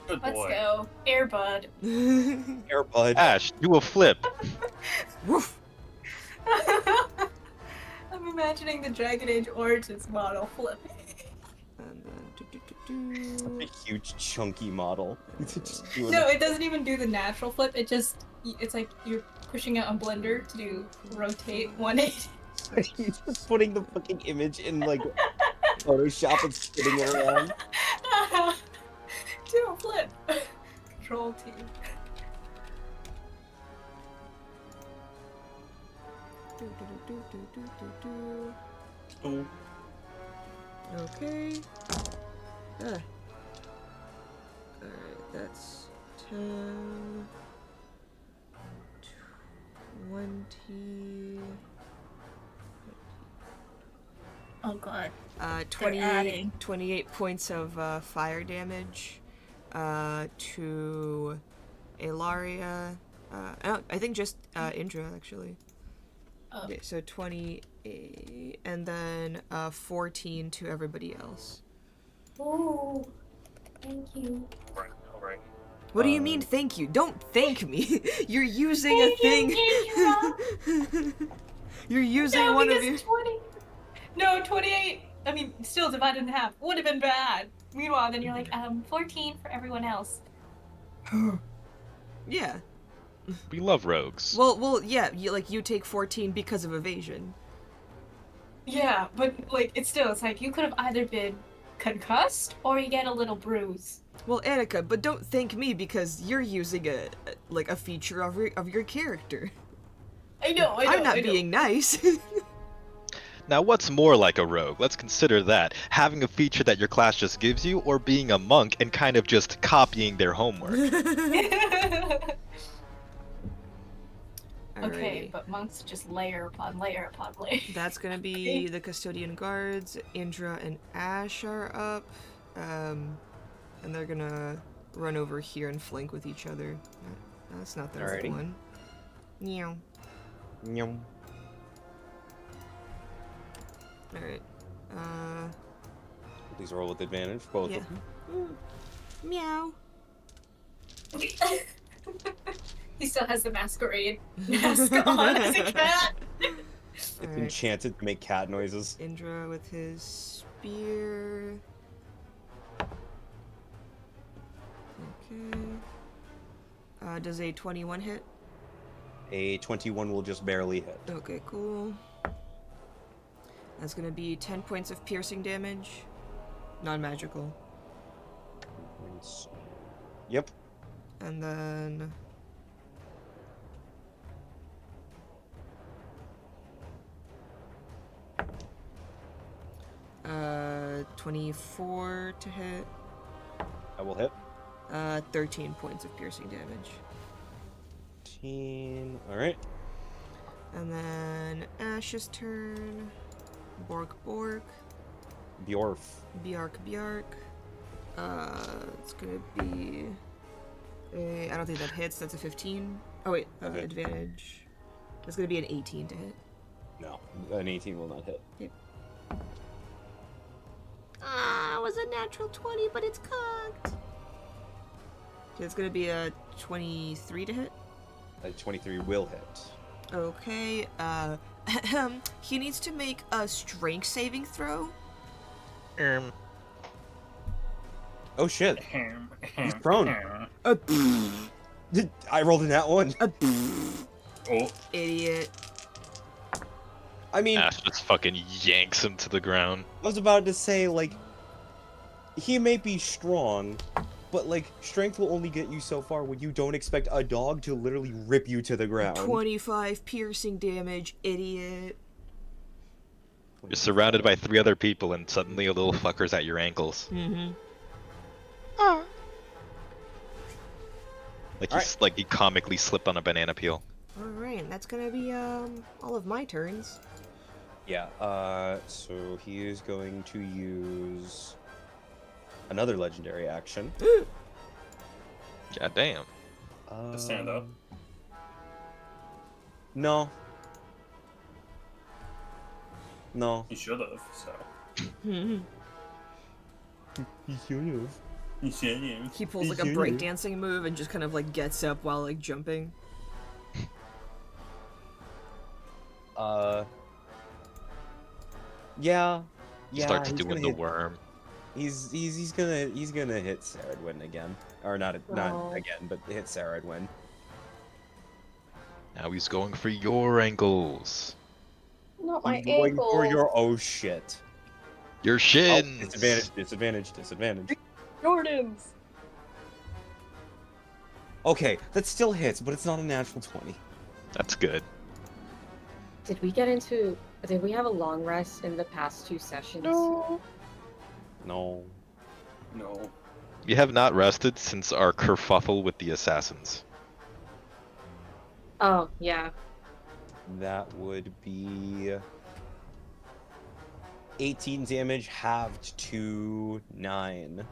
Good Let's boy. go. Airbud. Airbud. Ash, do a flip. Woof. I'm imagining the Dragon Age Origins model flipping. And A then huge chunky model. Just doing No, it doesn't even do the natural flip. It's like you're pushing it on Blender to do rotate 180. He's just putting the fucking image in like Photoshop and spinning it around. Do a flip. Control T. Oh, Okay. Alright, that's 10, 20, Oh god. 28 points of fire damage to Ilaria. I think just Indra, actually. Oh. Okay, so 28, and then 14 to everybody else. Oh. Thank you. all right. What do you mean, thank you? Don't thank me. You're using a Thank thing. you, You're using No, one of because your. 20. No, 28. I mean, still divided in half. Would have been bad. Meanwhile, then you're like, 14 for everyone else. Yeah. We love rogues. Well, yeah. You take 14 because of evasion. Yeah, but like it's like you could have either been concussed or you get a little bruise. Well, Annika, but don't thank me because you're using a feature of your character. I know. I'm not being nice. Now, what's more like a rogue? Let's consider that. Having a feature that your class just gives you, or being a monk and kind of just copying their homework. Okay, Alrighty. but monks just layer upon layer upon layer. That's gonna be the custodian guards. Indra and Ash are up, and they're gonna run over here and flank with each other. That's not the right Alrighty. one. Meow. Nyum. All right. Please roll with advantage, both Yeah. of them. Meow. He still has the masquerade mask on as a cat. It's Alright. enchanted to make cat noises. Indra with his spear. Okay. Does a 21 hit? A 21 will just barely hit. Okay, cool. That's gonna be 10 points of piercing damage. Non-magical. Yep. And then... 24 to hit. That will hit. 13 points of piercing damage. 15. Alright. And then Ash's turn. Bork. Bjorf. Bjark. It's gonna be... I don't think that hits. That's a 15. Oh wait, Okay. advantage. That's gonna be an 18 to hit. No, an 18 will not hit. It was a natural 20, but it's cocked. So it's gonna be a 23 to hit. A 23 will hit. Okay, he needs to make a strength saving throw. Oh shit. He's prone. Uh, I rolled in that one. Oh, Idiot. I mean, Ash just fucking yanks him to the ground. I was about to say, like, he may be strong, but like strength will only get you so far when you don't expect a dog to literally rip you to the ground. 25 piercing damage, idiot. You're surrounded by 3 other people, and suddenly a little fucker's at your ankles. Mm-hmm. Like you comically slip on a banana peel. Alright, that's gonna be, all of my turns. Yeah, so he is going to use another legendary action. God damn. Stand up. No. No. He should have, so. Mm-hmm. He should have. He should have. He pulls like a breakdancing move and just kind of like gets up while like jumping. Yeah. Starts he's doing gonna the hit, worm. He's gonna hit Saradwin again. Or not again, but hit Saradwin. Now he's going for your ankles. Not my He's going ankle. for your oh shit. Your Oh, shins. disadvantage. Jordan's. Okay, that still hits, but it's not a natural 20. That's good. Did we have a long rest in the past 2 sessions? No. No. We have not rested since our kerfuffle with the assassins. Oh, yeah. That would be 18 damage halved to 9.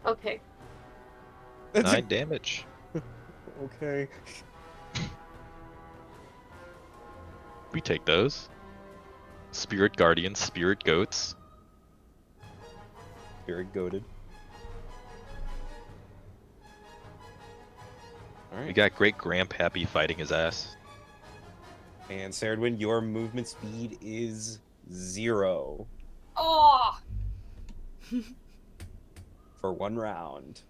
Okay. 9 damage. Okay. We take those. Spirit guardians, spirit goats. Very goated. We Alright. got great Grandpappy fighting his ass. And Saradwin, your movement speed is 0 Oh! for 1 round.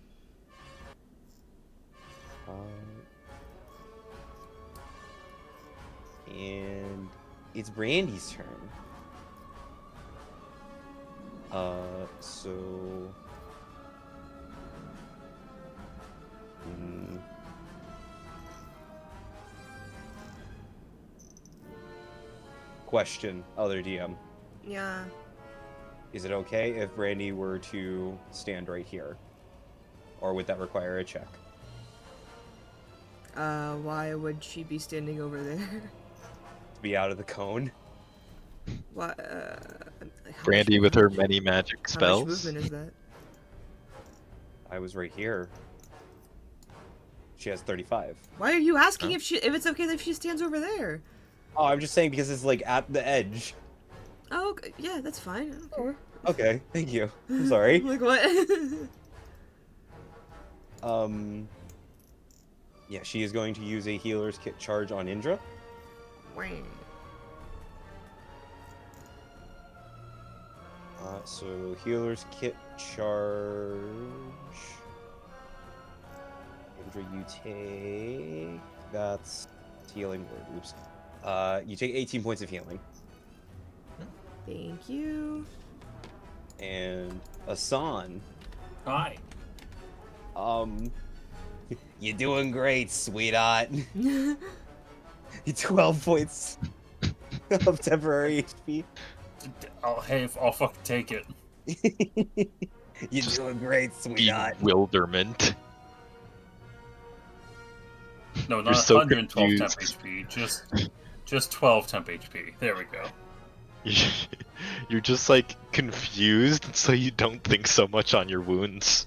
And it's Brandy's turn. So... Question, other DM. Yeah. Is it okay if Brandy were to stand right here? Or would that require a check? Why would she be standing over there? To be out of the cone? What, Brandy with her many magic How much spells. movement is that? I was right here. She has 35. Why are you asking if it's okay if she stands over there? Oh, I'm just saying because it's like at the edge. Oh, okay. Yeah, that's fine. I don't care. Okay, thank you. I'm sorry. Like what? Yeah, she is going to use a healer's kit charge on Indra. So healer's kit charge. Indra, you take. That's healing word. Oops. You take 18 points of healing. Thank you. And Asan. Hi. You're doing great, sweetheart. 12 points of temporary HP. I'll fucking take it. You're doing great, sweetheart. Bewilderment. No, You're not so 112 temp confused. HP. Just 12 temp HP. There we go. You're just like confused, so you don't think so much on your wounds.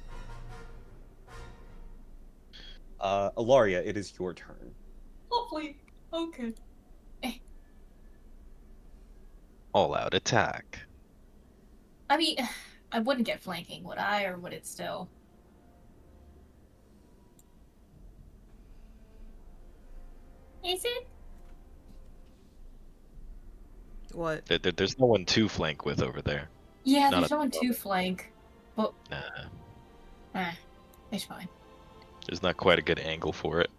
Ilaria, it is your turn. Lovely. Okay. All out attack. I mean, I wouldn't get flanking, would I? Or would it still? Is it? What? There's no one to flank with over there. Yeah, Not there's at no one the to moment. flank. But, Nah, it's fine. there's not quite a good angle for it.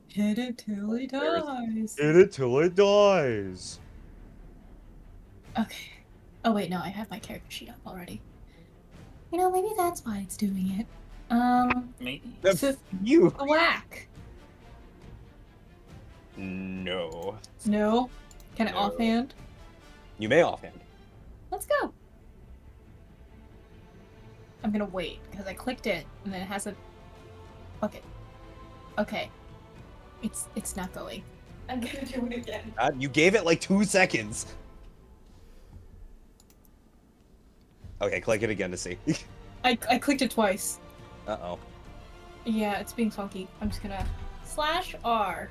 Hit it till he There is- dies. Hit it till it dies. Okay. Oh wait, no, I have my character sheet up already. You know, maybe that's why it's doing it. Maybe. So You. whack. No. No. Can I No. offhand? You may offhand. Let's go. I'm gonna wait because I clicked it and then it hasn't. Okay. Okay. It's not going. I'm gonna do it again. You gave it like 2 seconds. Okay, click it again to see. I clicked it twice. Uh-oh. Yeah, it's being funky. I'm just gonna /R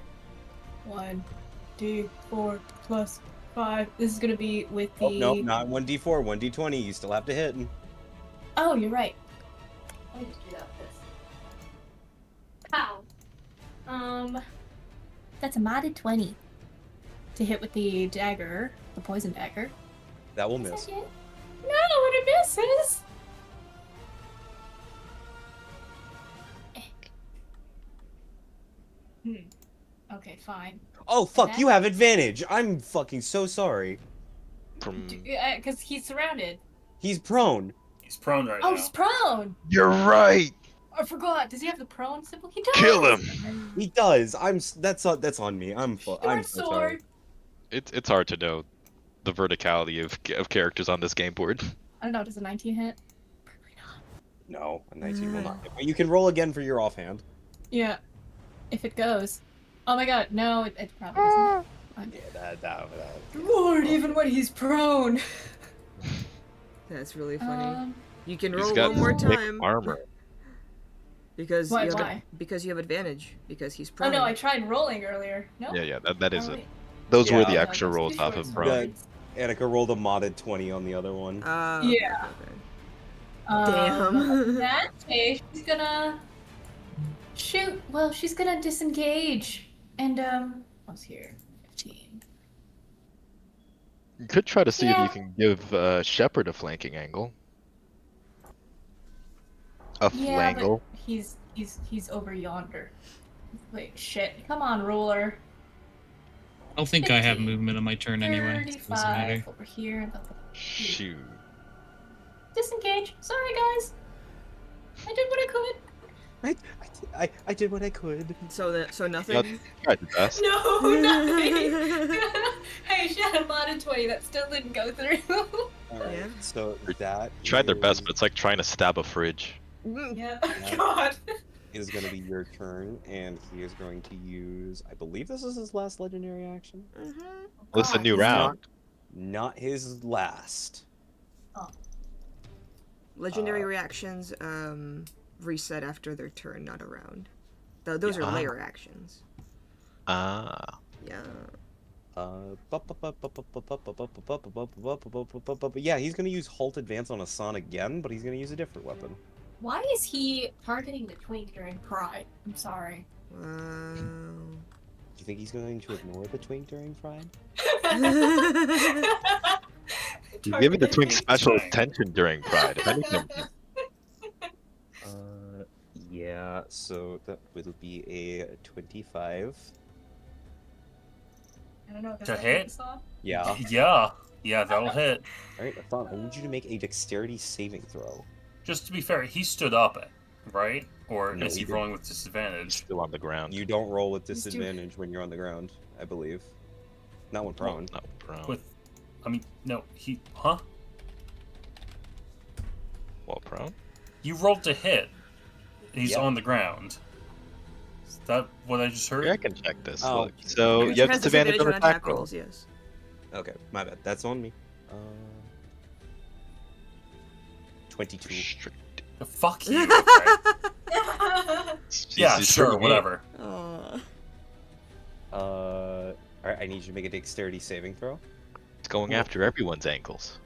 1d4 plus 5. This is gonna be with the. Oh, no, not 1d4, 1d20. You still have to hit. Oh, you're right. Let me just do that with this. Pow. That's a modded 20 to hit with the dagger, the poison dagger. That will Is miss. that it? No, it misses. Okay, fine. Oh, fuck, That- you have advantage. I'm fucking so sorry. From Because he's surrounded. He's prone. He's prone right Oh, now. he's prone. You're right. I forgot. Does he have the prone symbol? He does. Kill him. He does. That's on me. I'm so Short sorry. sword. It's hard to know the verticality of characters on this game board. I don't know. Does a 19 hit? Probably not. No, a 19 will not hit. But you can roll again for your offhand. Yeah. If it goes. Oh my god. No, it probably doesn't. Yeah, that. Lord, even when he's prone. That's really funny. You can He's roll got one more thick time armor. because Why, you have why? because you have advantage because he's Oh prone. no, I tried rolling earlier. No. Yeah, that is Oh, it. wait. Those were Yeah. the No, extra those rolls two off short of swords. prone. Annika rolled a modded 20 on the other one. Okay, Yeah. okay. Damn. In that case, she's gonna shoot. Well, she's gonna disengage. And what's here? 15. You could try to see if Yeah. you can give Shepard a flanking angle. A Yeah, flangle. but he's over yonder. Wait, shit. Come on, ruler. I don't think I have 15, movement on my turn anyway. So it doesn't 35 matter. over here. Shoot. Disengage. Sorry, guys. I did what I could. I did what I could. So nothing. Tried the best. No, nothing. Hey, she had a modded 20 that still didn't go through. Alright, Yeah. so that Tried their best, is- but it's like trying to stab a fridge. Yeah. Yeah. God. is going to be your turn, and he is going to use. I believe this is his last legendary action. Well, it's a God, new this is round. Not his last. Legendary reactions reset after their turn, not a round. Those Yeah. are layer actions. Ah. Yeah. Yeah, he's gonna use Halt Advance on Hassan again, but he's gonna use a different weapon. Why is he targeting the twink during Pride? I'm sorry. Wow. Do you think he's going to ignore the twink during Pride? You're giving the twink special Dang. attention during Pride. If anything, Yeah, so that will be a 25. I don't know. does To that hit? this on? Yeah. Yeah, that'll hit. Alright, Hassan, I need you to make a dexterity saving throw. Just to be fair, he stood up, right? Or No, is he he didn't. rolling with disadvantage? still on the ground. You don't roll with He's disadvantage when you're on the ground, I believe. Not when prone. Not prone. With, I mean, no, huh? Well, prone. You rolled to hit. He's Yeah. on the ground. Is that what I just heard? Yeah, I can check this. Oh. Look. So Which you have has disadvantage on attack rolls. rolls, yes. Okay, my bad. That's on me. 22. Restrict- Fuck you. Okay. Yeah, He's sure, pretty whatever. Aw. Alright, I need you to make a dexterity saving throw. It's going after everyone's ankles.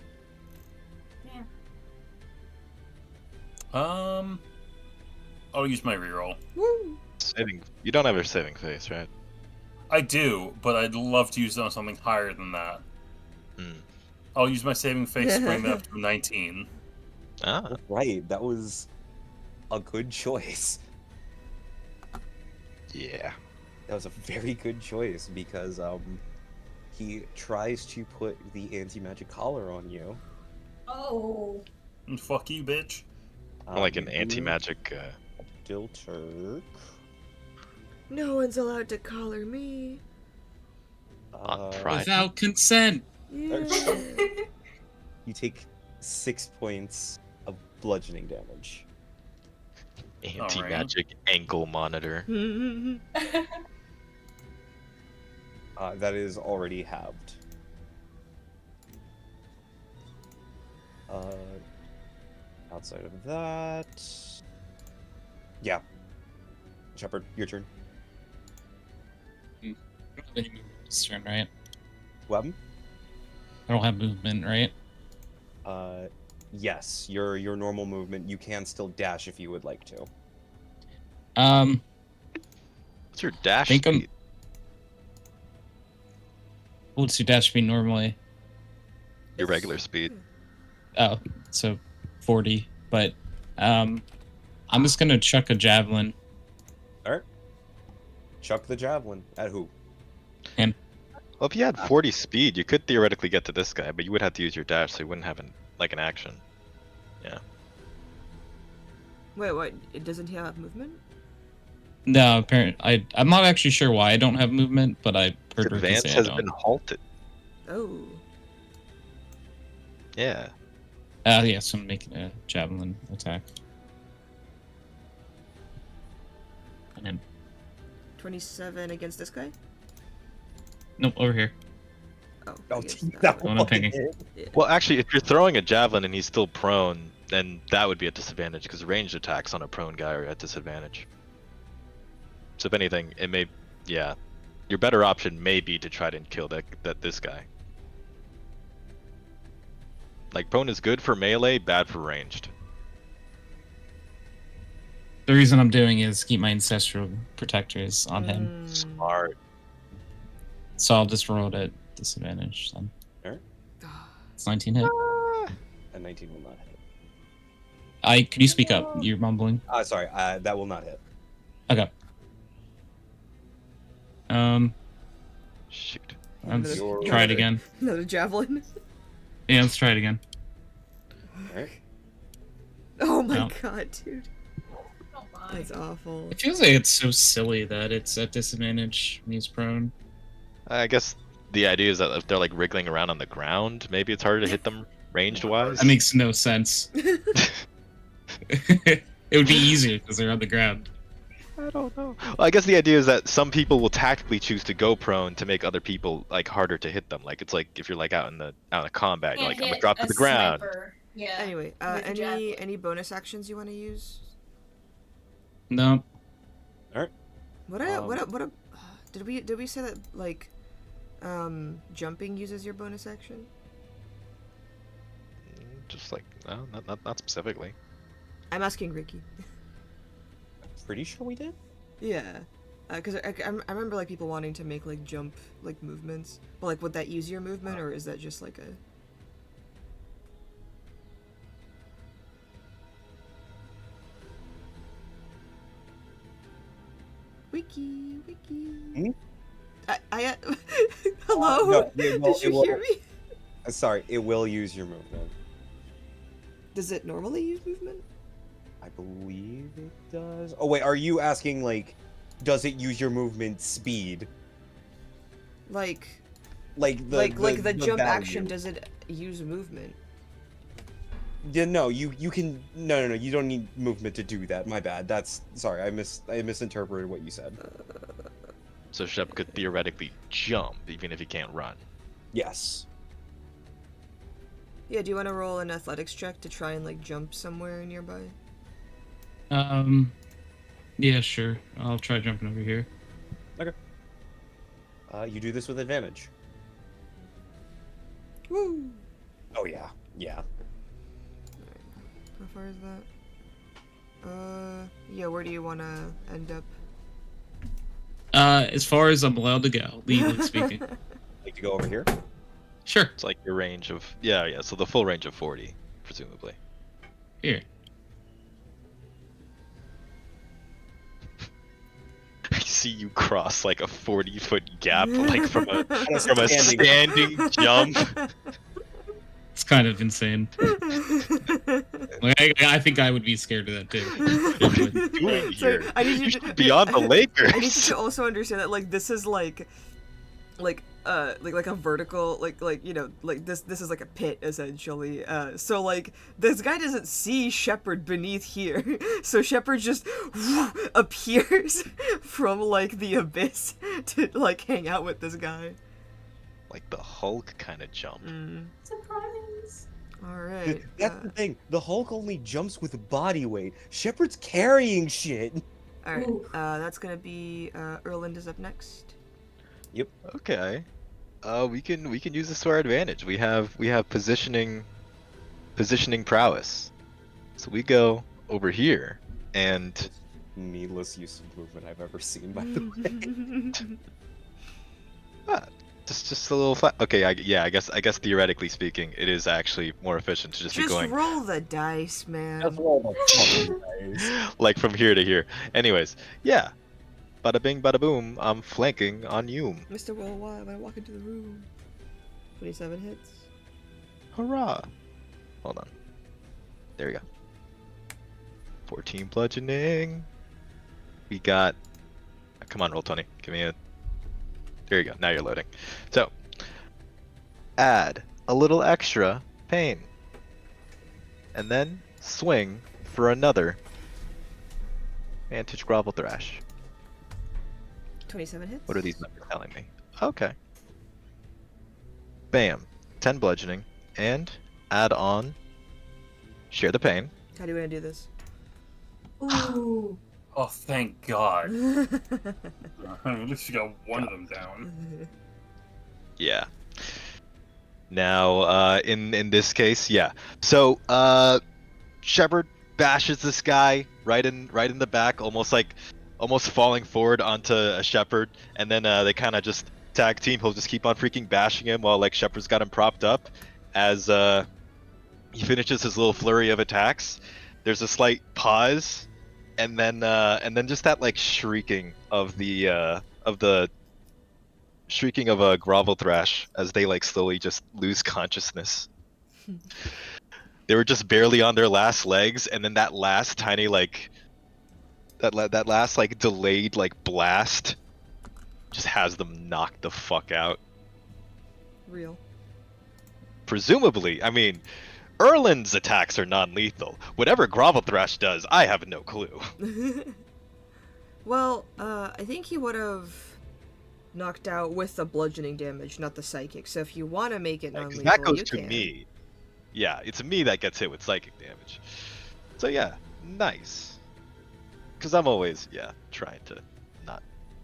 I'll use my reroll. Woo. Saving. You don't have a saving face, right? I do, but I'd love to use it on something higher than that. Hmm. I'll use my saving face to bring that up to 19. Ah. Right, that was a good choice. Yeah. That was a very good choice because He tries to put the anti-magic collar on you. Oh. Fuck you, bitch. More like You an do anti-magic. Still Turk. No one's allowed to collar me. On Friday. Without consent. Yeah. You take 6 points of bludgeoning damage. Anti-magic ankle monitor. That is already halved. Outside of that, yeah. Shepard, your turn. I don't have any movement this turn, right? Web. I don't have movement, right? Yes, your normal movement. You can still dash if you would like to. What's your dash think speed? What's your dash speed normally? Your regular speed. Oh, so 40. But I'm just gonna chuck a javelin. Alright. Chuck the javelin. At who? Him. Well, if you had 40 speed, you could theoretically get to this guy, but you would have to use your dash, so you wouldn't have an action. Yeah. Wait, what? Doesn't he have movement? No, apparently I'm not actually sure why I don't have movement, but I His heard Ricky advance say I has don't. been halted. Oh. Yeah. Yes, I'm making a javelin attack. And then 27 against this guy? nope, over here. Oh, Oh, against that that one one. I'm thinking. Yeah. Well, actually, if you're throwing a javelin and he's still prone, then that would be a disadvantage because ranged attacks on a prone guy are at disadvantage. So if anything, it may, yeah, your better option may be to try to kill this guy. Like prone is good for melee, bad for ranged. The reason I'm doing is keep my ancestral protectors on him. Smart. So I'll just roll it at disadvantage then. Alright. It's 19 hit. A 19 will not hit. Can you speak up? You're mumbling. Sorry, that will not hit. Okay. Shoot. Let's Your- try it again. Another javelin. Yeah, let's try it again. Alright. Oh my No. god, dude. Oh my. That's awful. It feels like it's so silly that it's at disadvantage when he's prone. I guess the idea is that if they're like wriggling around on the ground, maybe it's harder to hit them ranged wise. That makes no sense. It would be easier because they're on the ground. I don't know. Well, I guess the idea is that some people will tactically choose to go prone to make other people like harder to hit them. Like it's like if you're like out in combat, you're Can't like I'm gonna hit drop to a the ground. sniper. Yeah. Anyway, With a javelin. any bonus actions you want to use? No. Did we say that like jumping uses your bonus action? Just like no, not specifically. I'm asking Ricky. Pretty sure we did? Yeah. Because I remember like people wanting to make like jump like movements, but like would that use your movement or is that just like a? Wiki. Hmm? I hello. No, it will- Did you it will- hear me? Sorry, it will use your movement. Does it normally use movement? I believe it does. Oh wait, are you asking like, does it use your movement speed? Like Like the the jump value. action, does it use movement? Yeah, no, you can no, you don't need movement to do that. My bad. That's sorry, I misinterpreted what you said. So Shep could theoretically jump even if he can't run. Yes. Yeah, do you want to roll an athletics check to try and like jump somewhere nearby? Yeah, sure. I'll try jumping over here. You do this with advantage. Woo! Oh yeah, yeah. How far is that? Yeah, where do you want to end up? As far as I'm allowed to go, legally speaking. Like to go over here? Sure. It's like your range of yeah. So the full range of 40, presumably. Here. I see you cross like a 40-foot gap, like from a standing- standing jump. It's kind of insane. Like, I think I would be scared of that too. Genuinely. Doing Sorry, here? I need You you should to be on the Lakers. I need you to also understand that like this is like a vertical like you know like this is like a pit essentially, so like this guy doesn't see Shepard beneath here, so Shepard just appears from like the abyss to like hang out with this guy. Like the Hulk kind of jump. Surprise. All right, That's the thing. The Hulk only jumps with body weight. Shepard's carrying shit. all right, Ooh. that's gonna be Erland is up next. Okay. We can use this to our advantage. We have positioning prowess. So we go over here and Needless use of movement I've ever seen, by the way. just a little flat. Okay, I guess theoretically speaking, it is actually more efficient to just be going roll the dice, man. like from here to here. Anyways, yeah. Bada bing, bada boom. I'm flanking on you. Mr. Worldwide, I walk into the room. 27 hits. Hurrah! Hold on. There we go. 14 bludgeoning. We got. Come on, roll 20. Give me a. There you go. Now you're loading. So, add a little extra pain, and then swing for another Vantage Grovel Thrash. 27 hits. What are these numbers telling me? Okay. Bam. 10 bludgeoning. And add on Share the Pain. How do you want to do this? Ooh. Oh, thank God. At least you got one of them down. Yeah. Now, in this case, yeah. So, Shepard bashes this guy right in the back, almost falling forward onto a Shepard, and then they kind of just tag team. He'll just keep on freaking bashing him while like Shepard's got him propped up. As he finishes his little flurry of attacks, there's a slight pause, and then just that like shrieking of the shrieking of a grovel thrash as they like slowly just lose consciousness. They were just barely on their last legs, and then that last tiny like that last like delayed like blast just has them knocked the fuck out. Real. Presumably, I mean, Erland's attacks are non-lethal. Whatever Grovel Thrash does, I have no clue. Well, I think he would have knocked out with the bludgeoning damage, not the psychic. So if you want to make it Yeah, 'cause non-lethal, that goes you to can. me. Yeah, it's me that gets hit with psychic damage. So yeah, nice. Because I'm always, trying to not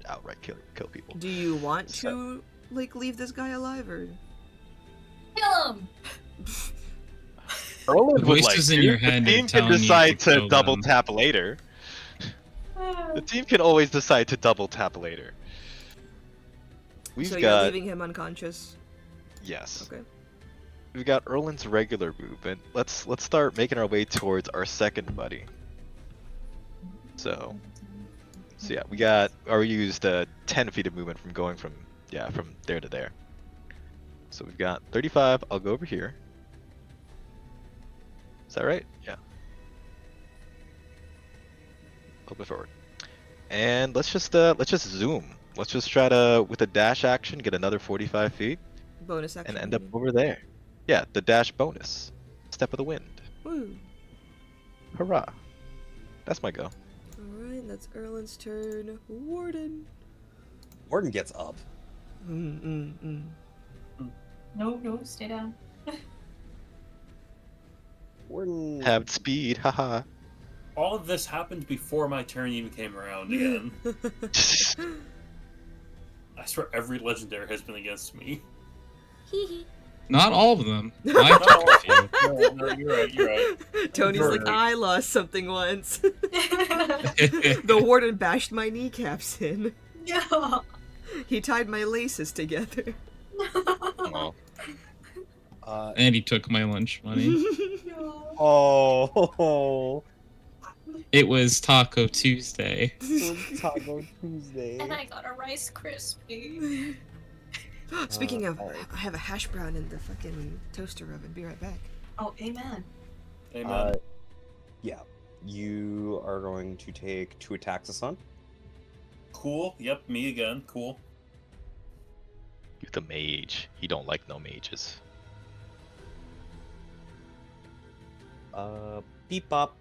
outright kill people. Do you want to like leave this guy alive or? Kill him. Erland The would voices like in to. your head The are team can telling you decide to to kill double them. tap later. The team can always decide to double tap later. We've So you're got leaving him unconscious. yes. Okay. We've got Erland's regular movement. Let's start making our way towards our second buddy. So yeah, we used 10 feet of movement from going from there to there. So we've got 35. I'll go over here. Is that right? Yeah. A little bit forward. And let's just zoom. Let's just try to, with a dash action, get another 45 feet Bonus action. and end up over there. Yeah, the dash bonus. Step of the wind. Woo. Hurrah. That's my go. Alright, that's Erland's turn. Warden. Warden gets up. No, stay down. Warden. Have speed, haha. All of this happened before my turn even came around again. I swear every legendary has been against me. Not all of them. I've took a few. No, you're right. Tony's like, Right. I lost something once. The warden bashed my kneecaps in. No. He tied my laces together. Oh. And he took my lunch money. Oh. It was Taco Tuesday. Taco Tuesday. And I got a Rice Krispie. Speaking of, alright. I have a hash brown in the fucking toaster oven. Be right back. Oh, amen. Amen. Yeah. You are going to take 2 attacks this on. Cool. Yep, me again. Cool. You the mage. He don't like no mages. Beep bop.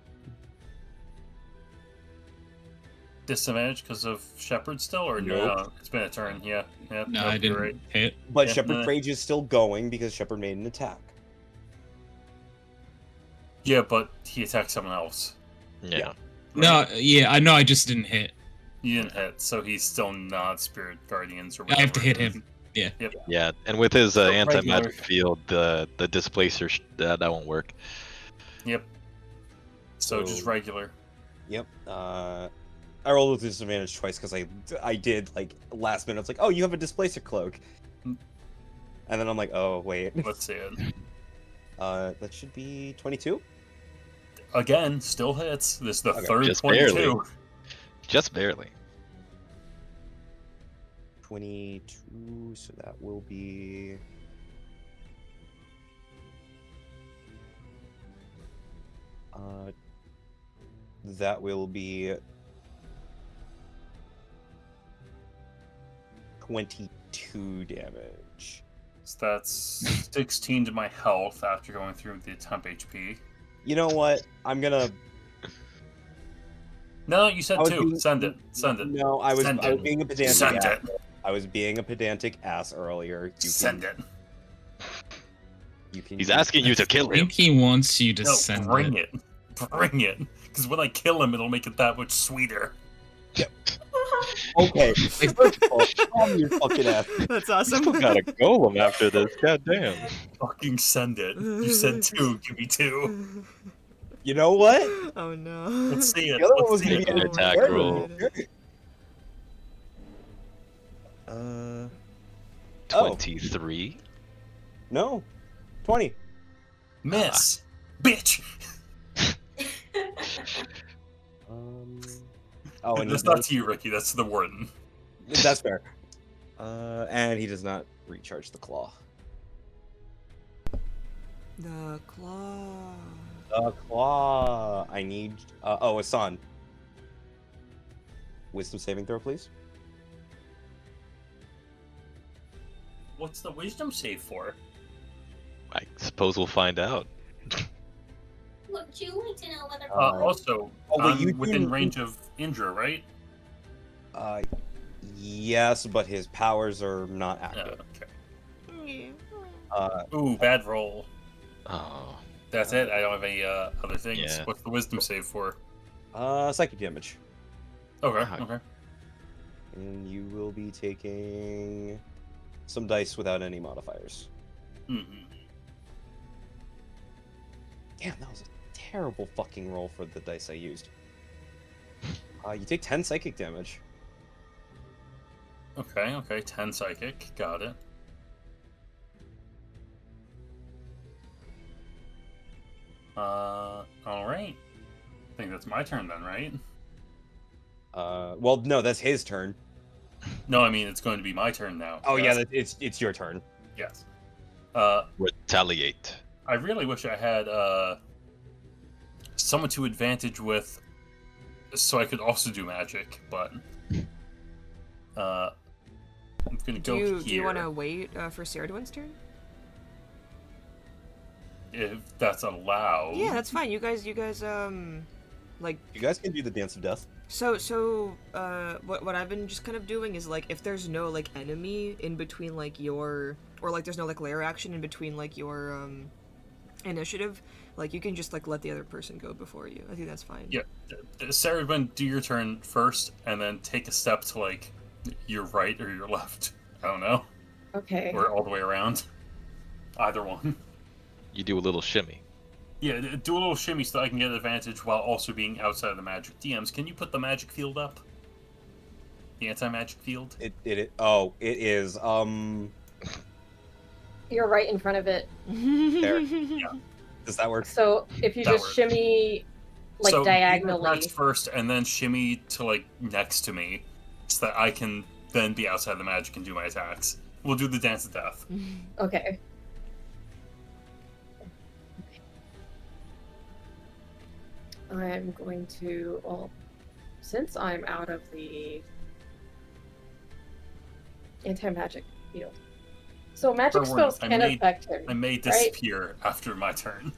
Disadvantage because of Shepherd still, or Nope. no? It's been a turn. Yeah. Yeah. No, nope, I you're didn't right. hit. But Yeah, Shepherd nah. Rage is still going because Shepherd made an attack. Yeah, but he attacked someone else. Yeah. No, yeah, I know. I just didn't hit. You didn't hit, so he's still not Spirit Guardians or I whatever. have to hit him. Yeah. Yep. Yeah, and with his So anti-magic regular. field, the displacer that won't work. Yep. So just So- regular. Yep. I rolled with disadvantage twice because I did like last minute. It's like, oh, you have a displacer cloak, Hmm. and then I'm like, oh wait. Let's see it. That should be 22. Again, still hits. This is the Okay, third just 22. barely. Just barely. 22. So that will be. That will be 22 damage. So that's 16 to my health after going through the temp HP. You know what? I'm gonna. No, you said I was 2. being- Send it. Send it. No, I was Send it. being a pedantic Send ass. it. I was being a pedantic ass earlier. Send it. You can. He's asking you to kill I him. think he wants you to No, send bring it. it. Bring it. Because when I kill him, it'll make it that much sweeter. Okay. Like, first of all, calm your fucking ass. That's Still awesome. got a golem after this. God damn. Fucking send it. You said 2. Give me 2. You know what? Oh no. Let's see it. The other one Let's was see gonna it. be an an attack attack roll. Oh 23. no, 20. Miss. Bitch. Oh, and That's he not does, to you, Ricky. That's to the warden. that's fair. And he does not recharge the claw. The claw. The claw. I need. Asan. Wisdom saving throw, please. What's the wisdom save for? I suppose we'll find out. Would you like to know whether Also, oh, wait, I'm you within can- range of Indra, right? Yes, but his powers are not active. Okay. Uh, Ooh, bad roll. Oh. That's it. I don't have any other things. Yeah. What's the wisdom save for? psychic damage, Okay. Ah. Okay. and you will be taking some dice without any modifiers. Mm-hmm. Damn, that was a terrible fucking roll for the dice I used. You take 10 psychic damage. Okay. Okay. 10 psychic. Got it. All right. I think that's my turn then, right? Well, no, that's his turn. No, I mean it's going to be my turn now. Oh Yes. yeah, it's your turn. Yes. Retaliate. I really wish I had someone to advantage with, so I could also do magic. But I'm gonna Do go you here do you want to wait for Ceraduan's turn? if that's allowed. Yeah, that's fine. You guys like You guys can do the dance of death. what I've been just kind of doing is like if there's no like enemy in between like your or like there's no like layer action in between like your initiative, like you can just like let the other person go before you. I think that's fine. Yeah. Sarah, do your turn first, and then take a step to like your right or your left. I don't know, Okay. or all the way around. Either one. You do a little shimmy. Yeah, do a little shimmy so that I can get advantage while also being outside of the magic. DMs, can you put the magic field up? The anti-magic field? It is. You're right in front of it. There. Does that work? So if you That just works. shimmy like so diagonally. attacks first, and then shimmy to like next to me, so that I can then be outside the magic and do my attacks. We'll do the dance of death. Okay. I'm going to, well, since I'm out of the anti-magic field. So magic Fair warning, spells can affect him. I may right? disappear after my turn.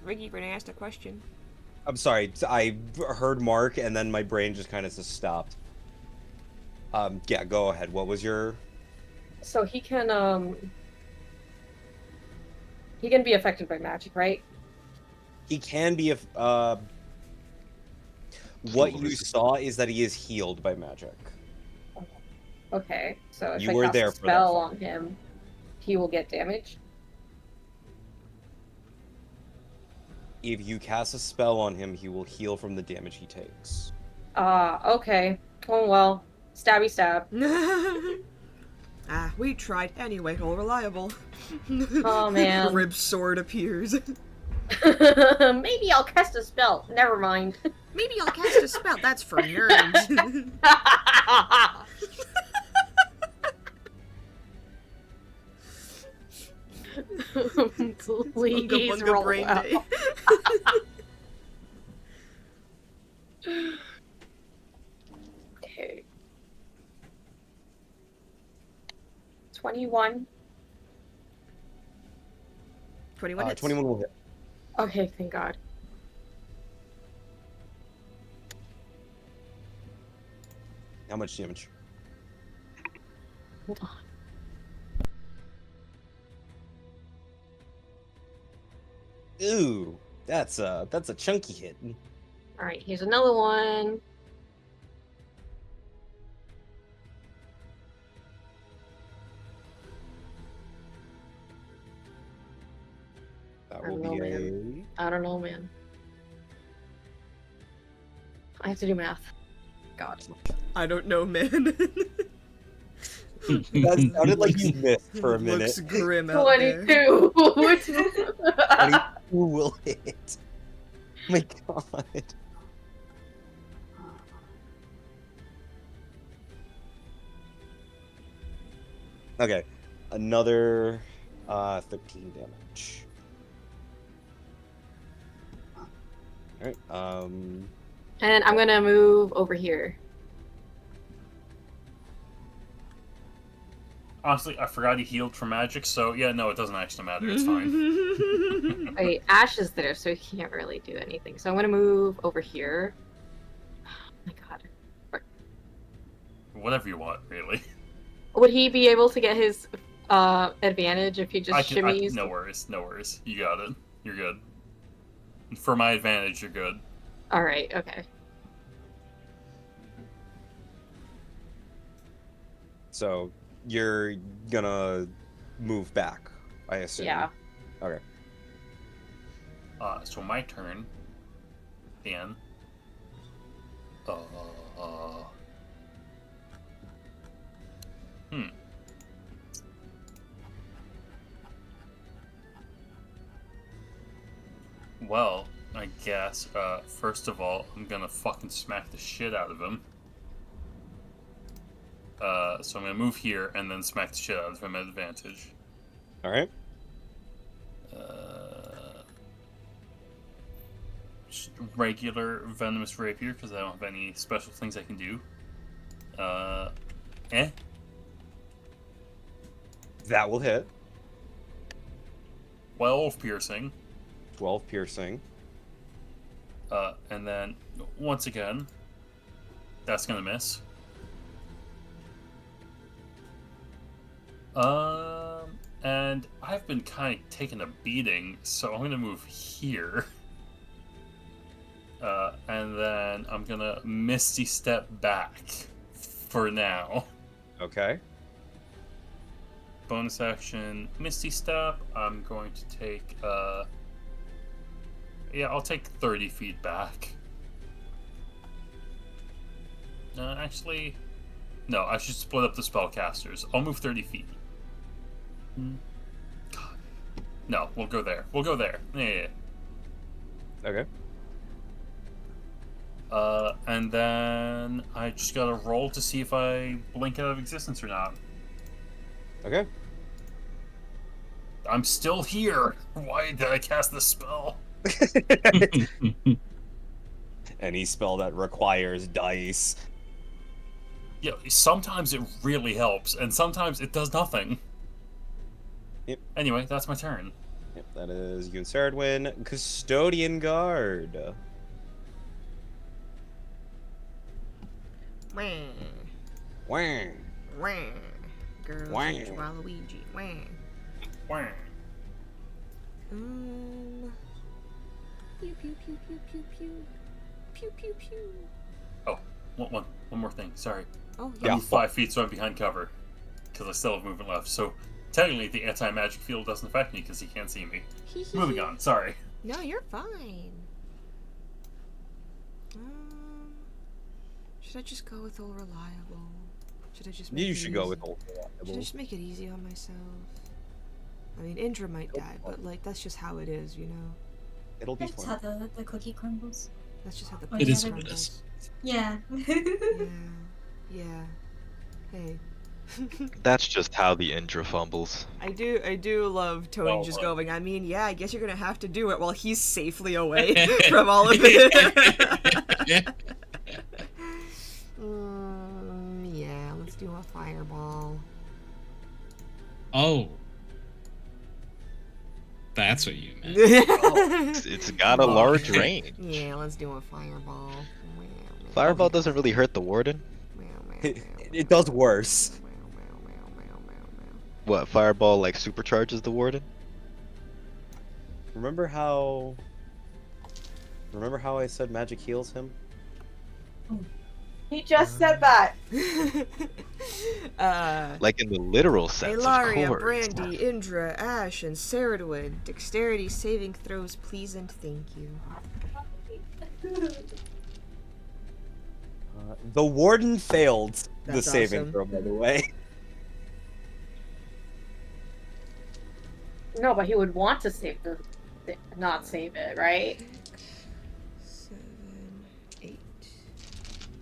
Ricky, Renee asked a question. I'm sorry, I heard Mark and then my brain just kind of just stopped. Yeah, go ahead. What was your... So he can be affected by magic, right? He can be if what you saw is that he is healed by magic. Okay, so if You I were cast there a for that spell fight. on him, he will get damage. If you cast a spell on him, he will heal from the damage he takes. Okay. Oh well. Stabby stab. We tried anyway, all reliable. Oh man. Rib's sword appears. Maybe I'll cast a spell. Never mind. Maybe I'll cast a spell. That's for nerds. Please Bunga roll brain well. day. Okay. 21. 21 hits. 21 will hit. Okay, thank God. How much damage? Hold on. Ooh, that's a chunky hit. All right, here's another one. That I will don't be know, I don't know, man. I have to do math. God. I don't know, man. That sounded like you missed for a minute. Looks grim out there. 22. 22 will hit. My God. Okay, another 13 damage. All right. And I'm gonna move over here. Honestly, I forgot he healed from magic, so yeah, no, it doesn't actually matter. It's fine. Wait, Ash is there, so he can't really do anything. So I'm gonna move over here. Oh my God. Whatever you want, really. Would he be able to get his advantage if he just shimmies? No worries, no worries. You got it. You're good. For my advantage, you're good. All right. Okay. So you're gonna move back, I assume. Yeah. Okay. So my turn. Dan. Well, I guess, first of all, I'm gonna fucking smack the shit out of him. So I'm gonna move here and then smack the shit out of him at advantage. Alright. Just regular venomous rapier, because I don't have any special things I can do. That will hit. 12 piercing. 12 piercing. And then, once again, that's gonna miss. And I've been kind of taking a beating, so I'm gonna move here. And then I'm gonna Misty Step back for now. Okay. Bonus action, Misty Step. I'm going to take, yeah, I'll take 30 feet back. Actually, no, I should split up the spellcasters. I'll move 30 feet. God. No, we'll go there. We'll go there. Yeah. Okay. And then I just gotta roll to see if I blink out of existence or not. Okay. I'm still here. Why did I cast this spell? Any spell that requires dice. Yeah, sometimes it really helps, and sometimes it does nothing. Yep. Anyway, that's my turn. Yep, that is you and Saradwin. Custodian Guard. Wah, Wang. wah. Girl, Wah. teach Waluigi. Wah. Wah. Pew pew pew pew pew pew. Pew pew pew. Oh, one more thing. Sorry. Oh I yeah. moved 5 feet, so I'm behind cover. Because I still have movement left. So technically, the anti-magic field doesn't affect me because he can't see me. Moving on. Sorry. No, you're fine. Should I just go with all reliable? Should I just make You it should go with easy? old Should I reliable. just make it easy on myself? I mean, Indra might die, but like that's just how it is, you know. It'll be That's fun. how the cookie crumbles. That's just how the It cookie is what it crumbles. is. Yeah. Yeah. Hey. That's just how the Indra fumbles. I do love Tony Well, just well. going, I mean, yeah, I guess you're gonna have to do it while he's safely away from all of it. Yeah, let's do a fireball. Oh. That's what you meant. It's got a large range. Yeah, let's do a fireball. Fireball doesn't really hurt the warden. It does worse. What, fireball like supercharges the warden? Remember how I said magic heals him? He just said that. Like in the literal sense, Ilaria, of course. Brandy, Indra, Ash, and Saradwin. Dexterity saving throws, please and thank you. The warden failed the That's saving awesome. throw, by the way. No, but he would want to save not save it, right? 7, 8.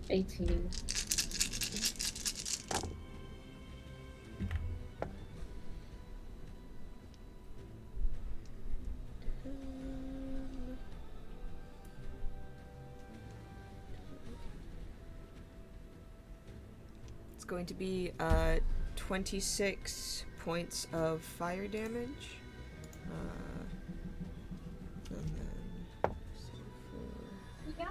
18. It's going to be 26 points of fire damage. And then Yeah.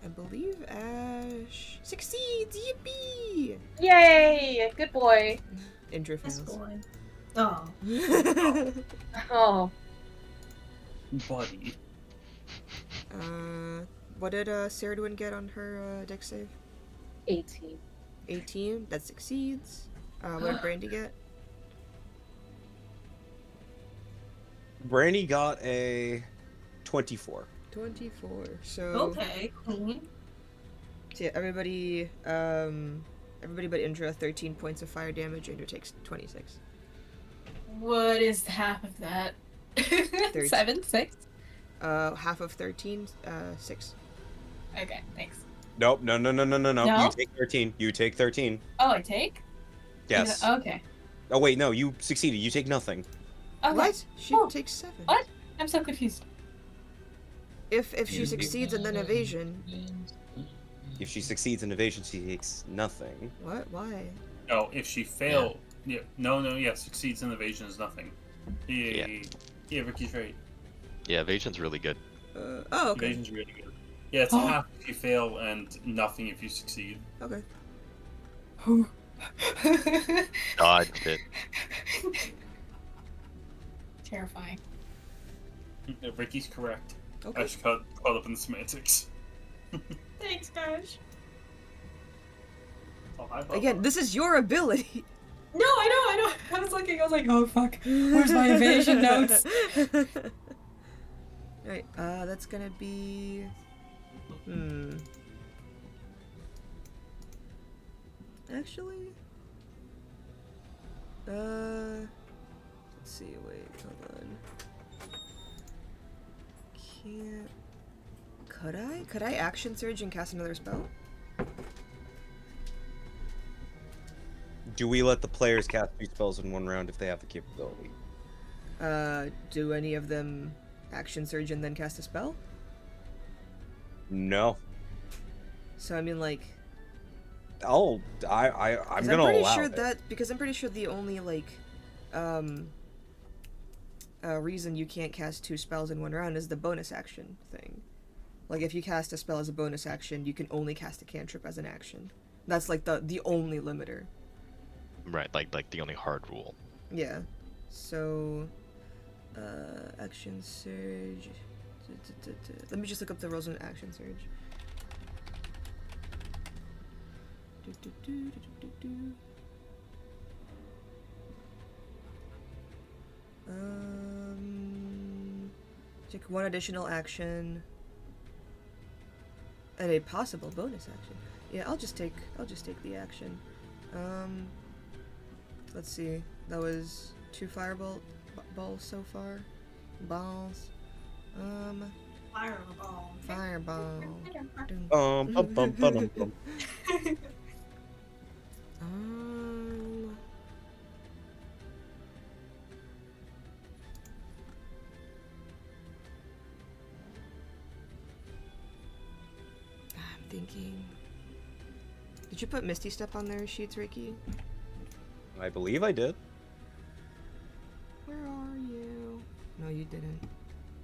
I believe Ash succeeds. Yippee! Yay! Good boy. Indra This fails. boy. Oh. Oh, Buddy. What did Saradwin get on her dex save? 18. 18. That succeeds. What did Brandy get? Brandy got a 24. 24. So Okay, clean. so yeah, everybody but Indra 13 points of fire damage. Indra takes 26. What is half of that? 7, 6? Half of 13, 6. Okay, thanks. Nope, no. No? You take 13. You take 13. Oh, I take? Yes. Okay. Oh wait, no, you succeeded. You take nothing. Okay. What? She Oh, takes 7. what? I'm so confused. If she succeeds and then evasion. If she succeeds in evasion, she takes nothing. What? Why? No, if she fail, yeah, succeeds in evasion is nothing. Yeah, Ricky's right. Yeah, evasion's really good. Oh, okay. Evasion's really good. Yeah, it's half if you fail and nothing if you succeed. Okay. Dodged it. Terrifying. Yeah, Ricky's correct. Okay. I just caught up in the semantics. Thanks, guys. Oh, I love Again, her. this is your ability. No, I know. I was like, oh fuck. Where's my evasion notes? Alright, that's gonna be... Actually... Let's Let's see, wait, hold on. Can't... Could I? Could I action surge and cast another spell? Do we let the players cast 2 spells in 1 round if they have the capability? Do any of them action surge and then cast a spell? No. So I mean, like, I'm 'cause gonna pretty allow sure it. because I'm pretty sure the only like reason you can't cast 2 spells in 1 round is the bonus action thing. Like if you cast a spell as a bonus action, you can only cast a cantrip as an action. That's like the only limiter. Right, like the only hard rule. Yeah. So action surge. Let me just look up the rules on action surge. Take 1 additional action and a possible bonus action. Yeah, I'll just take the action. Let's see. That was 2 fireball balls so far. Balls. Fireball. Fireball. Bum, bum, bum, bum, bum. I'm thinking. Did you put Misty Step on their sheets, Ricky? I believe I did. Where are you? No, you didn't.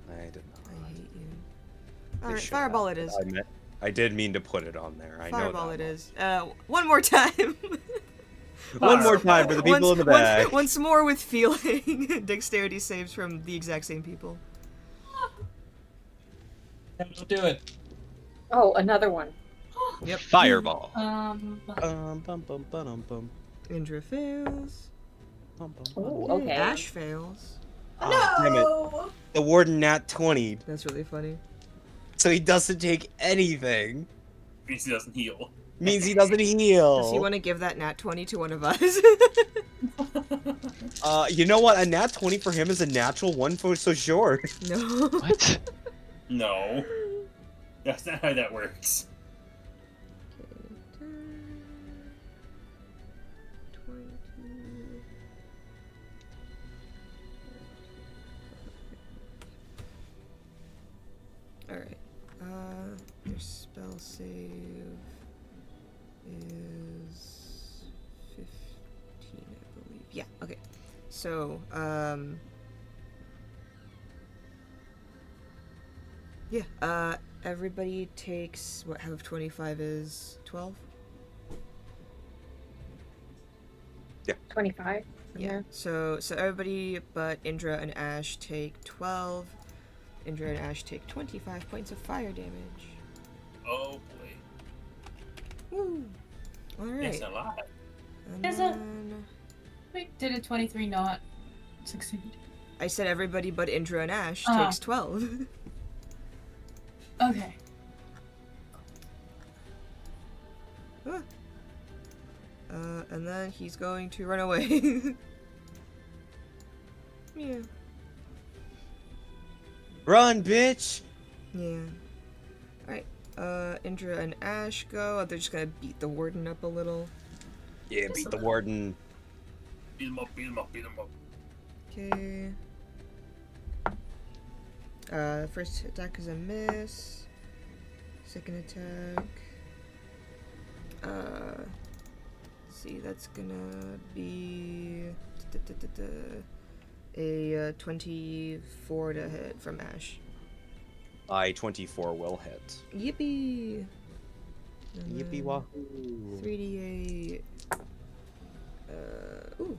I did not. I hate you. They Alright, should Fireball have. it is. I did mean to put it on there. I Fireball know it that. is. One more time. One more time for the people in the back. Once more with feeling. Dexterity saves from the exact same people. Don't do it. Oh, another one. Yep. Fireball. Bum, bum, bum, bum, bum. Indra fails. Bum, bum, Oh, bum. okay. Ash fails. Ah, damn it. The warden nat 20, That's really funny. so he doesn't take anything. Means he doesn't heal. Means he doesn't heal. Does he want to give that nat 20 to one of us? You know what? A nat 20 for him is a natural 1 for so sure. No. What? No. That's not how that works. Alright. Their spell save is 15, I believe. Yeah, okay. So, yeah, everybody takes what half of 25 is 12? 25. Yeah. So everybody but Indra and Ash take 12. Indra and Ash take 25 points of fire damage. Oh boy. Woo! Alright. That's a lot. And Is it- then Wait, did a 23 not succeed? I said everybody but Indra and Ash Oh. takes 12. Okay. And then he's going to run away. Yeah. Run, bitch! Yeah. Alright. Indra and Ash go. They're just gonna beat the warden up a little. Yeah, beat the warden. Beat him up, beat him up, beat him up. Okay. First attack is a miss. Second attack. Let's see, that's gonna be a 24 to hit from Ash. 24 will hit. Yippee! And Yippee then wahoo. 3d8. Ooh.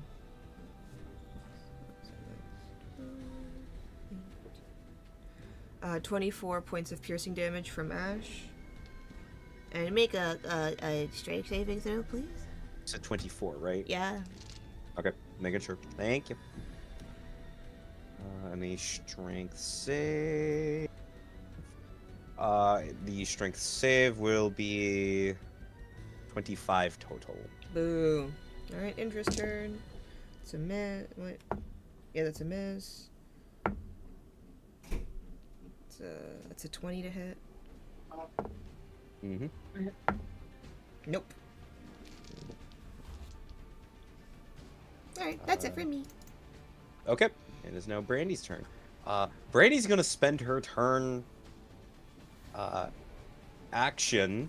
24 points of piercing damage from Ash. And make a strength saving throw, please. It's a 24, right? Yeah. Okay, making sure. Thank you. And the strength save. The strength save will be 25 total. Boo. Alright, Indra's turn. It's a minute. What? Yeah, that's a miss. It's a 20 to hit. Mm-hmm. Nope. Alright, that's it for me. Okay, it is now Brandy's turn. Brandy's gonna spend her turn action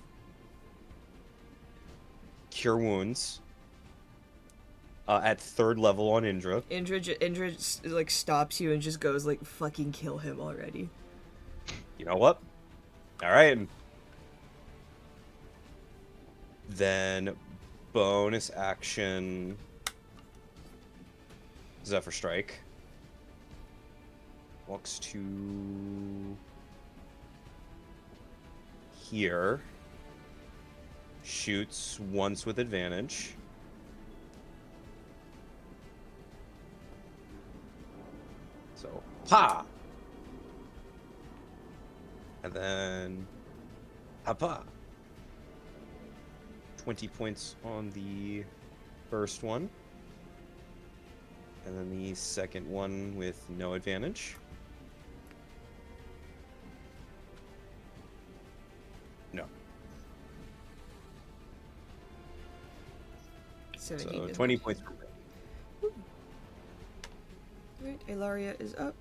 cure wounds at 3rd level on Indra. Indra like stops you and just goes like, fucking kill him already. You know what? All right. Then bonus action Zephyr Strike. Walks to here. Shoots once with advantage. So, pa! And then, pa. 20 points on the first one. And then the second one with no advantage. No. 17. So 20 points per round. Alright, Ilaria is up.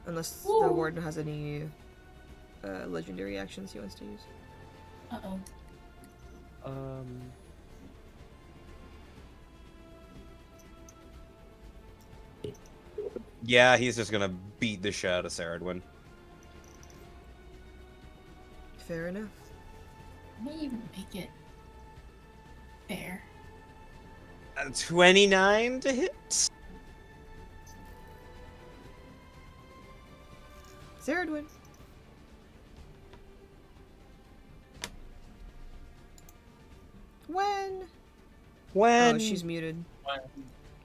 Unless the Woo. warden has any legendary actions he wants to use. Uh-oh. Yeah, he's just gonna beat the shit out of Saradwin. Fair enough. Let me even make it fair. 29 to hit. Saradwin. When? When? Oh, she's muted.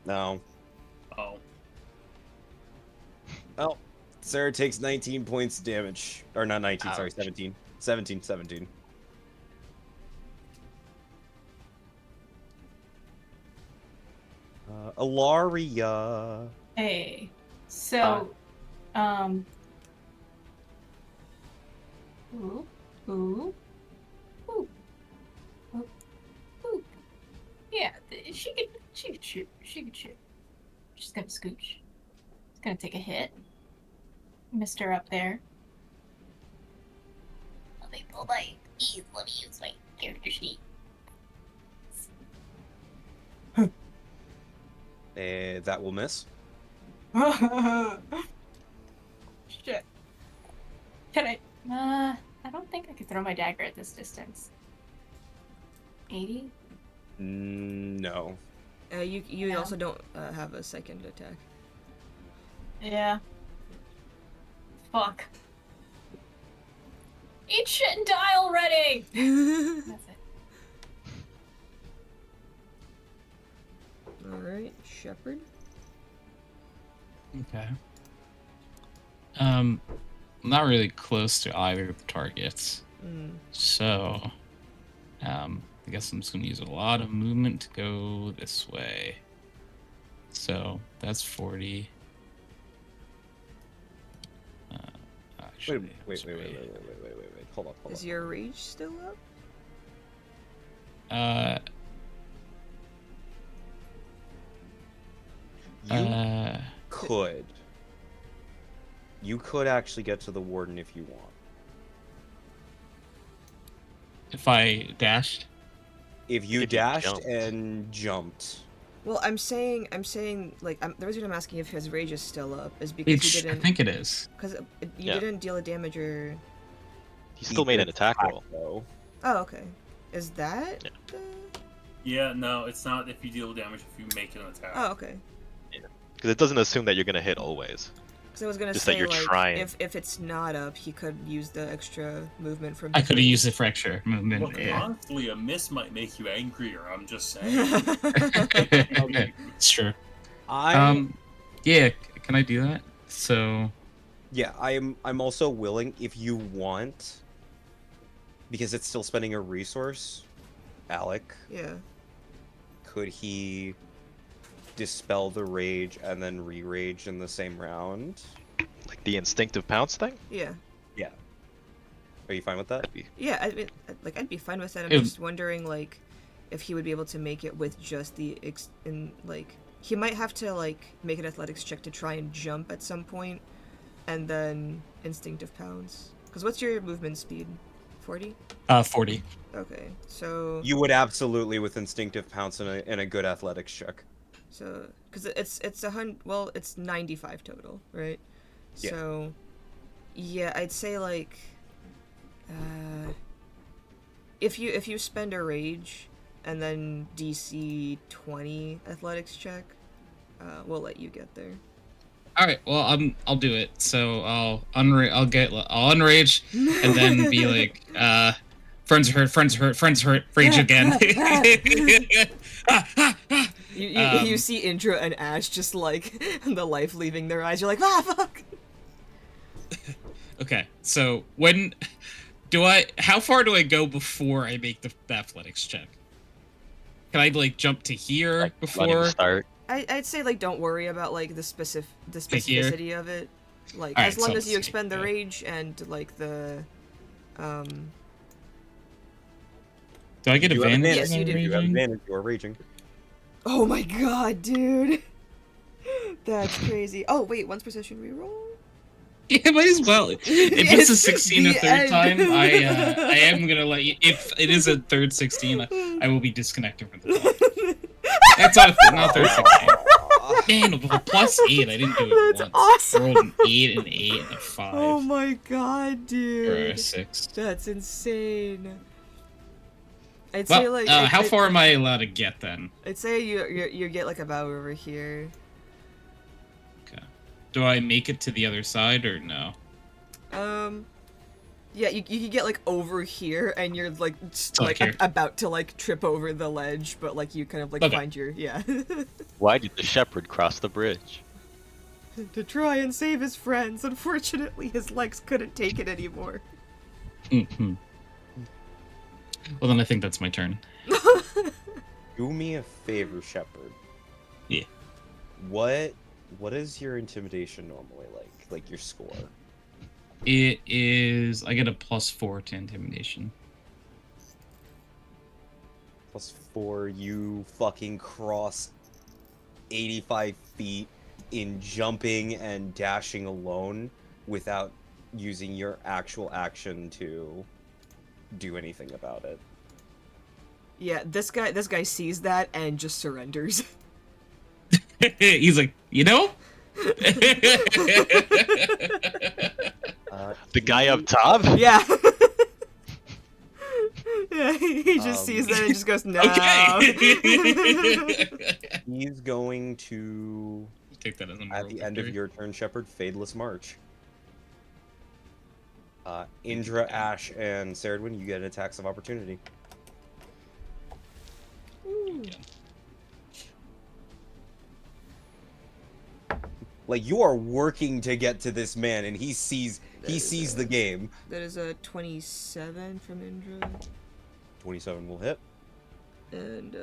No. Oh. Oh, Sarah takes 19 points damage. Or not 19, sorry, Ouch. 17. 17. Ilaria. Hey. So, Ooh. Ooh. Ooh. Ooh. Ooh. Yeah, she could shoot. She could shoot. She's gonna scooch. She's gonna take a hit. Missed her up there. Let me use my character sheet. That will miss. Shit. Can I? I don't think I could throw my dagger at this distance. 80? No. You Yeah. also don't have a second attack. Yeah. Fuck. Eat shit and die already! That's it. Alright, Shepherd. Okay. Not really close to either of the targets. So, I guess I'm just gonna use a lot of movement to go this way. So that's 40. Actually, Wait. sorry. Hold on. Is your rage still up? You could actually get to the warden if you want. If I dashed? If you If you dashed jumped. and jumped. Well, I'm saying, like, the reason I'm asking if his rage is still up is because he I didn't. think it is. Because you Yeah. didn't deal a damage or. He still made an attack roll. Though. Oh, okay. Is that? Yeah. Yeah, no, it's not if you deal damage if you make an attack. Oh, okay. Because it doesn't assume that you're gonna hit always. Because I was gonna Just that say, you're like, trying. if it's not up, he could use the extra movement from. I could have used it for extra movement. Look, Yeah. honestly, a miss might make you angrier. I'm just saying. It's true. Yeah, can I do that? So Yeah, I'm also willing if you want, because it's still spending a resource. Alec, Yeah. could he dispel the rage and then re-rage in the same round. Like the instinctive pounce thing? Yeah. Yeah. Are you fine with that? That'd be Yeah, I mean, like, I'd be fine with that. I'm Ew. just wondering, like, if he would be able to make it with just the, he might have to, like, make an athletics check to try and jump at some point, and then instinctive pounce. Because what's your movement speed? 40? 40. Okay, so... You would absolutely with instinctive pounce in a good athletics check. So, because it's 100, well, it's 95 total, right? Yeah. So, yeah, I'd say, like, if you spend a rage and then DC 20 athletics check, we'll let you get there. All right, well, I'll do it. So I'll unrage, and then be like, friends hurt, rage again. You see Indra and Ash just like the life leaving their eyes. You're like, ah, fuck. Okay, so how far do I go before I make the athletics check? Can I like jump to here like running before? to start. I'd say like don't worry about like the here? specificity of it. Like Alright, as long so as you let's see, expend the yeah. rage and like the Do I get You have advantage? Yes, on you do. You have raging? advantage. You are raging. Oh my god, dude. That's crazy. Oh wait, once precision reroll? Yeah, might as well. If it's a It's 16 a the third end. time, I am gonna let you. If it is a third 16, I will be disconnected from the call. That's not third 16. Man, with a +8, I didn't do it That's once. awesome. I rolled an 8, an 8, and a 5. Oh my god, Or dude. a 6. That's insane. I'd say Well, like how far am I allowed to get then? I'd say you get like about over here. Okay. Do I make it to the other side or no? Yeah, you can get like over here, and you're like Like here. about to like trip over the ledge, but like you kind of like Okay. find your Why did the shepherd cross the bridge? to try and save his friends. Unfortunately, his legs couldn't take it anymore. Mm-hmm. Well, then I think that's my turn. Do me a favor, Shepherd. Yeah. What is your intimidation normally like? Like your score? It is. I get a +4 to intimidation. +4. You fucking cross 85 feet in jumping and dashing alone without using your actual action to do anything about it. Yeah, this guy sees that and just surrenders. He's like, you know? The guy up top? Yeah. Yeah, he just sees that and just goes, no. Okay. He's going to, Take that as a at moral the end of victory. your turn, Shepherd, Fadeless March. Indra, Ash, and Saradwin, you get attacks of opportunity. Like, you are working to get to this man, and he sees the game. That is a 27 from Indra. 27 will hit. And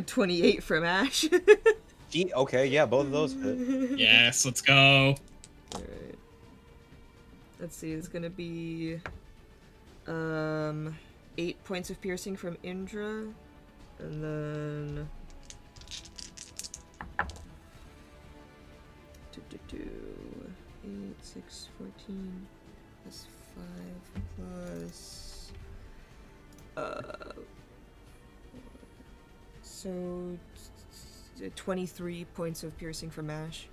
28 from Ash. Okay, yeah, both of those hit. Yes, let's go. Alright. Let's see, it's gonna be 8 points of piercing from Indra. And then 8, 6, 14 plus 5 plus so 23 points of piercing from Ash.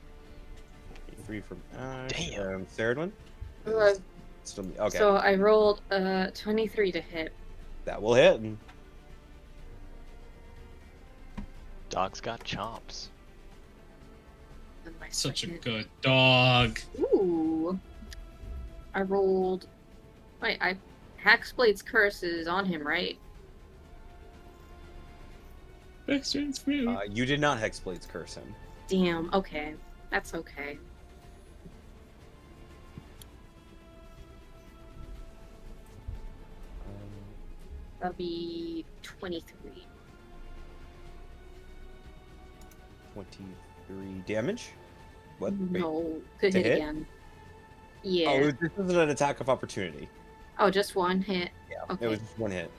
3 from Ash. Damn. Saradwin? Uh, Still, okay, So I rolled 23 to hit. that will hit. Dog's got chops. And my Such a second- good dog. Ooh. I rolled. Wait, Hacksblade's curse is on him, right? Extra free. You did not Hexblade's curse him. Damn. Okay, that's okay. That'll be 23. 23 damage. What? Wait. No, could To hit hit? again. Yeah. Oh, this isn't an attack of opportunity. Oh, just one hit. Yeah, Okay. it was just one hit.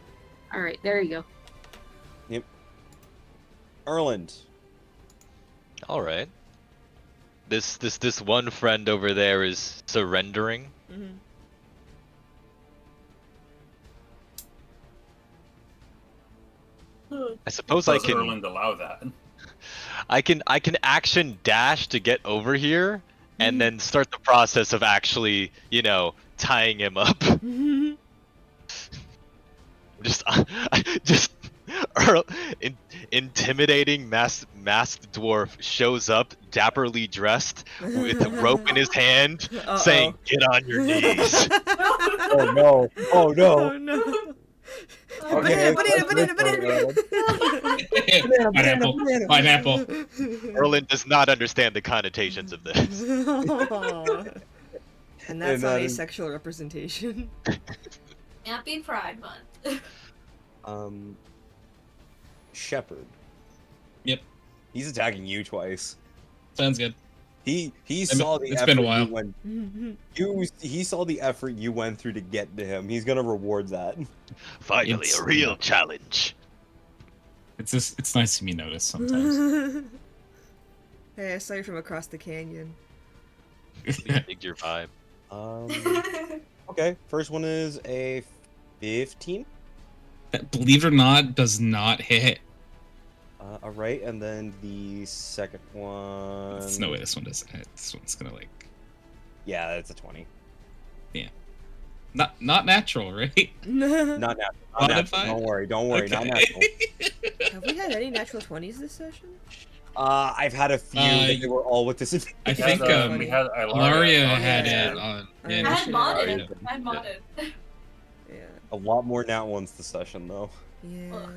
All right, there you go. Yep. Erland. All right. This one friend over there is surrendering. Mm-hmm. I suppose I Does can Erland allow that? I can action dash to get over here and then start the process of actually, tying him up. Just intimidating masked dwarf shows up dapperly dressed with a rope in his hand saying, "Get on your knees." Oh no! Oh no! Oh no! Okay, Banana. Pineapple. Erland does not understand the connotations of this. And that's And not that a is- sexual representation. Happy Pride Month. Shepherd. Yep. He's attacking you twice. Sounds good. He saw the it's effort been a while. you went. He saw the effort you went through to get to him. He's gonna reward that. Finally, It's- a real challenge. It's nice to be noticed sometimes. Hey, I saw you from across the canyon. Dig your vibe. Okay, first one is a 15. That, believe it or not, does not hit. All right, and then the second one. There's no way this one doesn't hit. This one's gonna Yeah, it's a 20. not natural, right? Not natural. Not natural. Modified? Don't worry. Don't worry. Not Okay. natural. Have we had any natural 20s this session? I've had a few, but they were all with disadvantage. I We think had, we had Ilaria on had yeah. it on. I Yeah, I Yeah, had shit, modded. alright. I had modded. Yeah. A lot more nat ones this session, though. Yeah.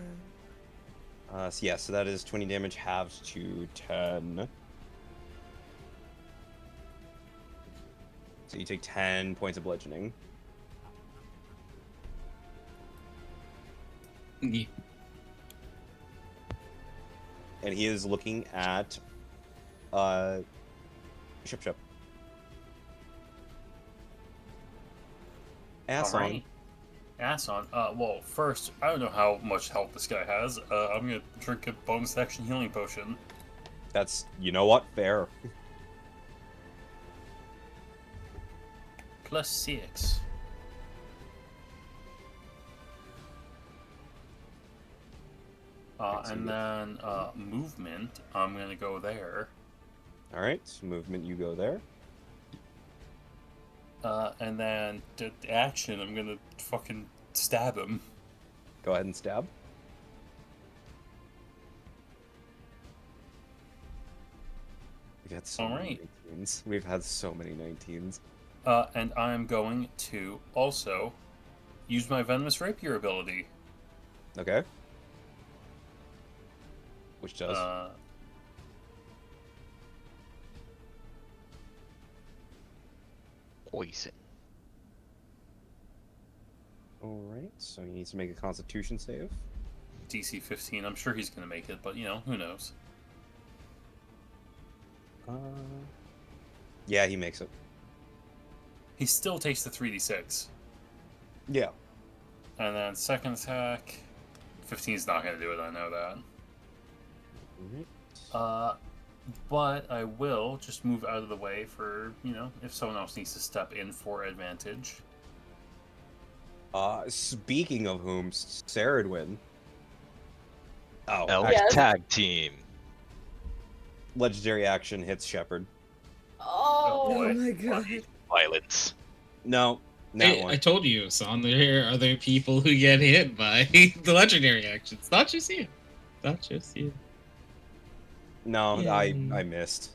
So that is 20 damage halves to 10. So you take 10 points of bludgeoning. Yeah. And he is looking at Ship. Ass on. Alright. Ass on. Well, first, I don't know how much health this guy has. I'm gonna drink a bonus action healing potion. That's, you know what, fair. Plus 6. And then movement, I'm gonna go there. Alright, so movement, you go there. And then the action, I'm gonna fucking stab him. Go ahead and stab. We've had so many 19s. We've had so many 19s. And I'm going to also use my Venomous Rapier ability. Okay. Which does? Poison. Alright, so he needs to make a constitution save. DC 15. I'm sure he's gonna make it, but who knows? Yeah, he makes it. He still takes the 3d6. Yeah. And then second attack, 15 is not gonna do it. I know that. But I will just move out of the way for if someone else needs to step in for advantage. Speaking of whom, Saradwin. Oh, Elf Yes. tag team. legendary action hits Shepherd. Oh. Oh boy. my god. Violence. No, not Hey, one. I told you, son. There are other people who get hit by the legendary actions. Not just you. Not just you. No, Yeah. I missed.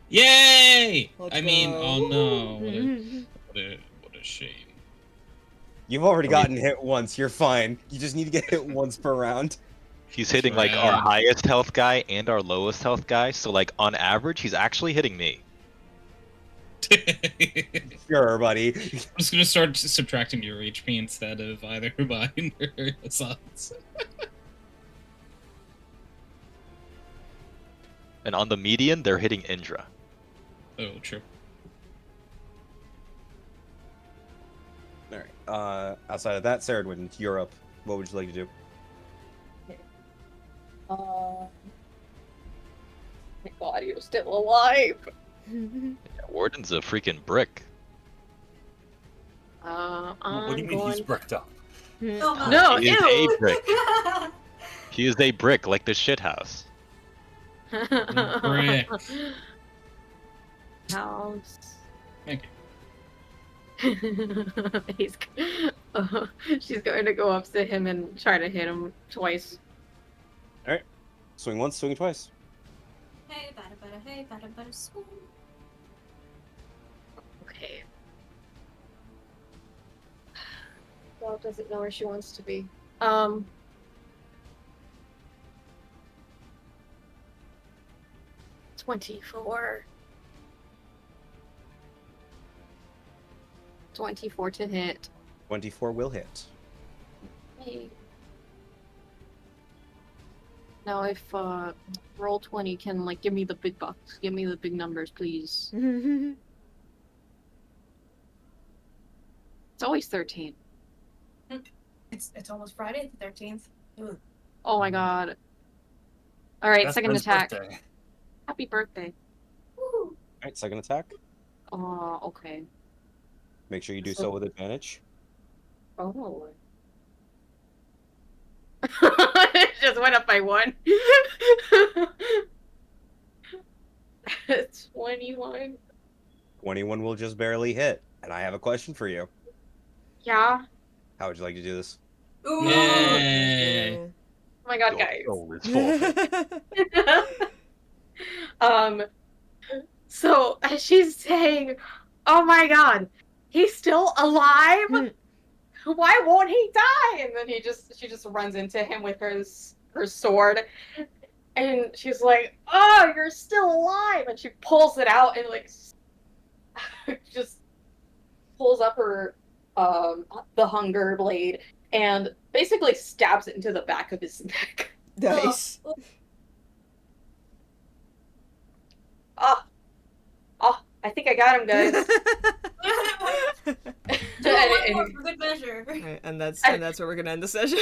Yay! Let's I mean, go. oh no. What a shame. You've already gotten hit once. You're fine. You just need to get hit once per round. He's hitting like our Right. highest health guy and our lowest health guy, so like on average, he's actually hitting me. I'm Sure, buddy. just gonna start subtracting your HP instead of either mine or Hassan's. and on the median, they're hitting Indra. Oh, true. Alright. Outside of that, Saradwin, you're up. What would you like to do? My God, you're still alive. Warden's a freaking brick. What do I'm you mean he's going. bricked up? Oh my. No, He is ew. a brick. He is a brick like the shithouse. Brick. House. Thank He's. She's going to go up to him and try to hit him twice. Alright. Swing once, swing twice. Hey, bada, swoon. Okay. Well, doesn't know where she wants to be. 24. 24 to hit. 24 will hit. Hey. Now if roll 20 can like give me the big bucks, give me the big numbers, please. It's always 13. It's almost Friday the 13th. Ooh. Oh my god. Alright, That's second Ben's attack. birthday. Happy birthday. Woo. Alright, second attack. Oh, okay. Make sure you do so with advantage. Oh. It just went up by 1. 21. 21 will just barely hit. And I have a question for you. Yeah. How would you like to do this? Ooh. Yay. Oh my god, Your guys. soul is forfeit. So as she's saying, "Oh my god, he's still alive? Why won't he die?" And then she just runs into him with her sword, and she's like, "Oh, you're still alive!" And she pulls it out and like just pulls up her the hunger blade and basically stabs it into the back of his neck. Nice. Oh, I think I got him, guys. Do one more for good measure. Right, and that's where we're gonna end the session.